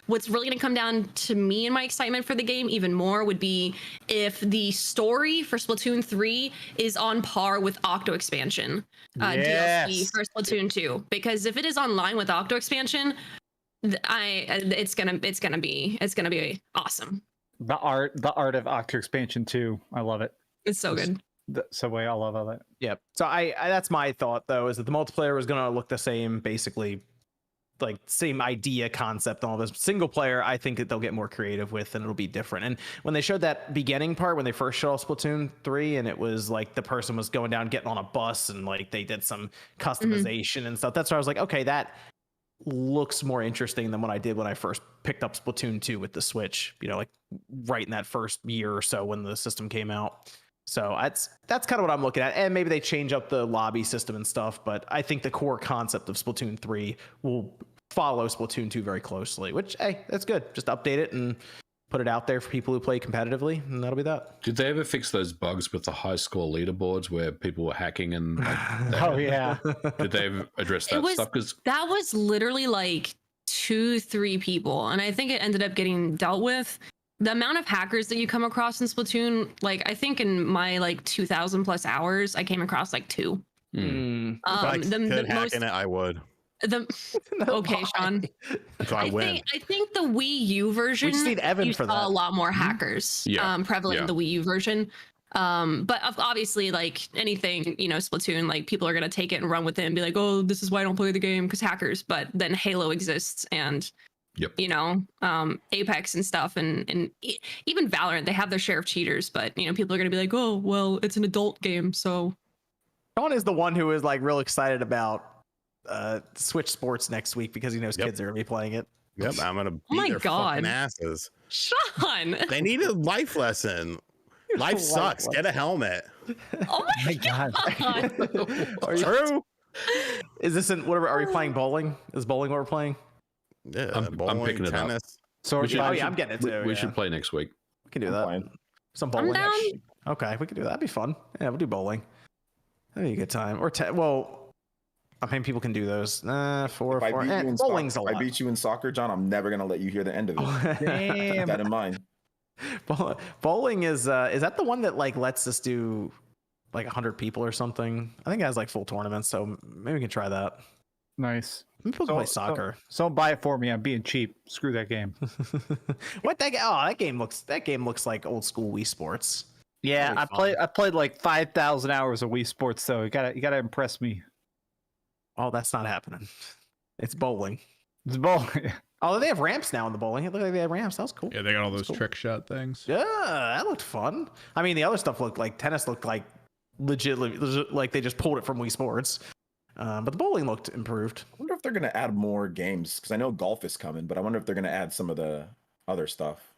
what's really going to come down to me and my excitement for the game even more would be if the story for Splatoon 3 is on par with Octo Expansion DLC for Splatoon 2. Because if it is online with Octo Expansion, it's gonna be awesome. The art of Octo Expansion 2, I love it. It's so good. So I love all that. Yep. So I that's my thought though, is that the multiplayer was going to look the same, basically like same idea, concept, and all this. Single player, I think that they'll get more creative with, and it'll be different. And when they showed that beginning part, when they first showed Splatoon 3, and it was like the person was going down, getting on a bus, and like they did some customization and stuff. That's where I was like, okay, that looks more interesting than what I did when I first picked up Splatoon 2 with the Switch, like right in that first year or so when the system came out. So that's kind of what I'm looking at. And maybe they change up the lobby system and stuff, but I think the core concept of Splatoon 3 will follow Splatoon 2 very closely, which, hey, that's good. Just update it and put it out there for people who play competitively, and that'll be that. Did they ever fix those bugs with the high score leaderboards where people were hacking and did they ever address that stuff? Because that was literally like 2-3 people, and I think it ended up getting dealt with. The amount of hackers that you come across in Splatoon, like I think in my like 2,000 plus hours, I came across like 2. Mm. If I The could hack most in it, I would. okay, Sean. So I win. I think the Wii U version, need Evan you for saw that. a lot more hackers Yeah, prevalent in yeah. the Wii U version. But obviously, like anything, Splatoon, like people are gonna take it and run with it and be like, oh, this is why I don't play the game because hackers. But then Halo exists, and Yep. Apex and stuff, and even Valorant, they have their share of cheaters. But people are gonna be like, oh, well, it's an adult game, so. Sean is the one who is like real excited about Switch Sports next week because he knows kids are gonna be playing it. Yep, I'm gonna beat my their God. fucking asses. Sean. They need a life lesson. Life sucks. Get a helmet. Oh my God. True. Is this are we playing bowling? Is bowling what we're playing? Yeah, I'm bowling, picking it up. tennis. So We should- oh yeah, I'm getting it too. We yeah. should play next week. We can do I'm that. fine. Some I'm bowling. down. Okay, we can do that. That'd be fun. Yeah, we'll do bowling. That'd be a good time. Or well, I mean, people can do those. Four. If I beat you in Bowling's soccer, a if I lot. beat you in soccer, John, I'm never gonna let you hear the end of it. Keep Damn. that in mind. Bowling is that the one that like lets us do like 100 people or something? I think it has like full tournaments, so maybe we can try that. Nice. People can play soccer. So buy it for me. I'm being cheap. Screw that game. What that game looks like old school Wii Sports. Yeah, Really I played like 5,000 hours of Wii Sports, so you gotta impress me. Oh, that's not happening. It's bowling. It's bowling. Oh, they have ramps now in the bowling. It looked like they had ramps. That was cool. Yeah, they got all those Cool. trick shot things. Yeah, that looked fun. I mean, the other stuff looked like tennis looked like legit like they just pulled it from Wii Sports. But the bowling looked improved. I wonder if they're gonna add more games because I know golf is coming, but I wonder if they're gonna add some of the other stuff.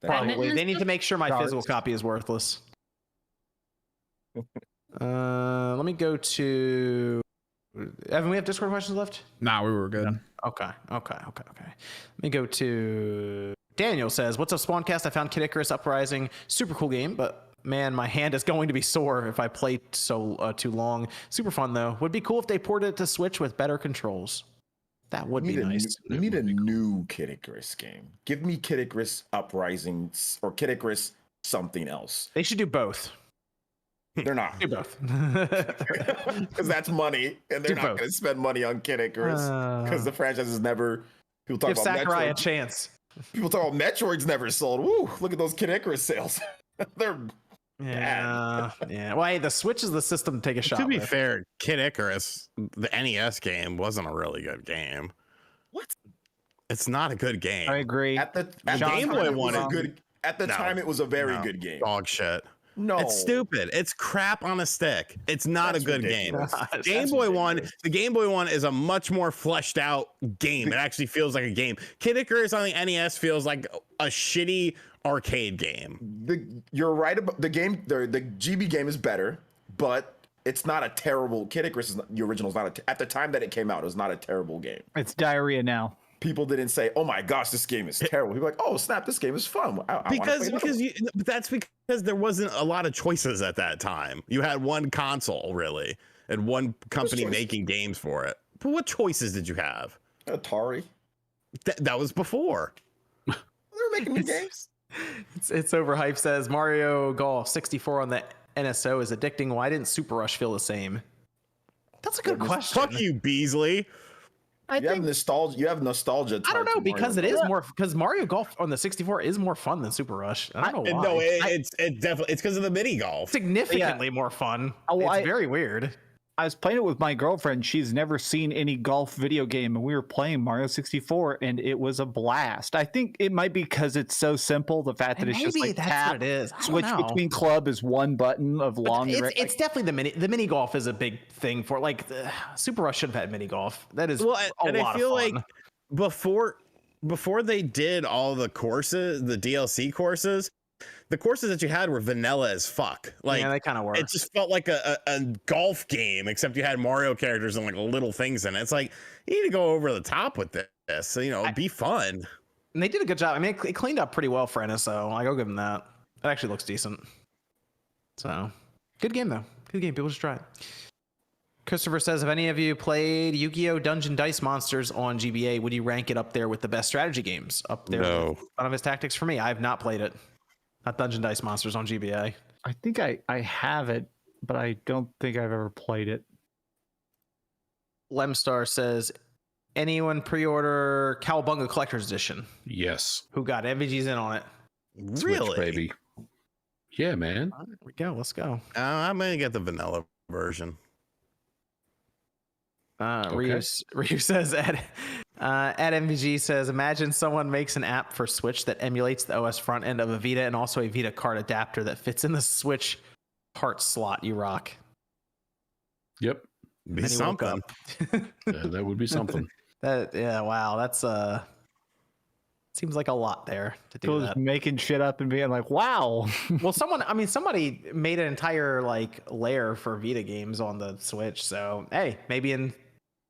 Probably. They need to stuff? make sure my Darts. physical copy is worthless. Let me go to Evan. We have Discord questions left. Nah, we were good. Okay. Let me go to Daniel says, "What's up, Spawncast? I found Kid Icarus Uprising, super cool game, but man, my hand is going to be sore if I play so too long. Super fun though. Would be cool if they ported it to Switch with better controls. That would be nice. We need a new Kid Icarus game. Give me Kid Icarus Uprising or Kid Icarus something else. They should do both. They're not. Do both. Because that's money, and they're Do not both. going to spend money on Kid Icarus because the franchise is never. People talk Give about Sakurai a Metroid. chance. People talk about Metroid's never sold. Woo! Look at those Kid Icarus sales. They're Yeah. Well, hey, the Switch is the system to take a shot. To be with. fair, Kid Icarus, the NES game, wasn't a really good game. What? It's not a good game. I agree. at the Game Boy time, it was one a is- good. At the No. time, it was a very No. good game. Dog shit. No, It's stupid. It's crap on a stick. It's not That's a good ridiculous. game. Game Boy one, the Game Boy one is a much more fleshed out game. It actually feels like a game. Kid Icarus on the NES feels like a shitty arcade game. You're right about the game. The GB game is better, but it's not a terrible. Kid Icarus, the original, is not at the time that it came out. It was not a terrible game. It's diarrhea now. People didn't say, "Oh my gosh, this game is terrible." People were like, "Oh snap, this game is fun." I wanna play another one." That's because there wasn't a lot of choices at that time. You had one console really, and one company choice? making games for it. But what choices did you have? Atari. That was before. They were making new games. It's overhyped. Says Mario Golf 64 on the NSO is addicting. Why didn't Super Rush feel the same? That's a good question. Fuck you, Beasley. You have nostalgia. You have nostalgia. I don't tied know to because it Mario is Golf. more because Mario Golf on the 64 is more fun than Super Rush. I don't know why. No, it's definitely because of the mini golf. Significantly more fun. Oh, It's very weird. I was playing it with my girlfriend. She's never seen any golf video game, and we were playing Mario 64, and it was a blast. I think it might be because it's so simple. The fact that it's just Maybe like that's tap, what it is. I don't switch know. between club is one button of But long. it's definitely the mini golf is a big thing for like Super Rush should have had mini golf. That is Well, a and lot I feel of fun. like before they did all the courses, the DLC courses, the courses that you had were vanilla as fuck. Like yeah, they kind of were. it just felt like a golf game, except you had Mario characters and like little things in it. It's like you need to go over the top with this. So, be fun. And they did a good job. I mean, it cleaned up pretty well for NSO. Like, I'll give them that. It actually looks decent. So, good game though. Good game. People should try it. Christopher says, have any of you played Yu-Gi-Oh! Dungeon Dice Monsters on GBA? Would you rank it up there with the best strategy games? Up there No. with Fun of His Tactics for me. I have not played it. Not Dungeon Dice Monsters on GBA. I think I have it. but I don't think I've ever played it. Lemstar says, anyone pre-order Cowabunga Collector's Edition? Yes. Who got MVG's in on it? Switch, Really? baby. Yeah, man. There we go. Let's go. I'm gonna get the vanilla version. Ryu says at MVG says, imagine someone makes an app for Switch that emulates the OS front end of a Vita and also a Vita card adapter that fits in the Switch part slot. You rock. Yep. Be something. That would be something. Wow. That's seems like a lot there to do People that. just making shit up and being like, wow. Well, somebody made an entire like layer for Vita games on the Switch. So hey, maybe in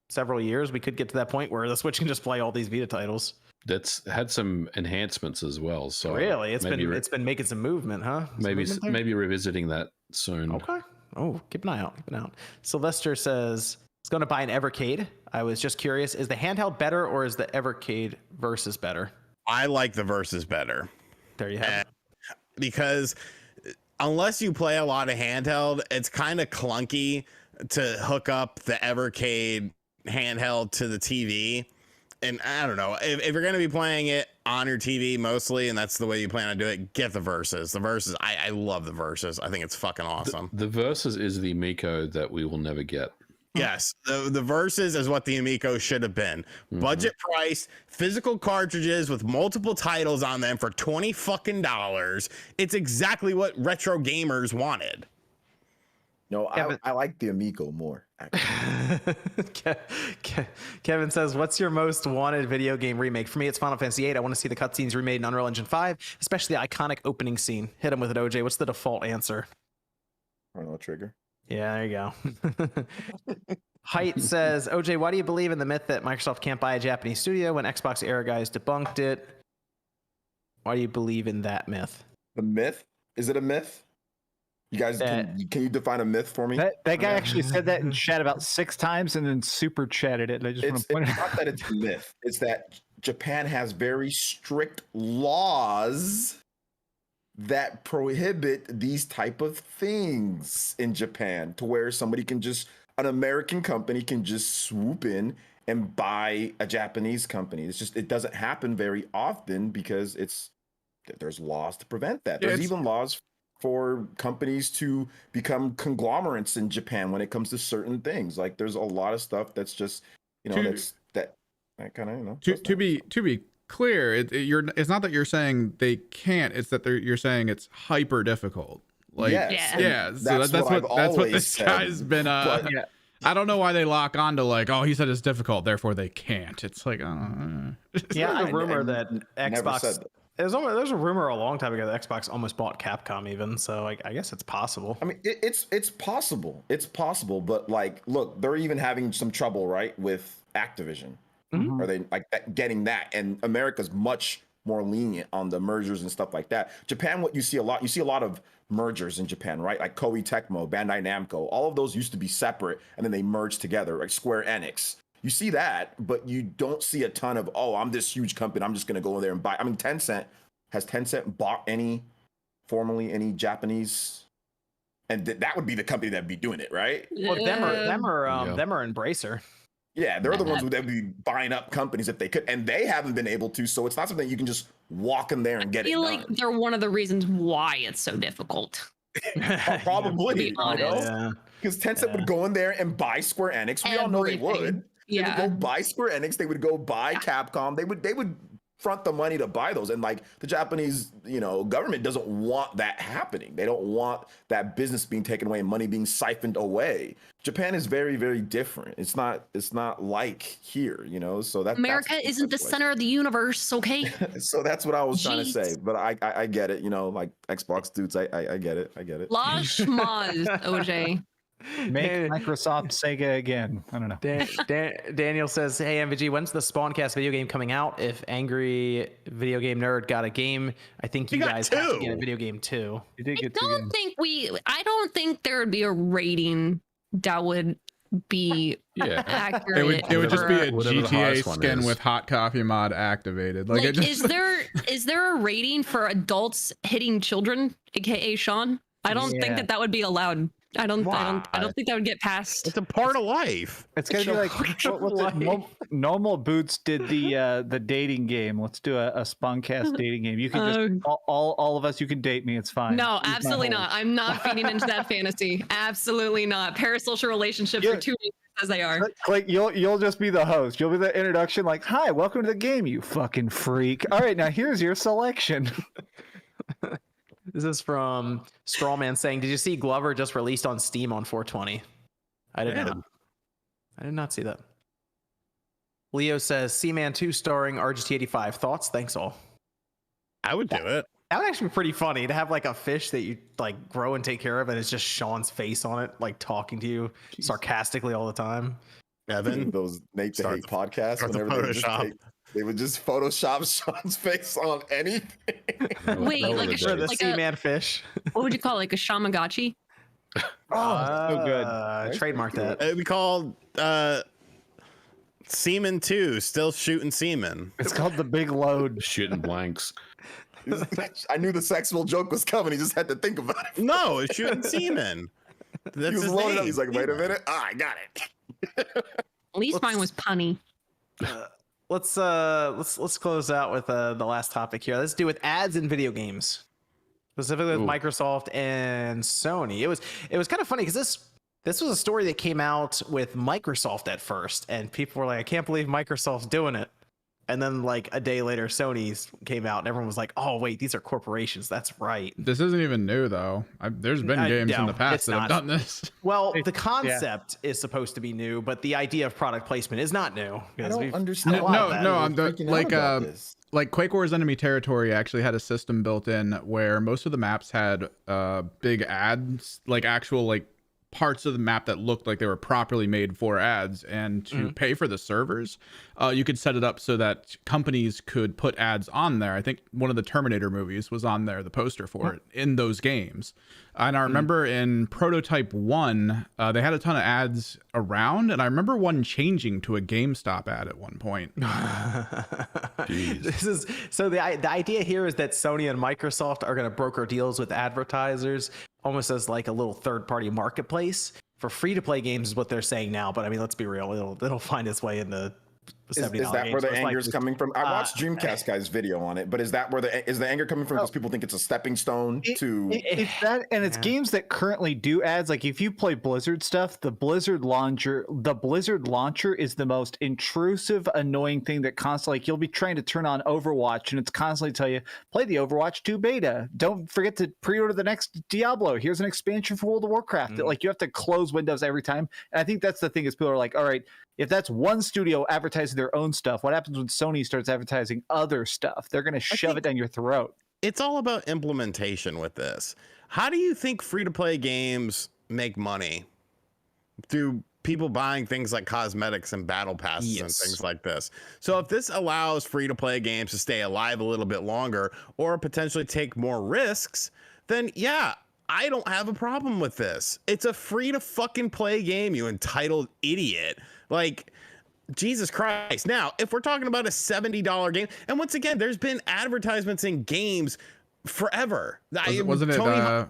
several years we could get to that point where the Switch can just play all these Vita titles. That's had some enhancements as well. So really, it's been making some movement, huh? Maybe revisiting that soon. Okay. Oh, keep an eye out. Sylvester says he's going to buy an Evercade. I was just curious, is the handheld better or is the Evercade Versus better? I like the Versus better. There you have it. Because unless you play a lot of handheld, it's kind of clunky to hook up the Evercade handheld to the TV. And I don't know, if you're going to be playing it on your TV mostly, and that's the way you plan on doing it, get the Versus. The Versus, I love the Versus. I think it's fucking awesome. The Versus is the Amico that we will never get. Yes, the Versus is what the Amico should have been. Budget price, physical cartridges with multiple titles on them for $20 fucking. It's exactly what retro gamers wanted. No, I like the Amico more. Kevin says, what's your most wanted video game remake? For me, it's Final Fantasy VIII. I want to see the cutscenes remade in Unreal Engine 5, especially the iconic opening scene. Hit him with it, OJ. What's the default answer? I don't know, Trigger. Yeah, there you go. Height says, OJ, why do you believe in the myth that Microsoft can't buy a Japanese studio when Xbox era guys debunked it? Why do you believe in that myth? The myth? Is it a myth? You guys, can you define a myth for me? That guy actually said that in chat about 6 times and then super chatted it. And I just want to point it's not that it's a myth. It's that Japan has very strict laws that prohibit these type of things in Japan, to where an American company can just swoop in and buy a Japanese company. It doesn't happen very often because there's laws to prevent that. There's even laws for companies to become conglomerates in Japan when it comes to certain things. Like there's a lot of stuff that's just, that kind of, To be clear, it's not that you're saying they can't, it's that you're saying it's hyper difficult. Like so that's what this guy's been I don't know why they lock on to like, oh, he said it's difficult, therefore they can't. It's like there's a rumor that Xbox there's a rumor a long time ago that Xbox almost bought Capcom even, so I guess it's possible. I mean, it's possible. It's possible, but like, look, they're even having some trouble, right, with Activision. Are they like getting that? And America's much more lenient on the mergers and stuff like that. Japan, you see a lot of mergers in Japan, right? Like Koei Tecmo, Bandai Namco, all of those used to be separate and then they merged together, like Square Enix. You see that, but you don't see a ton of, oh, I'm this huge company, I'm just going to go in there and buy. I mean, has Tencent bought any Japanese? And that would be the company that'd be doing it, right? Well, them are Embracer. Yeah, they're the ones that would be buying up companies if they could, and they haven't been able to. So it's not something you can just walk in there and get it done. I feel like they're one of the reasons why it's so difficult. Probably, because Tencent would go in there and buy Square Enix. We all know they would. They would go buy Square Enix. They would go buy Capcom. They would front the money to buy those. And like the Japanese, government doesn't want that happening. They don't want that business being taken away and money being siphoned away. Japan is very, very different. It's not like here, so that America isn't the center of the universe, okay? So that's what I was trying to say. But I get it, like Xbox dudes, I get it. La schmaz, OJ. Make Microsoft Sega again. I don't know. Daniel says, hey, MVG, when's the Spawncast video game coming out? If Angry Video Game Nerd got a game, I think you guys have to get a video game too. I don't think there would be a rating that would be accurate. It would just be a GTA skin with hot coffee mod activated. Is there a rating for adults hitting children, aka Sean? I don't think that would be allowed. I don't Why? think that would get past. It's a part of life. It's gonna be like what's it? Normal Boots did the dating game. Let's do a Spawncast dating game. You can just all of us. You can date me. It's fine. No, Use my absolutely whole- not. I'm not feeding into that fantasy. Absolutely not. Parasocial relationships are too dangerous as they are. Like you'll just be the host. You'll be the introduction. Like, hi, welcome to the game, you fucking freak. All right, now here's your selection. This is from Strawman saying, "Did you see Glover just released on Steam on 420?" I did not. I did not see that. Leo says, "Seaman 2 starring RGT85. Thoughts? Thanks all." I would do it. That would actually be pretty funny to have like a fish that you like grow and take care of, and it's just Sean's face on it, like talking to you sarcastically all the time. Evan, Those Nate the Hate podcasts, start the whenever Photoshop. they would just Photoshop Sean's face on anything. Wait, Those like are a the For the days. Seaman fish. what would you call it? Like a Shamagotchi? Oh, so good. Trademark that. it'd be called Seaman 2, still shooting semen. It's called the Big Load. Shooting blanks. I knew the sexual joke was coming. He just had to think about it. No, it's shooting semen. That's He was his loaded name. up. He's like, wait a minute. Ah, I got it. At least mine was punny. Let's close out with the last topic here. Let's do with ads in video games, specifically with Microsoft and Sony. It was kind of funny because this was a story that came out with Microsoft at first, and people were like, I can't believe Microsoft's doing it. And then like a day later, Sony's came out, and everyone was like, oh wait, these are corporations. That's right. This isn't even new though. There's been games in the past that have done this. Well, the concept is supposed to be new, but the idea of product placement is not new. I don't understand. No, why no, that no, is I'm freaking out about this. like Quake Wars Enemy Territory actually had a system built in where most of the maps had big ads, like actual like parts of the map that looked like they were properly made for ads, and to pay for the servers, you could set it up so that companies could put ads on there. I think one of the Terminator movies was on there, the poster for it in those games. And I remember in Prototype 1, they had a ton of ads around, and I remember one changing to a GameStop ad at one point. This is so the idea here is that Sony and Microsoft are going to broker deals with advertisers almost as like a little third-party marketplace for free-to-play games is what they're saying now. But I mean, let's be real, it'll find its way into Is that where the anger is coming from? I watched Dreamcast guy's video on it, but is that where the anger coming from? Because people think it's a stepping stone to It's that, and it's games that currently do ads. Like if you play Blizzard stuff, the Blizzard launcher is the most intrusive, annoying thing that constantly, like you'll be trying to turn on Overwatch and it's constantly tell you, play the Overwatch 2 beta. Don't forget to pre-order the next Diablo. Here's an expansion for World of Warcraft. Like you have to close windows every time. And I think that's the thing is people are like, all right, if that's one studio advertising their own stuff, what happens when Sony starts advertising other stuff? They're going to shove it down your throat. It's all about implementation with this. How do you think free-to-play games make money? Through people buying things like cosmetics and battle passes and things like this. So if this allows free-to-play games to stay alive a little bit longer or potentially take more risks, then yeah, I don't have a problem with this. It's a free-to-fucking-play game, you entitled idiot. Like, Jesus Christ. Now, if we're talking about a $70 game, and once again, there's been advertisements in games forever. Wasn't it NBA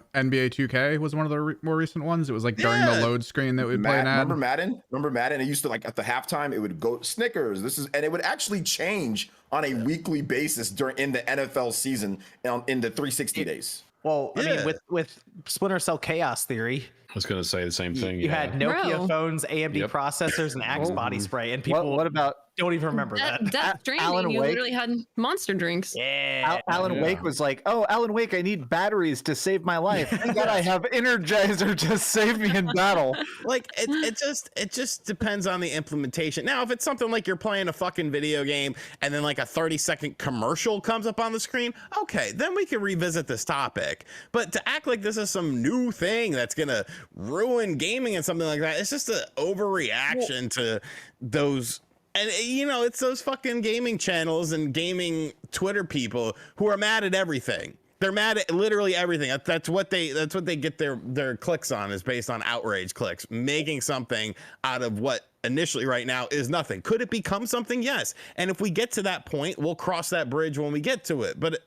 2K was one of the more recent ones? It was like during the load screen that would play an ad. Remember Madden? It used to, like, at the halftime, it would go Snickers. And it would actually change on a weekly basis in the NFL season in the 360 days. Well, I mean, with Splinter Cell Chaos Theory, I was going to say the same thing. You had Nokia phones, AMD Yep. processors, and Axe body spray, and people What about don't even remember that. Death Stranding, you literally had monster drinks. Yeah, Alan Wake was like, oh, Alan Wake, I need batteries to save my life. Thank God I have Energizer to save me in battle. Like it just depends on the implementation. Now, if it's something like you're playing a fucking video game and then like a 30-second commercial comes up on the screen, okay, then we can revisit this topic. But to act like this is some new thing that's gonna ruin gaming and something like that, it's just an overreaction to those. And you know, it's those fucking gaming channels and gaming Twitter people who are mad at everything. They're mad at literally everything. That's what they get their clicks on, is based on outrage clicks, making something out of what initially right now is nothing. Could it become something? Yes. And if we get to that point, we'll cross that bridge when we get to it. But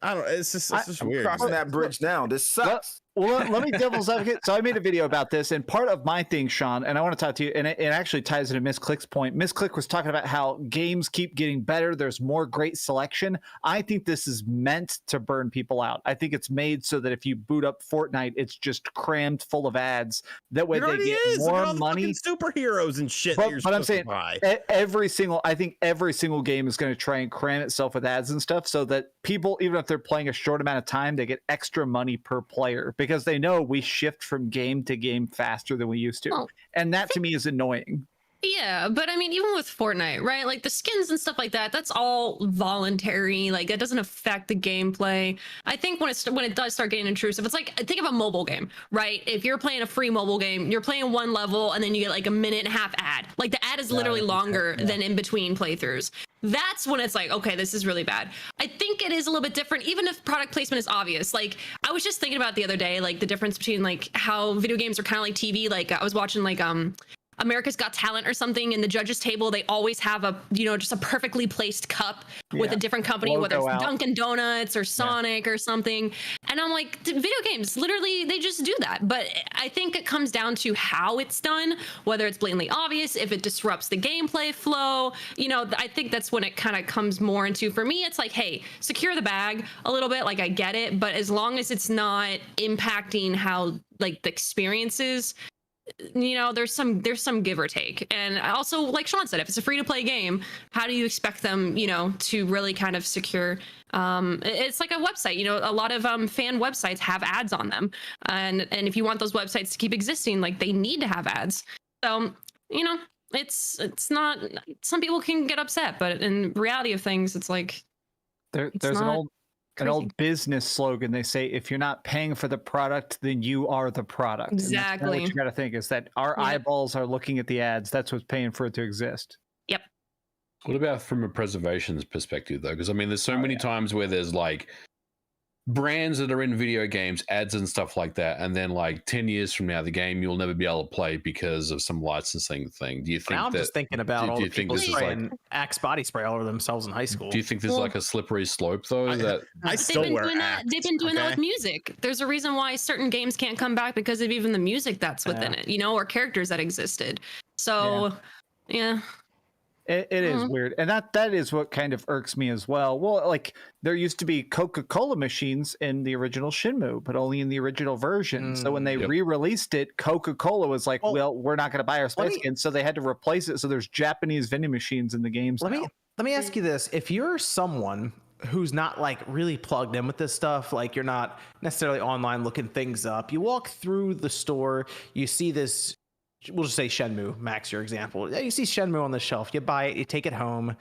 I don't. It's just weird. Crossing that bridge now. This sucks. Well, let me devil's advocate. So I made a video about this, and part of my thing, Sean, and I want to talk to you, and it actually ties into Miss Click's point. Miss Click was talking about how games keep getting better. There's more great selection. I think this is meant to burn people out. I think it's made so that if you boot up Fortnite, it's just crammed full of ads. That way they get more money. Superheroes and shit. But I'm saying every single game is going to try and cram itself with ads and stuff, so that people, even if they're playing a short amount of time, they get extra money per player. Because they know we shift from game to game faster than we used to. Well, and that to me is annoying. Yeah, but I mean, even with Fortnite, right? Like the skins and stuff like that, that's all voluntary. Like it doesn't affect the gameplay. I think when it does start getting intrusive, it's like, think of a mobile game, right? If you're playing a free mobile game, you're playing one level and then you get like a minute and a half ad. Like the ad is literally longer than in between playthroughs. That's when it's like, okay, this is really bad. I think it is a little bit different, even if product placement is obvious. Like I was just thinking about the other day, like the difference between like how video games are kind of like TV. Like I was watching like America's Got Talent or something, in the judges table they always have a, you know, just a perfectly placed cup with a different company, logo whether it's out. Dunkin' Donuts or Sonic or something. And I'm like, video games literally, they just do that. But I think it comes down to how it's done, whether it's blatantly obvious, if it disrupts the gameplay flow. You know, I think that's when it kind of comes more into, for me it's like, hey, secure the bag a little bit, like I get it, but as long as it's not impacting how like the experience is, you know, there's some give or take. And also, like Sean said, if it's a free to play game, how do you expect them, you know, to really kind of secure? It's like a website, you know, a lot of fan websites have ads on them, and if you want those websites to keep existing, like they need to have ads. So, you know, it's not, some people can get upset, but in reality of things, it's like There's an old business slogan. They say, if you're not paying for the product, then you are the product. Exactly. And that's what you got to think, is that our eyeballs are looking at the ads. That's what's paying for it to exist. Yep. What about from a preservation perspective, though? Because I mean, there's so many times where there's like brands that are in video games, ads and stuff like that, and then like 10 years from now, the game you'll never be able to play because of some licensing thing. Do you think I'm just thinking about all the people spraying Axe body spray all over themselves in high school. Do you think there's like a slippery slope, though? I still wear Axe. They've been doing that with music. There's a reason why certain games can't come back because of even the music that's within it, you know, or characters that existed. So, yeah. It is weird. And that is what kind of irks me as well. Well, like there used to be Coca-Cola machines in the original Shenmue, but only in the original version. So when they re-released it, Coca-Cola was like, well, we're not going to buy our spice skins. So they had to replace it. So there's Japanese vending machines in the games. Let me ask you this. If you're someone who's not like really plugged in with this stuff, like you're not necessarily online looking things up, you walk through the store, you see this, we'll just say Shenmue, Max, your example. You see Shenmue on the shelf, you buy it, you take it home,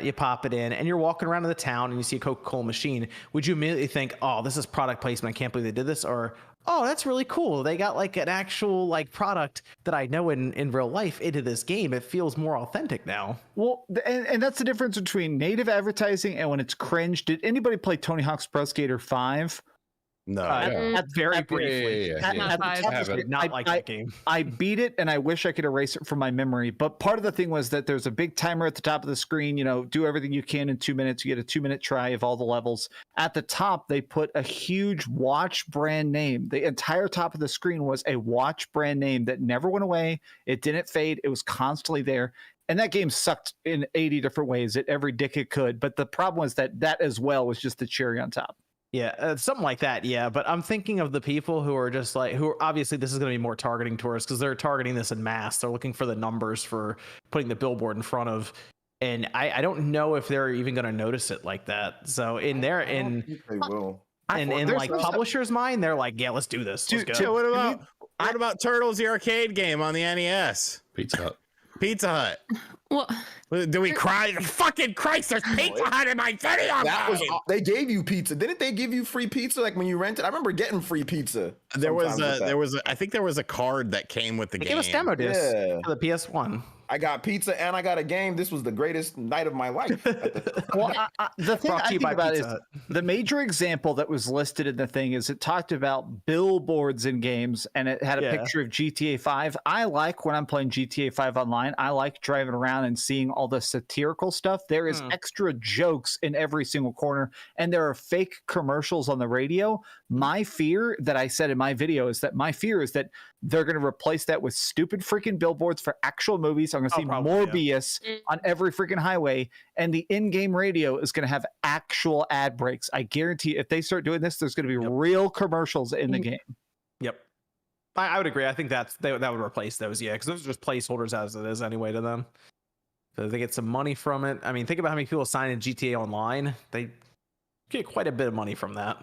you pop it in, and you're walking around in the town and you see a Coca-Cola machine. Would you immediately think, oh, this is product placement, I can't believe they did this? Or, oh, that's really cool, they got like an actual like product that I know in real life into this game. It feels more authentic now. Well, and that's the difference between native advertising and when it's cringe. Did anybody play Tony Hawk's Pro Skater 5? No, very briefly. Not like that game. I beat it, and I wish I could erase it from my memory. But part of the thing was that there's a big timer at the top of the screen. You know, do everything you can in 2 minutes. You get a 2-minute try of all the levels. At the top, they put a huge watch brand name. The entire top of the screen was a watch brand name that never went away. It didn't fade. It was constantly there. And that game sucked in 80 different ways at every dick it could. But the problem was that as well was just the cherry on top. Yeah, something like that. Yeah, but I'm thinking of the people who are just like, who are obviously this is going to be more targeting tourists because they're targeting this in mass. They're looking for the numbers for putting the billboard in front of, and I don't know if they're even going to notice it like that. So in their in like publishers' mind, they're like, yeah, let's do this. Let's go. What about Turtles, the arcade game on the NES? Pizza Hut. Well, do we cry? Fucking Christ, there's Pizza Hut in my video game. They gave you pizza. Didn't they give you free pizza like when you rented? I remember getting free pizza. I think there was a card that came with the game. It gave us demo discs for the PS1. I got pizza and I got a game. This was the greatest night of my life. Well, the thing Brought I to you think by about Pizza is Hut. the major example that was listed in the thing is it talked about billboards in games, and it had a Yeah. picture of GTA 5. I like when I'm playing GTA 5 online, I like driving around and seeing all the satirical stuff. There is extra jokes in every single corner, and there are fake commercials on the radio. My fear that I said in my video is that they're going to replace that with stupid freaking billboards for actual movies. I'm going to see probably, more yeah. BS on every freaking highway, and the in-game radio is going to have actual ad breaks. I guarantee if they start doing this, there's going to be real commercials in the game. Yep. I would agree. I think that would replace those, yeah, because those are just placeholders as it is anyway to them. So they get some money from it. I mean, think about how many people sign in GTA Online. They get quite a bit of money from that.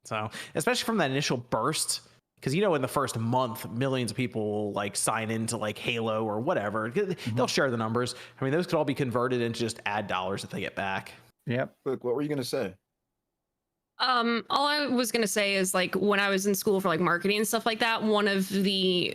So, especially from that initial burst, because in the first month, millions of people will like sign into like Halo or whatever. They'll share the numbers. I mean, those could all be converted into just ad dollars that they get back. Yep. Look, what were you gonna say? All I was gonna say is like when I was in school for like marketing and stuff like that, one of the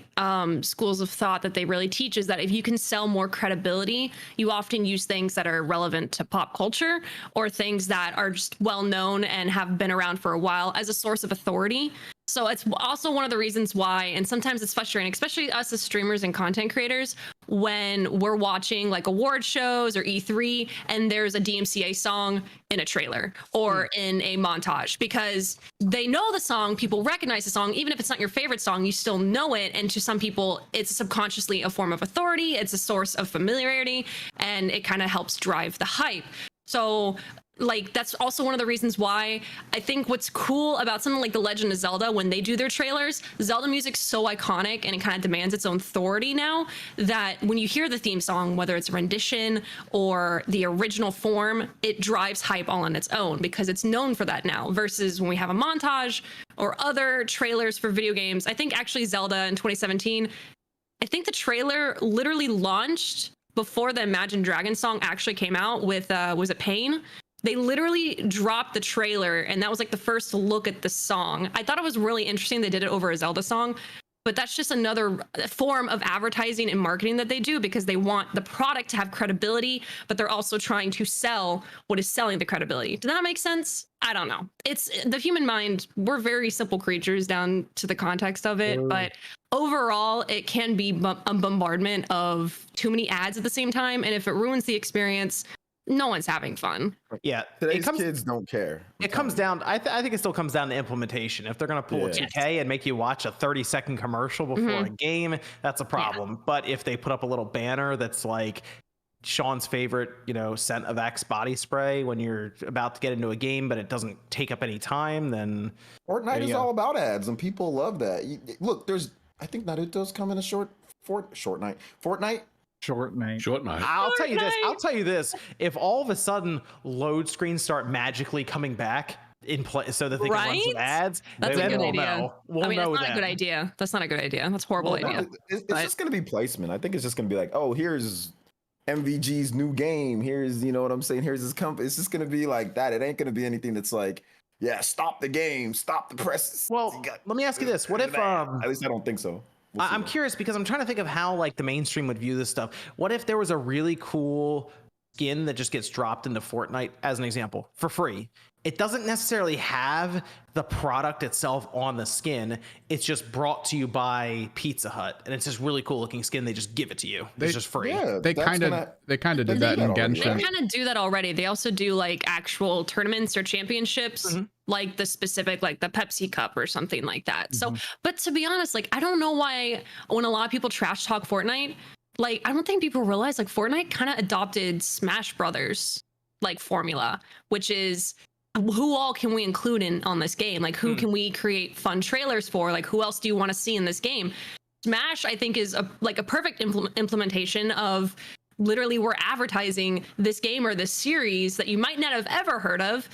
schools of thought that they really teach is that if you can sell more credibility, you often use things that are relevant to pop culture or things that are just well known and have been around for a while as a source of authority. So it's also one of the reasons why, and sometimes it's frustrating, especially us as streamers and content creators, when we're watching like award shows or E3 and there's a DMCA song in a trailer or in a montage, because they know the song, people recognize the song, even if it's not your favorite song, you still know it. And to some people, it's subconsciously a form of authority. It's a source of familiarity, and it kind of helps drive the hype. So like that's also one of the reasons why I think what's cool about something like The Legend of Zelda, when they do their trailers, Zelda music's so iconic and it kind of demands its own authority now that when you hear the theme song, whether it's a rendition or the original form, it drives hype all on its own because it's known for that now, versus when we have a montage or other trailers for video games. I think actually Zelda in 2017, I think the trailer literally launched before the Imagine Dragons song actually came out with was it Pain? They literally dropped the trailer, and that was like the first look at the song. I thought it was really interesting they did it over a Zelda song, but that's just another form of advertising and marketing that they do because they want the product to have credibility, but they're also trying to sell what is selling the credibility. Does that make sense? I don't know. It's the human mind. We're very simple creatures down to the context of it, but overall, it can be a bombardment of too many ads at the same time, and if it ruins the experience, no one's having fun. Yeah, Today's kids don't care. It comes down. I think it still comes down to implementation. If they're going to pull a 2K and make you watch a 30-second commercial before a game, that's a problem. Yeah. But if they put up a little banner that's like Sean's favorite, scent of X body spray when you're about to get into a game, but it doesn't take up any time, then Fortnite is all about ads, and people love that. Look, I think Naruto's coming a Fortnite. Short night. I'll tell you this. If all of a sudden load screens start magically coming back in play so that they can run some ads, that's a good idea. We'll know that's not a good idea. That's not a good idea. That's a horrible idea. It's just going to be placement. I think it's just going to be like, oh, here's MVG's new game. Here's, you know what I'm saying? Here's his company. It's just going to be like that. It ain't going to be anything that's like, yeah, stop the game, stop the press. Well, let me ask you this. What if at least I don't think so. I'm curious because I'm trying to think of how like the mainstream would view this stuff. What if there was a really cool skin that just gets dropped into Fortnite, as an example, for free? It doesn't necessarily have the product itself on the skin. It's just brought to you by Pizza Hut, and it's this really cool looking skin. They just give it to you. It's just free. Yeah, they kind of did that in Genshin. They kind of do that already. They also do like actual tournaments or championships, like the specific, like the Pepsi Cup or something like that. So, but to be honest, like I don't know why when a lot of people trash talk Fortnite, like I don't think people realize like Fortnite kind of adopted Smash Brothers like formula, which is who all can we include on this game? Like who can we create fun trailers for? Like who else do you want to see in this game? Smash, I think, is a perfect implementation of literally we're advertising this game or this series that you might not have ever heard of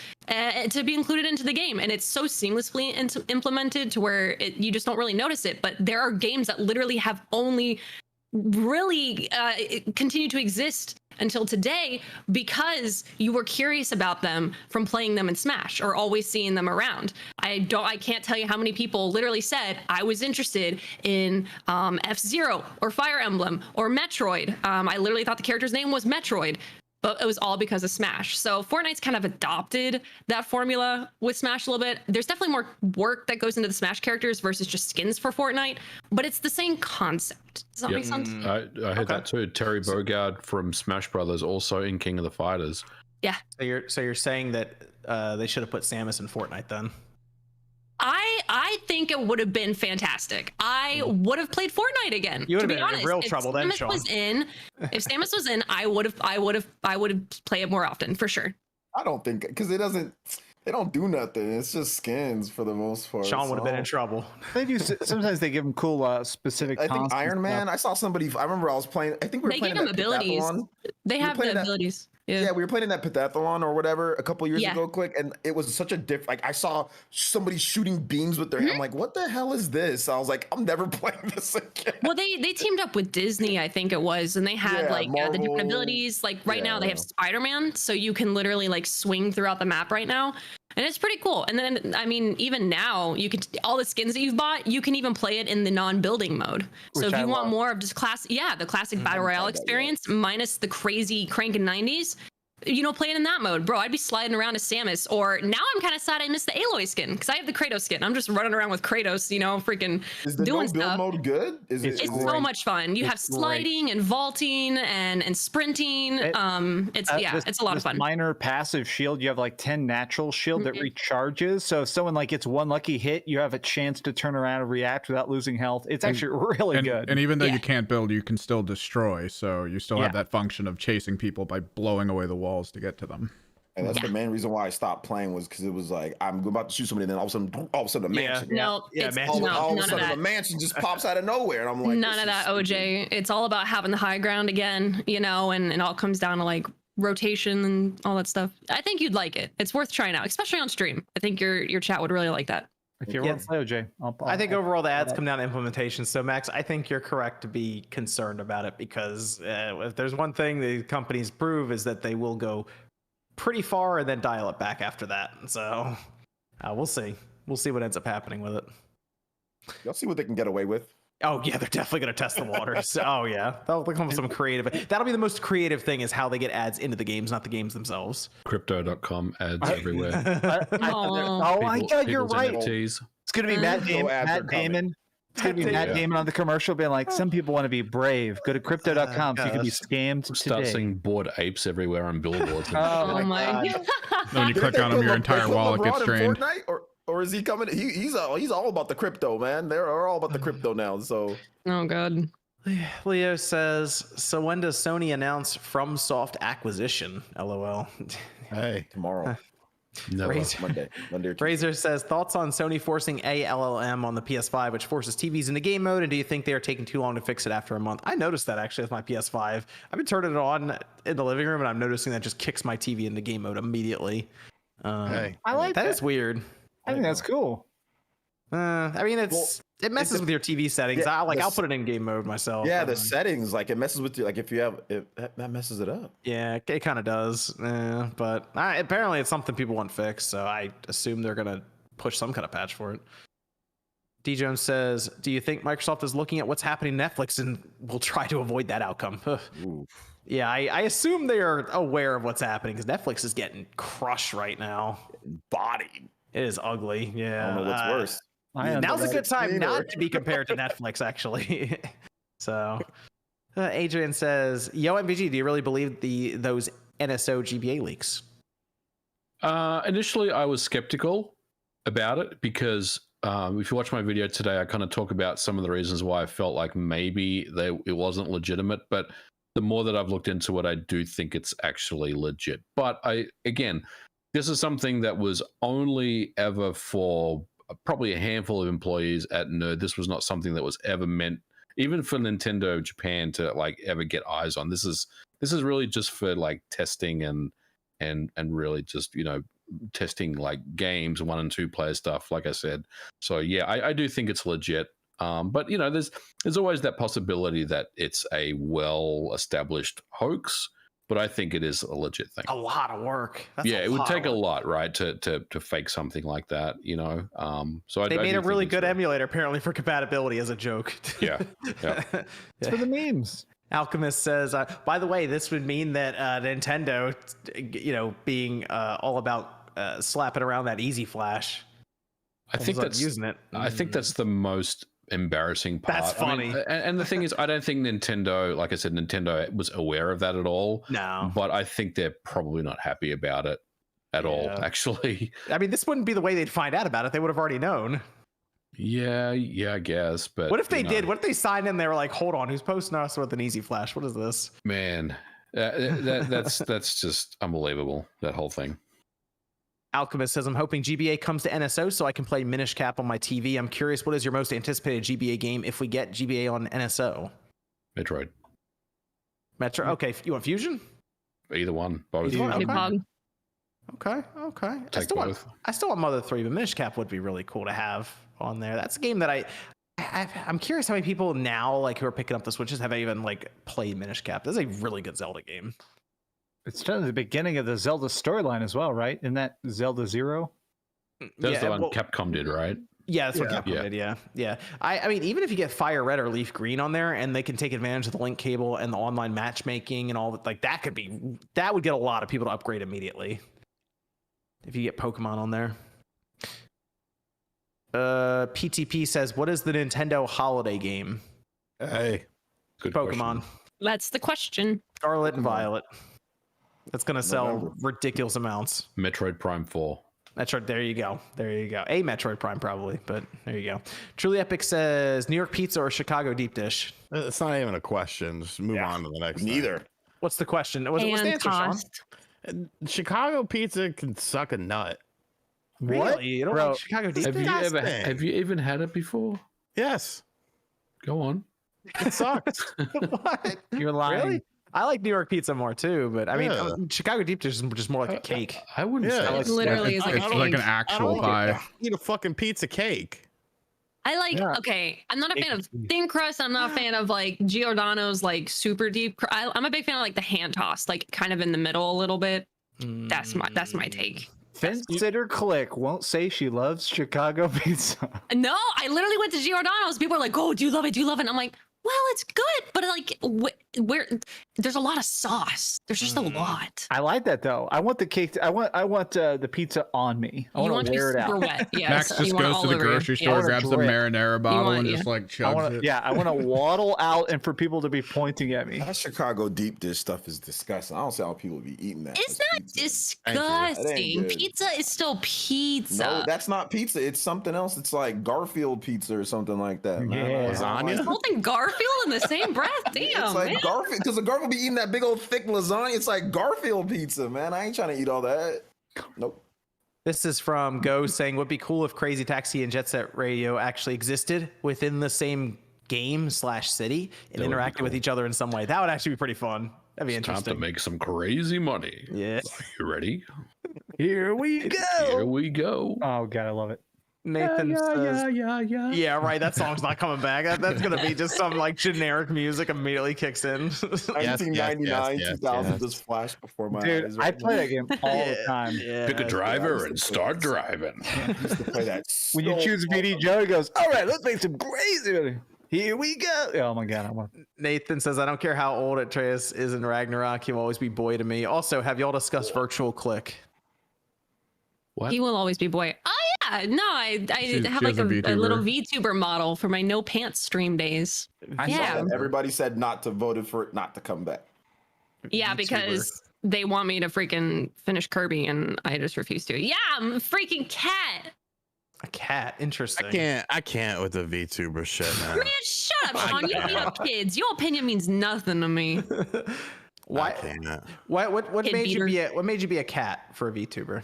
to be included into the game. And it's so seamlessly implemented to where you just don't really notice it. But there are games that literally have only really continue to exist until today because you were curious about them from playing them in Smash or always seeing them around. I can't tell you how many people literally said I was interested in F-Zero or Fire Emblem or Metroid. I literally thought the character's name was Metroid, but it was all because of Smash. So Fortnite's kind of adopted that formula with Smash a little bit. There's definitely more work that goes into the Smash characters versus just skins for Fortnite, but it's the same concept. Does that make sense? I heard that too. Terry Bogard from Smash Brothers, also in King of the Fighters. Yeah. So you're saying that they should have put Samus in Fortnite then? I think it would have been fantastic. I would have played Fortnite again. You would to have be been honest. in real trouble then, Sean. If Samus was in, I would have played it more often for sure. I don't think because they don't do nothing. It's just skins for the most part. Sean would have been in trouble. They do. Sometimes they give them cool specific. I think Iron Man. Stuff. I saw somebody. I remember I was playing. I think we were They playing give them that abilities. pentathlon. They have the abilities. Yeah, we were playing in that pentathlon or whatever a couple years Yeah. ago, quick, and it was such a diff. Like I saw somebody shooting beams with their hand. I'm like, what the hell is this? I was like, I'm never playing this again. Well, they teamed up with Disney, I think it was, and they had Yeah, the different Marvel. abilities. Like right now, they have Yeah. Spider-Man, so you can literally like swing throughout the map right now, and it's pretty cool. And then I mean, even now, you can all the skins that you've bought, you can even play it in the non-building mode. So Which if I you want love. more of just the classic battle royale tried that yet. experience minus the crazy cranking 90s. Play it in that mode, bro. I'd be sliding around as Samus, or now I'm kind of sad I missed the Aloy skin because I have the Kratos skin. I'm just running around with Kratos, freaking Is the doing no build stuff. mode good? Is It's it? It's is it- so much fun. You have It's great. sliding and vaulting and sprinting. It- It's a lot of this fun. Minor passive shield. You have like 10 natural shield that Mhm. recharges. So if someone like gets one lucky hit, you have a chance to turn around and react without losing health. It's And- actually really good. And even though Yeah. you can't build, you can still destroy. So you still have Yeah. that function of chasing people by blowing away the walls to get to them. And that's the main reason why I stopped playing was because it was like I'm about to shoot somebody, and then all of a sudden, a Yeah. mansion. No, Yeah, it's man. All, no, all of a none of sudden, that. a mansion just pops out of nowhere, and I'm like, None this of is that, stupid. OJ. It's all about having the high ground again, and it all comes down to like rotation and all that stuff. I think you'd like it. It's worth trying out, especially on stream. I think your chat would really like that. If you Yeah. want to play OJ, I think overall the ads come down to implementation. So Max, I think you're correct to be concerned about it because if there's one thing the companies prove is that they will go pretty far and then dial it back after that. So we'll see. We'll see what ends up happening with it. Y'all see what they can get away with. Oh yeah, they're definitely gonna test the waters. Oh yeah, they'll come with some creative. That'll be the most creative thing is how they get ads into the games, not the games themselves. Crypto.com ads everywhere. Oh, my God, you're People's right. NFTs. It's gonna be Matt, No ads are Matt coming. Damon. It's gonna be Matt Yeah. Damon on the commercial, being like, "Some people want to be brave. Go to crypto.com so you can be gosh. scammed Start today." seeing bored apes everywhere on billboards. oh my God. God. Then when you click on them, your entire wallet gets drained. Or is he coming? He's all about the crypto, man. They're all about the crypto now. So Oh god. Leo says, so when does Sony announce FromSoft acquisition? LOL. hey, tomorrow, Never. Razor, Monday or Tuesday. Razor says, thoughts on Sony forcing ALLM on the PS5, which forces TVs into game mode, and do you think they are taking too long to fix it after a month? I noticed that actually with my PS5. I've been turning it on in the living room, and I'm noticing that just kicks my TV into game mode immediately. Hey, I like that that. is weird. I think that's cool. I mean, it messes with your TV settings. yeah, I'll put it in game mode myself. yeah, the settings like it messes with you. Like if you have that messes it up. Yeah, it kind of does. But apparently it's something people want fixed, so I assume they're gonna push some kind of patch for it. D Jones says, "Do you think Microsoft is looking at what's happening to Netflix and will try to avoid that outcome?" Ooh. Yeah, I assume they are aware of what's happening because Netflix is getting crushed right now. Body. It is ugly. Yeah, I don't know what's worse. Now's a good time Cleaner. not to be compared to Netflix, actually. So, Adrian says, "Yo, MVG, do you really believe those NSO GBA leaks?" Initially, I was skeptical about it because if you watch my video today, I kind of talk about some of the reasons why I felt like maybe it wasn't legitimate. But the more that I've looked into it, I do think it's actually legit. But this is something that was only ever for probably a handful of employees at Nerd. This was not something that was ever meant, even for Nintendo Japan, to like ever get eyes on. This is really just for like testing and really just testing like games 1 and 2 player stuff, like I said. So yeah, I do think it's legit. But there's always that possibility that it's a well established hoax. but I think it is a legit thing. A lot of work. That's Yeah, a it would lot take of a work. lot, right, to fake something like that, you know. So They I made do a really think it's good emulator apparently for compatibility as a joke. Yeah, yeah. It's for the memes. Alchemist says, by the way, this would mean that Nintendo, being all about slapping around that Easy Flash. I think Start that's using it. I think that's the most embarrassing part. That's I mean, funny. and the thing is, I don't think Nintendo, like I said, Nintendo was aware of that at all. No. But I think they're probably not happy about it at all, actually. I mean, this wouldn't be the way they'd find out about it. They would have already known. Yeah, I guess. But What if they you know, did? What if they signed in? They were like, "Hold on, who's posting us with an Easy Flash? What is this?" Man, that's just unbelievable. That whole thing. Alchemist says, "I'm hoping GBA comes to NSO so I can play Minish Cap on my TV. I'm curious, what is your most anticipated GBA game if we get GBA on NSO?" Metroid. Metro. Okay, you want Fusion? Either one. Both. Either one, Pretty okay. pog. Okay. Take both. I still want Mother 3, but Minish Cap would be really cool to have on there. That's a game that I'm curious how many people now like who are picking up the Switches have even like played Minish Cap. This is a really good Zelda game. It's kind of the beginning of the Zelda storyline as well, right? Isn't that Zelda 0? That's the one Capcom did, right? Yeah, that's what Yeah. Capcom did. Yeah. I mean, even if you get Fire Red or Leaf Green on there, and they can take advantage of the link cable and the online matchmaking and all that, like that would get a lot of people to upgrade immediately. If you get Pokemon on there. PTP says, "What is the Nintendo holiday game?" Hey, Good Pokemon. question. That's the question. Scarlet and Violet. That's gonna sell November. ridiculous amounts. Metroid Prime 4. Metroid, there you go. A Metroid Prime probably, but there you go. Truly Epic says New York pizza or Chicago deep dish. it's not even a question. Just move on to the next. Neither. What's the question? What's the And answer, Sean? tossed. thing. Chicago pizza can suck a nut. Really? You don't Bro, like Chicago deep Have dish? Disgusting. have you even had it before? Yes, Go on. it sucks. What? You're lying. Really? I like New York pizza more too, but I mean, Yeah. Chicago deep dish is just more like a cake. I wouldn't Yeah. say It literally is like It's a like cake. an actual pie. Eat a fucking pizza cake. I like, Yeah. okay, I'm not a fan of thin crust. I'm not a fan of like Giordano's like super deep. I'm a big fan of like the hand tossed, like kind of in the middle a little bit. That's my take. Consider Click won't say she loves Chicago pizza. No, I literally went to Giordano's. People are like, "Oh, do you love it? Do you love it?" And I'm like, "Well, it's good, but like, where there's a lot of sauce. There's just a lot. I like that though. I want the cake. I want the pizza on me. I You want want to to be wear it super out. wet. Yes, Max just you want it goes all to the over you. grocery Yeah. store, wanna grabs the drip. marinara bottle, want- and yeah. just like I chugs want it. to. Yeah, I want to waddle out and for people to be pointing at me. That Chicago deep dish stuff is disgusting. I don't see how people be eating that. It's as not pizza. That disgusting. ain't good. Pizza is still pizza. No, that's not pizza. It's something else. It's like Garfield pizza or something like that. Man. Yeah. Lasagna? Holding Garfield in the same breath. Damn, It's like man. Garfield, because the Garfield be eating that big old thick lasagna. It's like Garfield pizza, man. I ain't trying to eat all that. Nope. This is from Go saying, "Would be cool if Crazy Taxi and Jet Set Radio actually existed within the same game/city and That would be interacted with cool. each other in some way. That would actually be pretty fun. That'd be Time to interesting." make some crazy money. Yeah. Are you ready? Here we Here go. we go. Oh god, I love it. Nathan says, yeah. "Yeah, right. That song's not coming back. That's gonna be just some like generic music immediately kicks in." 1999, yes, 2000 yes. just flashed before my Dude, eyes. I right play now. that game all the time. Yeah. Pick a driver I and used to start play driving. I used to play that. When you so choose BD hard. Joe, he goes, "All right, let's make some crazy. Here we go." Oh my god, I want. Nathan says, "I don't care how old Atreus is in Ragnarok. He'll always be boy to me." Also, have y'all discussed Virtual Click? What? He will always be boy. Oh yeah, no, I She have has like a a little VTuber. VTuber model for my no pants stream days. I saw Yeah. that. Everybody said not to voted for it not to come back. Yeah, VTuber. because they want me to freaking finish Kirby and I just refuse to. Yeah, I'm a freaking cat. A cat. Interesting. I can't with the VTuber shit, man. Man, shut up, Sean. You beat up kids. Your opinion means nothing to me. I Why? can't. What Kid made you beater. be a cat for a VTuber?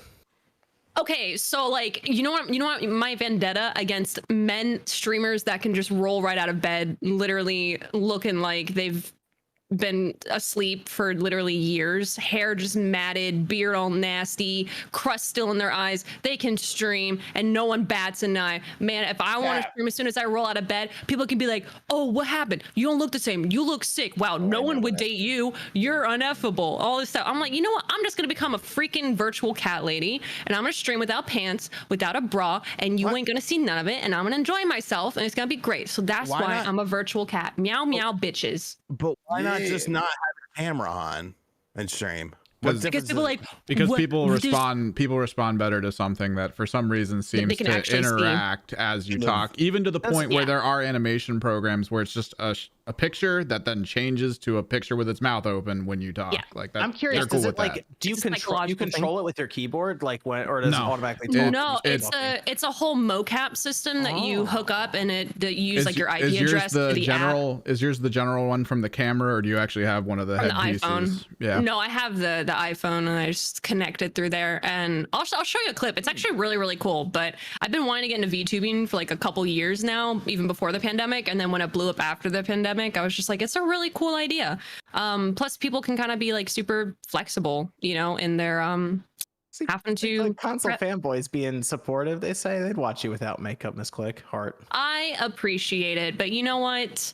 Okay, so like you know what my vendetta against men streamers that can just roll right out of bed, literally looking like they've been asleep for literally years, hair just matted, beard all nasty, crust still in their eyes. They can stream and no one bats an eye. Man, if I want to stream as soon as I roll out of bed, people can be like, oh, what happened? You don't look the same. You look sick. Wow, no one would date you. You're ineffable. All this stuff. I'm like, you know what? I'm just going to become a freaking virtual cat lady and I'm going to stream without pants, without a bra, and you ain't going to see none of it. And I'm going to enjoy myself and it's going to be great. So that's why I'm a virtual cat. Meow, meow, bitches. But why not just not have a camera on and stream? Because people like people respond better to something that for some reason seems to interact as you talk, even to the point where there are animation programs where it's just a picture that then changes to a picture with its mouth open when you talk. Like that. I'm curious, cool does it like do you control it with your keyboard, like when, or does it automatically talk? No, it's a whole mocap system that you hook up and that you use like your IP address to the app. Is yours the general one from the camera, or do you actually have one of the head pieces? iPhone. Yeah. No, I have the iPhone and I just connect it through there, and I'll show you a clip. It's actually really cool. But I've been wanting to get into VTubing for like a couple years now, even before the pandemic, and then when it blew up after the pandemic, I was just like, it's a really cool idea. Plus people can kind of be like super flexible, you know, in their having to like console fanboys being supportive. They say they'd watch you without makeup, Miss Click Heart. I appreciate it, but you know what?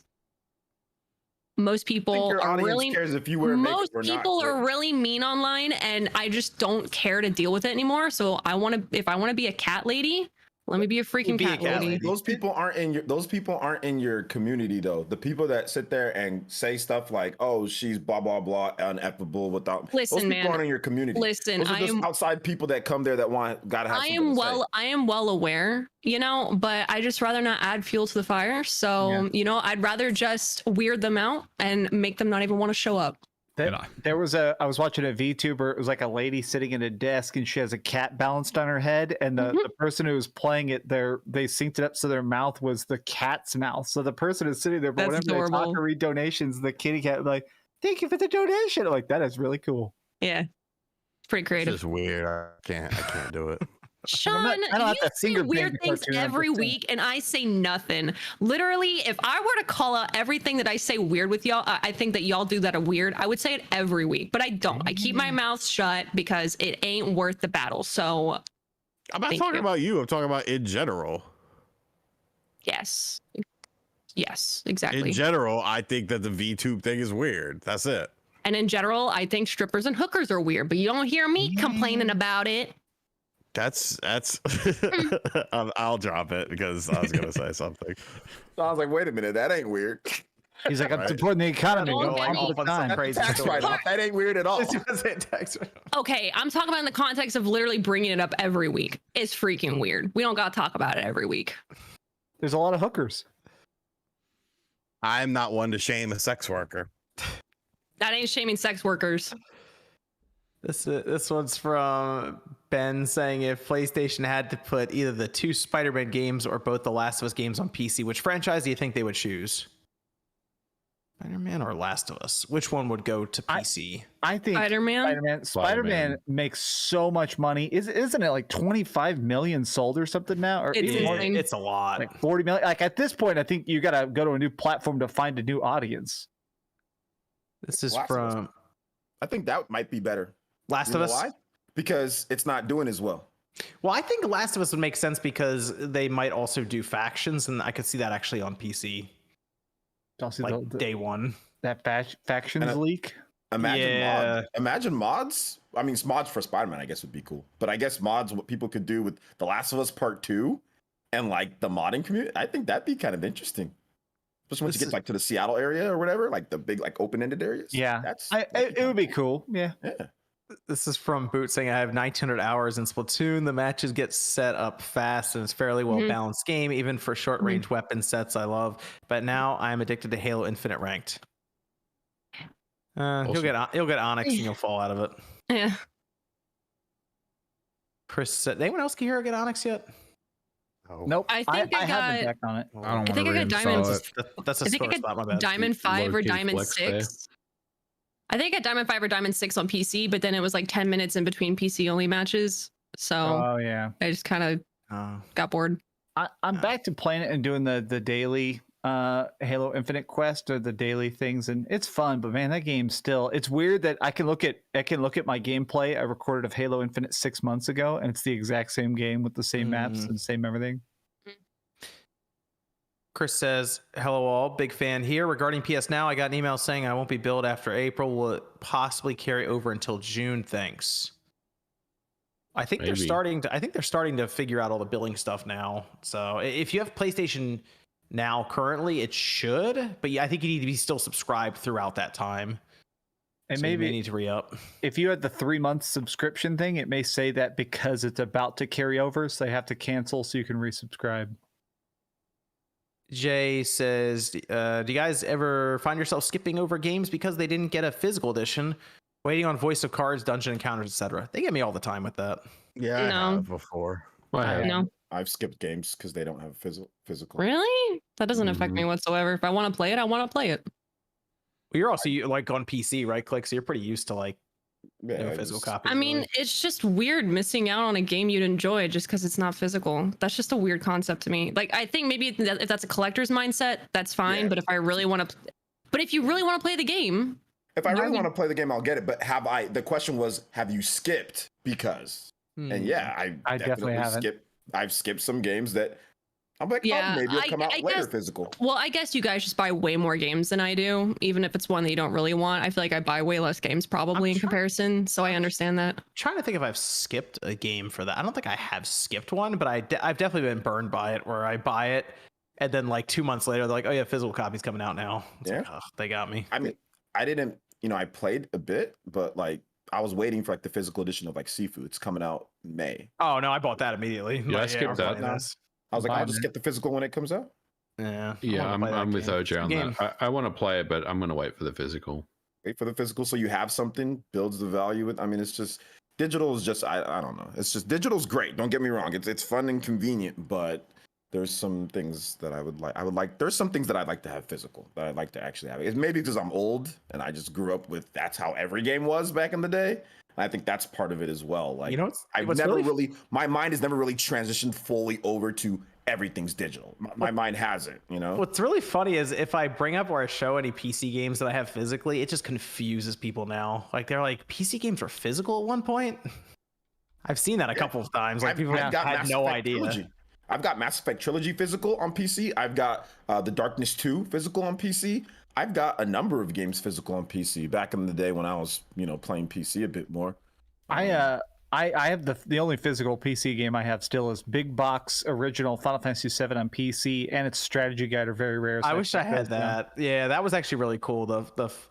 Most people are really really mean online, and I just don't care to deal with it anymore. So if I want to be a cat lady, let me be a freaking cat lady. Those people aren't in your community though. The people that sit there and say stuff like, "Oh, she's blah blah blah, ineffable," without those people aren't in your community. Listen, those are just outside people that come there that gotta have. I am well aware, you know, but I just rather not add fuel to the fire. So you know, I'd rather just weird them out and make them not even want to show up. I was watching a VTuber. It was like a lady sitting at a desk and she has a cat balanced on her head, and the person who was playing it there, they synced it up so their mouth was the cat's mouth. So the person is sitting there, but whenever they talk or read donations, the kitty cat like, thank you for the donation. Like, that is really cool. Yeah, pretty creative. It's just weird. I can't do it. Sean, you say weird things every week and I say nothing. Literally, if I were to call out everything that I say weird with y'all, I think that y'all do that weird. I would say it every week, but I don't. I keep my mouth shut because it ain't worth the battle. So I'm not talking about you. I'm talking about in general. Yes, exactly. In general, I think that the VTube thing is weird. That's it. And in general, I think strippers and hookers are weird, but you don't hear me complaining about it. That's I'll drop it because I was gonna say something. So I was like, wait a minute, that ain't weird. He's like, I'm supporting the economy. Tax write-off. That ain't weird at all. Okay, I'm talking about in the context of literally bringing it up every week. It's freaking weird. We don't gotta talk about it every week. There's a lot of hookers. I'm not one to shame a sex worker. That ain't shaming sex workers. This one's from Ben saying, if PlayStation had to put either the 2 Spider-Man games or both the Last of Us games on PC, which franchise do you think they would choose? Spider-Man or Last of Us? Which one would go to PC? I think Spider-Man makes so much money. Isn't it like 25 million sold or something now? Or it's a lot. Like 40 million. Like at this point, I think you got to go to a new platform to find a new audience. This is from... I think that might be better. Last of Us? Why? Because it's not doing as well. Well, I think Last of Us would make sense because they might also do factions, and I could see that actually on PC. Like day one. That factions leak? Imagine mods. I mean, mods for Spider-Man, I guess, would be cool. But I guess mods, what people could do with The Last of Us Part 2 and like the modding community, I think that'd be kind of interesting. Especially once you get like to the Seattle area or whatever, like the big like open-ended areas. Yeah, it would be cool. Yeah. This is from Boot saying, I have 1900 hours in Splatoon. The matches get set up fast and it's fairly well balanced game, even for short range weapon sets I love. But now I'm addicted to Halo Infinite Ranked. Awesome. You'll get Onyx and you'll fall out of it. Yeah. Chris said, anyone else can hear get Onyx yet? Oh. Nope. I think I haven't back on it. I think I got Diamond. That's a sore spot. My bad. Diamond 5 or Diamond 6. I think I got Diamond 5 or Diamond 6 on PC, but then it was like 10 minutes in between PC only matches. So I just kind of got bored. I'm back to playing it and doing the daily Halo Infinite Quest or the daily things, and it's fun, but man, that game still, it's weird that I can look at my gameplay I recorded of Halo Infinite 6 months ago, and it's the exact same game with the same maps and same everything. Chris says, hello all, big fan here. Regarding PS Now, I got an email saying I won't be billed after April. Will it possibly carry over until June? Thanks. I think they're starting to figure out all the billing stuff now. So if you have PlayStation Now currently, it should, but I think you need to be still subscribed throughout that time. And so maybe you may need to re-up. If you had the 3-month subscription thing, it may say that because it's about to carry over, so they have to cancel so you can resubscribe. Jay says, do you guys ever find yourself skipping over games because they didn't get a physical edition, waiting on Voice of Cards, dungeon encounters, etc.? They get me all the time with that. Yeah, I have before. No. I've skipped games because they don't have physical. Really? That doesn't affect me whatsoever. If I want to play it, I want to play it. Well, you're also like on PC, right? Click, so you're pretty used to like physical copies. I mean, it's just weird missing out on a game you'd enjoy just because it's not physical. That's just a weird concept to me. Like, I think maybe if that's a collector's mindset, that's fine. Yeah. But if I really want to, if you really want to play the game, if I really want to play the game, I'll get it. But the question was, have you skipped? Because, and yeah, I definitely haven't. I've skipped some games that I'm like, oh, maybe it'll come out later physical. Well, I guess you guys just buy way more games than I do, even if it's one that you don't really want. I feel like I buy way less games probably in comparison, so I understand that. I'm trying to think if I've skipped a game for that. I don't think I have skipped one, but I've definitely been burned by it, where I buy it and then like 2 months later, they're like, oh yeah, physical copy's coming out now. It's like, oh, they got me. I mean, I didn't, I played a bit, but like I was waiting for like the physical edition of like Seafood. It's coming out May. Oh no, I bought that immediately. Yeah, I skipped that. I was like, I'll just get the physical when it comes out. Yeah. I'm with OJ on that. I want to play it, but I'm going to wait for the physical. Wait for the physical so you have something, builds the value. I mean, it's just, digital is just, I don't know. It's just, digital's great. Don't get me wrong. It's fun and convenient, but there's some things that I would like, there's some things that I'd like to have physical, that I'd like to actually have. It's maybe because I'm old and I just grew up with, that's how every game was back in the day. I think that's part of it as well. Like, I've never really, my mind has never really transitioned fully over to everything's digital. My mind hasn't, What's really funny is if I bring up or I show any PC games that I have physically, it just confuses people now. Like, they're like, PC games were physical at one point? I've seen that a couple of times. Like, people had no idea. Trilogy. I've got Mass Effect Trilogy physical on PC. I've got The Darkness 2 physical on PC. I've got a number of games physical on PC back in the day when I was, playing PC a bit more. I have the only physical PC game I have still is Big Box original Final Fantasy VII on PC, and its strategy guide are very rare. So I wish I had that. Yeah, that was actually really cool.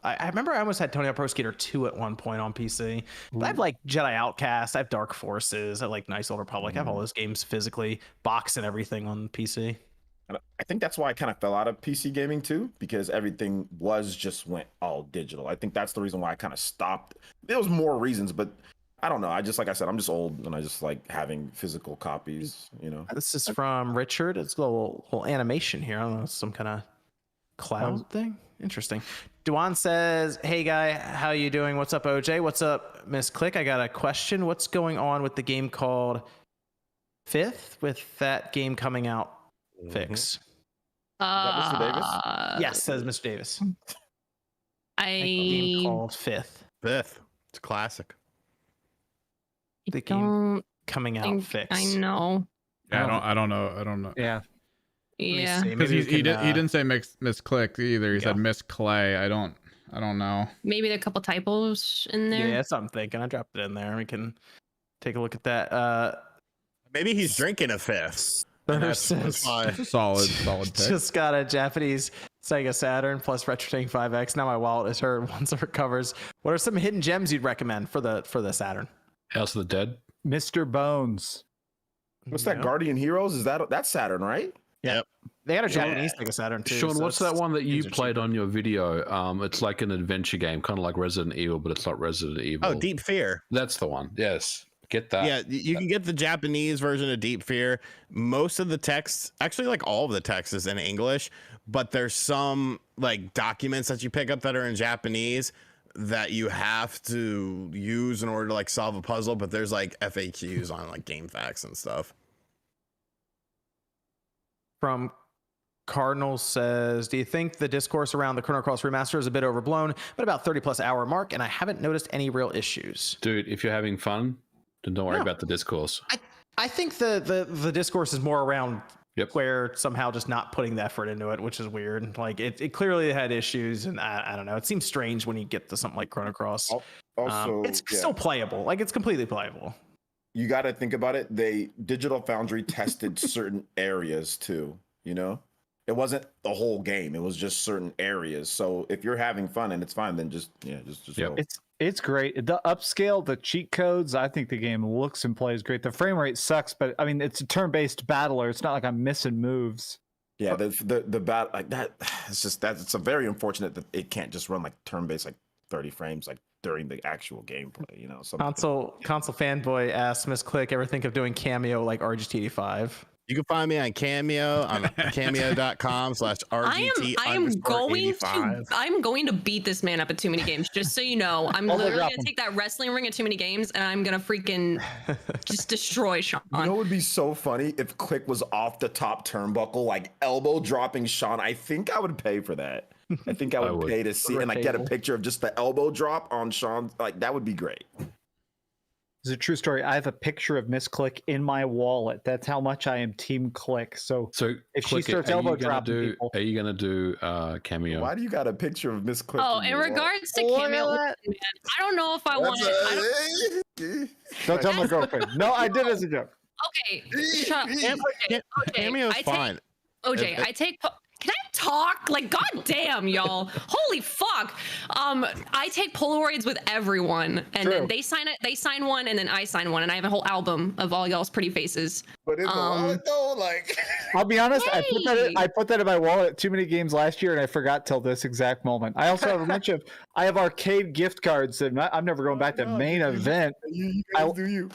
I remember I almost had Tony Hawk Pro Skater 2 at one point on PC. But I have like Jedi Outcast, I have Dark Forces, I like Nice Old Republic. I have all those games physically, box and everything on PC. I think that's why I kind of fell out of PC gaming too, because everything went all digital. I think that's the reason why I kind of stopped. There was more reasons, but I don't know. Like I said, I'm just old and I just like having physical copies, This is from Richard. It's a little animation here. I don't know, some kind of cloud thing. Interesting. Duan says, hey guy, how you doing? What's up, OJ? What's up, Miss Click? I got a question. What's going on with the game called Fifth with that game coming out? Fix. Mr. Davis? Yes, says Mr. Davis. Game called Fifth. It's a classic. The game coming out Fix. I know. Yeah, I don't know. Yeah. Yeah. Because he didn't say Miss Click either. He said Miss Clay. I don't know. Maybe there are a couple typos in there. Yeah, that's what I'm thinking. I dropped it in there. We can take a look at that. Maybe he's drinking a fifth. That's a solid pick. Just got a Japanese Sega Saturn plus Retro 5X. Now my wallet is hurt once it recovers. What are some hidden gems you'd recommend for the Saturn? House of the Dead. Mr. Bones. What's that? Guardian Heroes? Is that's Saturn, right? Yep. They got a Japanese Sega Saturn too. Sean, what's that one that you played on your video? It's like an adventure game, kind of like Resident Evil, but it's not Resident Evil. Oh, Deep Fear. That's the one. Yes. Get that. Yeah, you can get the Japanese version of Deep Fear. Most of the text, actually like all of the text is in English, but there's some like documents that you pick up that are in Japanese that you have to use in order to like solve a puzzle, but there's like FAQs on like game facts and stuff. From Cardinal says, do you think the discourse around the Chrono Cross remaster is a bit overblown, but about 30+ hour mark, and I haven't noticed any real issues? Dude, if you're having fun, then don't worry No. about the discourse. I think the discourse is more around Yep. Square somehow just not putting the effort into it, which is weird. Like it clearly had issues, and I don't know. It seems strange when you get to something like Chrono Cross. Also, it's still playable. Like it's completely playable. You got to think about it. Digital Foundry tested certain areas too. You know, it wasn't the whole game. It was just certain areas. So if you're having fun and it's fine, then just roll. It's great. The upscale, the cheat codes, I think the game looks and plays great. The frame rate sucks, but I mean, it's a turn-based battler. It's not like I'm missing moves. Yeah, the bat like that. It's a very unfortunate that it can't just run like turn-based like 30 frames like during the actual gameplay. You know, console fanboy asks, Miss Click, ever think of doing Cameo like RGT5? You can find me on Cameo on cameo.com/RGT. I'm going to beat this man up at Too Many Games, just so you know. I'm literally going to take that wrestling ring at Too Many Games, and I'm going to freaking just destroy Sean. You know what would be so funny if Click was off the top turnbuckle, like elbow dropping Sean. I think I would pay for that. I think I would pay to see and like get a picture of just the elbow drop on Sean. Like that would be great. It's a true story. I have a picture of Miss Click in my wallet. That's how much I am Team Click. So if she starts elbow dropping people, are you gonna do Cameo? Why do you got a picture of Miss Click? Oh, in regards to Cameo, man, I don't know if I want it. Don't tell my girlfriend. No, I did as a joke. Okay, shut up. Cameo's fine. OJ, can I talk? Like, goddamn, y'all. Holy fuck. I take Polaroids with everyone, and then they sign it. They sign one, and then I sign one, and I have a whole album of all y'all's pretty faces. But in the wallet, though, like, I'll be honest, I put that in my wallet at Too Many Games last year, and I forgot till this exact moment. I also have a bunch of arcade gift cards, and I'm never going back to main event. You guys do you.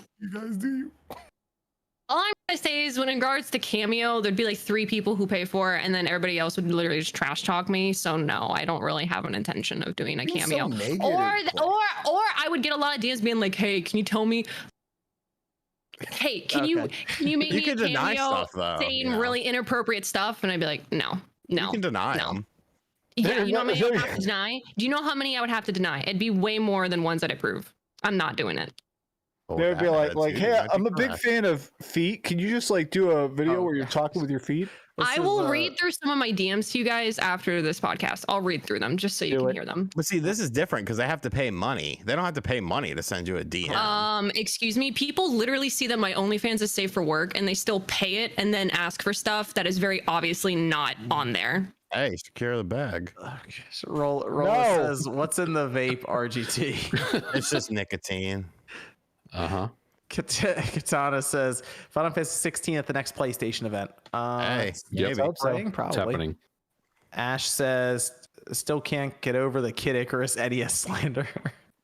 All I'm gonna say is, when in regards to Cameo, there'd be like 3 people who pay for it, and then everybody else would literally just trash talk me. So no, I don't really have an intention of doing a Cameo. Or I would get a lot of DMs being like, "Hey, can you tell me? Hey, can you make me a Cameo saying really inappropriate stuff?" And I'd be like, "No." You can deny them. Yeah, you know how many I would have to deny? Do you know how many I would have to deny? It'd be way more than ones that I approve. I'm not doing it. They would be like, "Hey, I'm a big fan of feet. Can you just like do a video where you're talking with your feet?" I will read through some of my DMs to you guys after this podcast. I'll read through them just so you can hear them. But see, this is different because they have to pay money. They don't have to pay money to send you a DM. Excuse me. People literally see that my OnlyFans is safe for work, and they still pay it and then ask for stuff that is very obviously not on there. Hey, secure the bag. So Rolla says, "What's in the vape RGT?" It's just nicotine. Katana says, Final Fantasy 16 at the next PlayStation event. Hey, probably. It's happening. Ash says, still can't get over the Kid Icarus NES slander.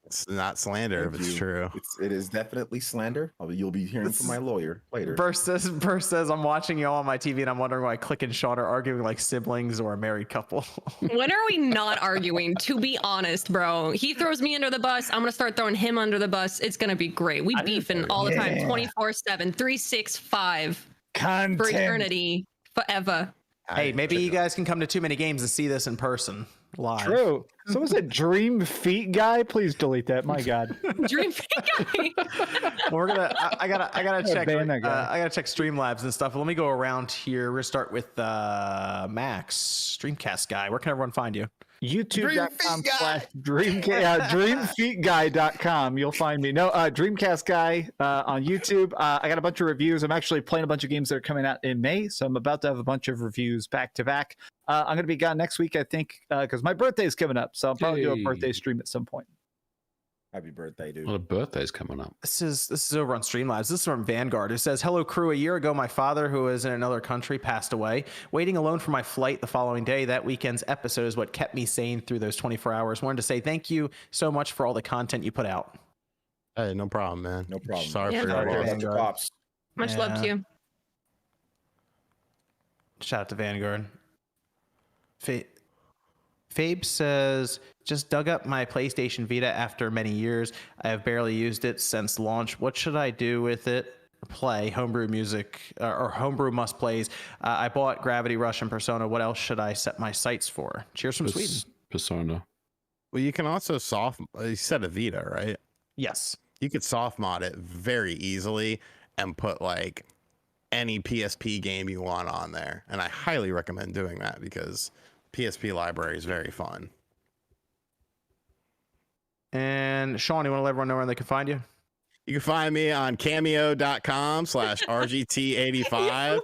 It's not slander if it's true. It is definitely slander. You'll be hearing from my lawyer later. Burst says, I'm watching y'all on my TV and I'm wondering why Click and Sean are arguing like siblings or a married couple. When are we not arguing? To be honest, bro. He throws me under the bus. I'm going to start throwing him under the bus. It's going to be great. We beefing all the time, 24/7, 365. Content. For eternity, forever. Hey, maybe you guys can come to Too Many Games and see this in person. Live. True. So was it Dream Feet Guy? Please delete that. My God. Dream Feet Guy. We're gonna. I gotta check. I gotta check Streamlabs and stuff. Let me go around here. We're gonna start with Max, Dreamcast guy. Where can everyone find you? YouTube.com/dreamfeetguy.com. You'll find me. No, Dreamcast guy on YouTube. I got a bunch of reviews. I'm actually playing a bunch of games that are coming out in May, so I'm about to have a bunch of reviews back to back. I'm gonna be gone next week, I think, because my birthday is coming up, so I'll probably do a birthday stream at some point. Happy birthday, dude. Well, a birthday's coming up. This is over on Streamlabs. This is from Vanguard. It says, hello, crew. A year ago, my father, who is in another country, passed away. Waiting alone for my flight the following day. That weekend's episode is what kept me sane through those 24 hours. Wanted to say thank you so much for all the content you put out. Hey, no problem, man. No problem. Sorry for your loss. Much love to you. Shout out to Vanguard. Fabe says, just dug up my PlayStation Vita after many years. I have barely used it since launch. What should I do with it play homebrew music or homebrew must plays. I bought Gravity Rush and Persona. What else should I set my sights for? Cheers from Sweden. Persona. Well, you can also you said a Vita, right? Yes. You could soft mod it very easily and put like any PSP game you want on there. And I highly recommend doing that because PSP library is very fun. And Sean, you want to let everyone know where they can find you? You can find me on cameo.com/RGT85.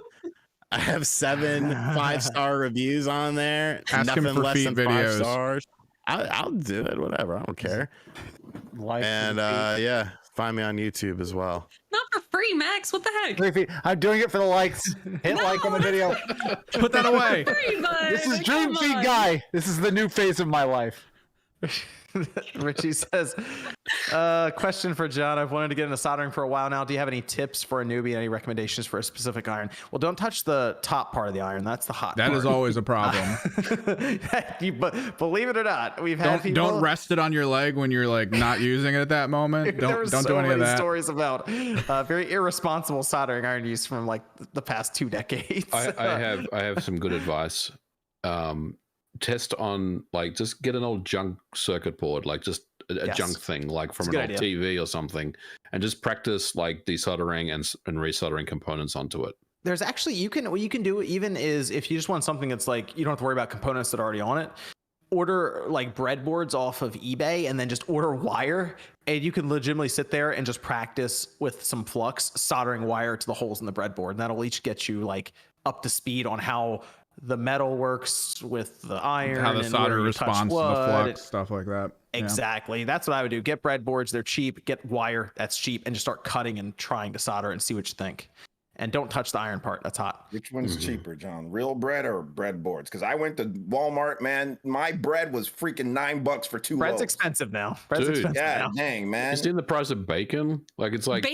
I have 7 5-star reviews on there. Ask him Nothing for less feet than videos. 5 stars. I'll do it, whatever. I don't care. And yeah, find me on YouTube as well. Not for free, Max. What the heck? 3 feet. I'm doing it for the likes. Hit like on the video. Put that away. Free, bud. This is Dream Come Feed on. Guy. This is the new phase of my life. Richie says, question for John. I've wanted to get into soldering for a while now. Do you have any tips for a newbie? Any recommendations for a specific iron? Well, don't touch the top part of the iron. That's the hot That part. is always a problem. But believe it or not, we've had people... Don't rest it on your leg when you're like not using it at that moment. Don't do any of that. Stories about very irresponsible soldering iron use from like the past 2 decades. I have some good advice. Test on like just get an old junk circuit board, like just a junk thing, like from an old TV or something, and just practice like desoldering and resoldering components onto it. There's actually what you can do even is if you just want something that's like you don't have to worry about components that are already on it. Order like breadboards off of eBay and then just order wire, and you can legitimately sit there and just practice with some flux soldering wire to the holes in the breadboard, and that'll each get you like up to speed on how the metal works with the iron, how the solder responds to the flux, stuff like that. Exactly. Yeah. That's what I would do. Get breadboards. They're cheap. Get wire. That's cheap. And just start cutting and trying to solder and see what you think. And don't touch the iron part. That's hot. Which one's cheaper, John? Real bread or breadboards? Because I went to Walmart, man. My bread was freaking $9 for 2 Bread's loaves. expensive now. Bread's Dude, expensive Yeah, now. dang, man. You seen the price of bacon? Like it's like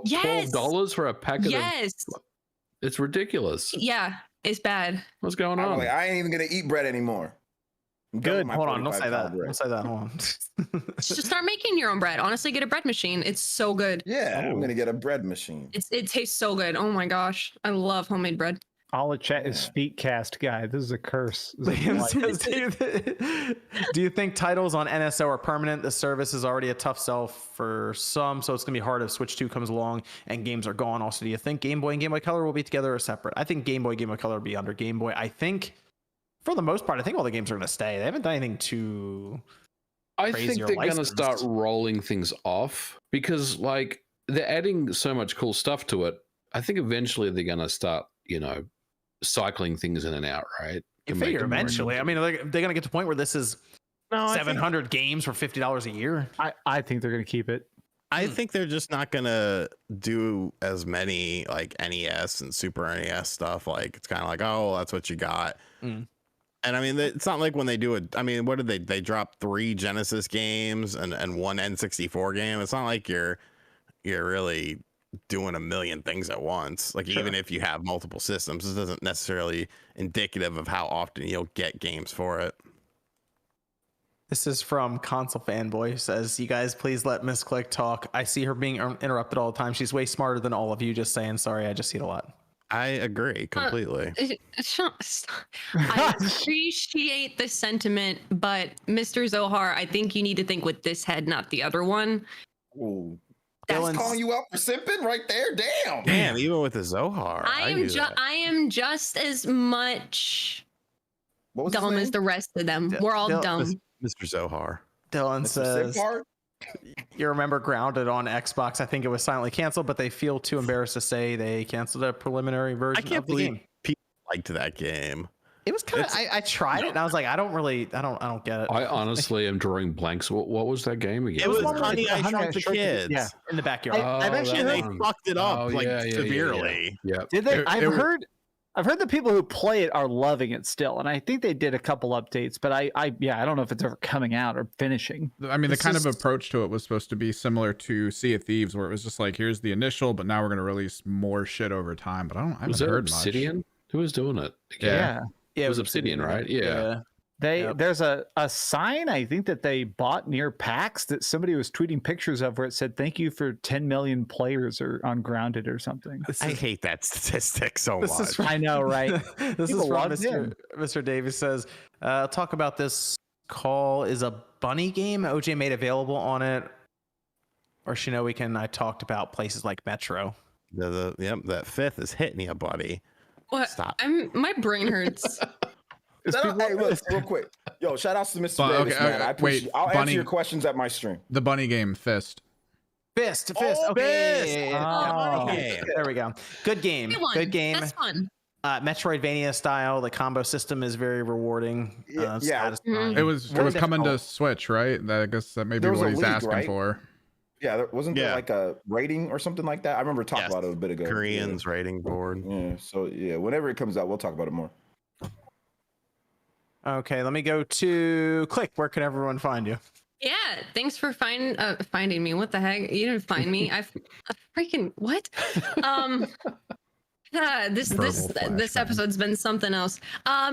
Yes. $12 for a packet Yes. of... It's ridiculous. Yeah, it's bad. What's going I'm on? like, I ain't even gonna eat bread anymore. I'm done with Good. my Hold on. Don't 45 say that. pound bread. Don't say that. Hold on. Just start making your own bread. Honestly, get a bread machine. It's so good. Yeah, I'm gonna get a bread machine. It tastes so good. Oh my gosh. I love homemade bread. All the chat is feet cast guy. This is a curse. Liam says, do you think titles on NSO are permanent? The service is already a tough sell for some, so it's going to be hard if Switch 2 comes along and games are gone. Also, do you think Game Boy and Game Boy Color will be together or separate? I think Game Boy Color will be under Game Boy. I think, for the most part, I think all the games are going to stay. They haven't done anything too I crazy think or they're going to licensed. start rolling things off because, like, they're adding so much cool stuff to it. I think eventually they're going to start, cycling things in and out, right? You To make figure it more eventually. I mean, they're going to get to the point where this is No, 700 games for $50 a year. I think they're going to keep it. I think they're just not gonna do as many like NES and Super NES stuff. Like it's kind of like, oh, that's what you got. Mm. And I mean, it's not like when they do it. I mean, what did they drop 3 Genesis games and 1 N64 game? It's not like you're really doing a million things at once. Like even if you have multiple systems, this isn't necessarily indicative of how often you'll get games for it. This is from Console Fanboy, who says, you guys please let Miss Click talk. I see her being interrupted all the time. She's way smarter than all of you. Just saying. Sorry, I just see it a lot. I agree completely. I appreciate the sentiment, but Mr. Zohar, I think you need to think with this head, not the other one. Ooh. That's That's calling you out for simping right there. Damn. Damn, even with the Zohar. I am just as much What was his dumb as name? the rest of them. We're all dumb. Mr. Zohar. Dylan Mr. says, Simpart? you remember Grounded on Xbox. I think it was silently canceled, but they feel too embarrassed to say they canceled a preliminary I version can't of the believe game. people liked that game. It was kind of, I tried it and I was like, I don't get it. I honestly am drawing blanks. What was that game again? It was one where Honey, they- I Honey, Shrunk I the Shrunk the- Kids. Yeah, in the backyard. I've actually And they heard, fucked it up Oh, like yeah, severely. Yeah. did they? It- I've heard the people who play it are loving it still, and I think they did a couple updates. But I don't know if it's ever coming out or finishing. I mean, the It's kind of just- approach to it was supposed to be similar to Sea of Thieves, where it was just like, here's the initial, but now we're going to release more shit over time. But I Was haven't that heard Obsidian? much. Who was doing it? Yeah. Yeah, It was Obsidian, right? Yeah. There's a sign I think that they bought near PAX that somebody was tweeting pictures of where it said thank you for 10 million players or on Grounded or something. I hate that statistic so much. I know, right? This People is from logged in. Mr. Davis says, talk about this call is a bunny game OJ made available on it. Or I talked about places like Metro. That fifth is hitting you, buddy. What? Stop. My brain hurts. Hey, look, real quick. Yo, shout outs to Mr. Davis, man. I appreciate I'll answer your questions at my stream. The bunny game, Fist. Fist. Oh, Okay. Fist. Yeah. There we go. Good game. Good game. That's fun. Metroidvania style. The combo system is very rewarding. Satisfying. It was coming to Switch, right? I guess that may be what he's asking right? for. Yeah, wasn't there like a rating or something like that? I remember talking about it a bit ago. Koreans rating board. Yeah, so whenever it comes out, we'll talk about it more. Okay, let me go to Click. Where can everyone find you? Yeah, thanks for finding me. What the heck? You didn't find me. I freaking what? This episode's been something else.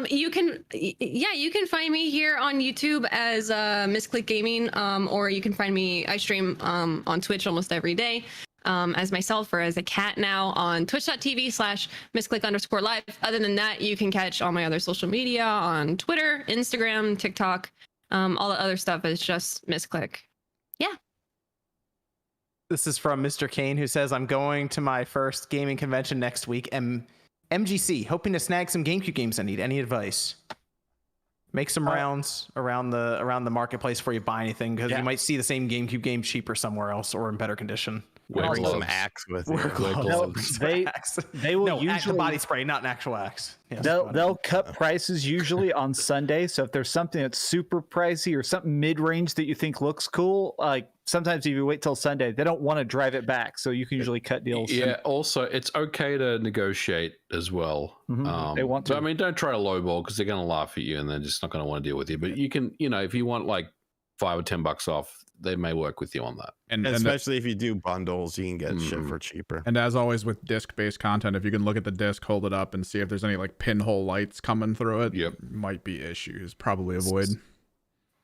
You can find me here on YouTube as Misclick Gaming, or you can find me. I stream on Twitch almost every day. As myself or as a cat now on twitch.tv/misclick_live. Other than that, you can catch all my other social media on Twitter, Instagram, TikTok. All the other stuff is just Misclick. Yeah. This is from Mr. Kane, who says, I'm going to my first gaming convention next week. MGC, hoping to snag some GameCube games I need. Any advice? Make some rounds around the marketplace before you buy anything, because you might see the same GameCube game cheaper somewhere else or in better condition. Bring some axe with you. They will usually body spray, not an actual axe. Yes, they'll cut prices usually on Sunday. So if there's something that's super pricey or something mid-range that you think looks cool, like sometimes if you wait till Sunday, they don't want to drive it back. So you can usually cut deals. Yeah. Also, it's okay to negotiate as well. They want to. But I mean, don't try to lowball because they're going to laugh at you and they're just not going to want to deal with you. But you can, if you want like $5 or $10 off, they may work with you on that. And especially if you do bundles, you can get shit for cheaper. And as always with disc-based content, if you can look at the disc, hold it up, and see if there's any like pinhole lights coming through it, might be issues. Probably avoid.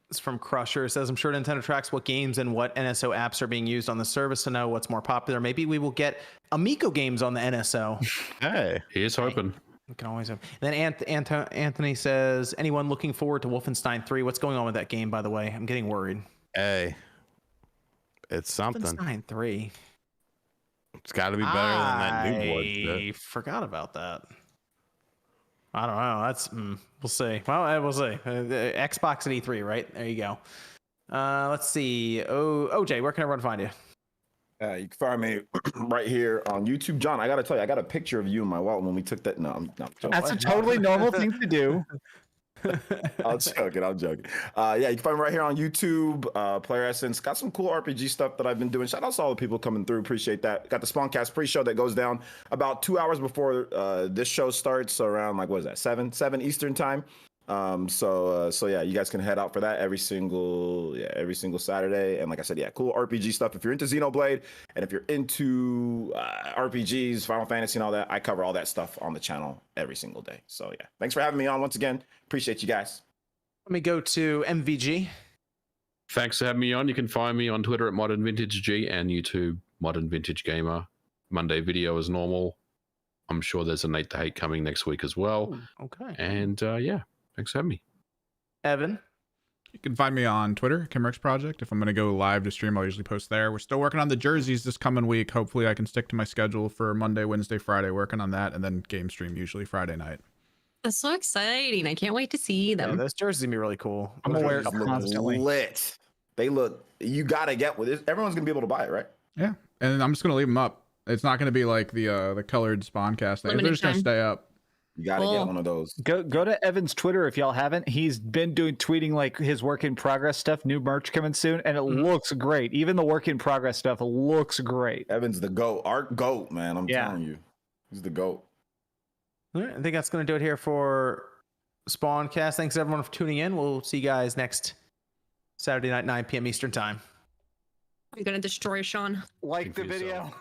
It's from Crusher. It says, I'm sure Nintendo tracks what games and what NSO apps are being used on the service to know what's more popular. Maybe we will get Amico games on the NSO. Hey, here's hoping. You can always have. Then Anthony says, anyone looking forward to Wolfenstein 3? What's going on with that game, by the way? I'm getting worried. Hey, it's something. Wolfenstein 3. It's got to be better than that new one. I forgot about that. I don't know. That's we'll see. Well, we'll see. Xbox at E3, right? There you go. Let's see. OJ, where can everyone find you? You can find me right here on YouTube. John, I got to tell you, I got a picture of you in my wallet when we took that. No, I'm joking. That's a totally normal thing to do. I'm joking. Yeah, you can find me right here on YouTube. Player Essence. Got some cool RPG stuff that I've been doing. Shout out to all the people coming through. Appreciate that. Got the Spawncast pre-show that goes down about 2 hours before this show starts. So around like, what is that, 7 Eastern time. So yeah, you guys can head out for that every single Saturday. And like I said, yeah, cool RPG stuff. If you're into Xenoblade and if you're into RPGs, Final Fantasy and all that, I cover all that stuff on the channel every single day. So yeah, thanks for having me on once again. Appreciate you guys. Let me go to MVG. Thanks for having me on. You can find me on Twitter at Modern Vintage G and YouTube Modern Vintage Gamer. Monday video as normal. I'm sure there's a Nate the Hate coming next week as well. Ooh, okay. And yeah. Thanks for having me. Evan? You can find me on Twitter, Kimrex Project. If I'm going to go live to stream, I'll usually post there. We're still working on the jerseys this coming week. Hopefully I can stick to my schedule for Monday, Wednesday, Friday, working on that, and then game stream usually Friday night. That's so exciting. I can't wait to see them. Yeah, those jerseys gonna be really cool. I'm aware of constantly. Lit. They look, you got to get with it. Everyone's going to be able to buy it, right? Yeah. And I'm just going to leave them up. It's not going to be like the colored Spawncast thing. They're just going to stay up. You got to get one of those. Go to Evan's Twitter if y'all haven't. He's been tweeting like his work in progress stuff, new merch coming soon, and it looks great. Even the work in progress stuff looks great. Evan's the GOAT. Art GOAT, man. I'm telling you. He's the GOAT. All right, I think that's going to do it here for Spawncast. Thanks everyone for tuning in. We'll see you guys next Saturday night, 9 p.m. Eastern time. I'm going to destroy Sean. Like the video.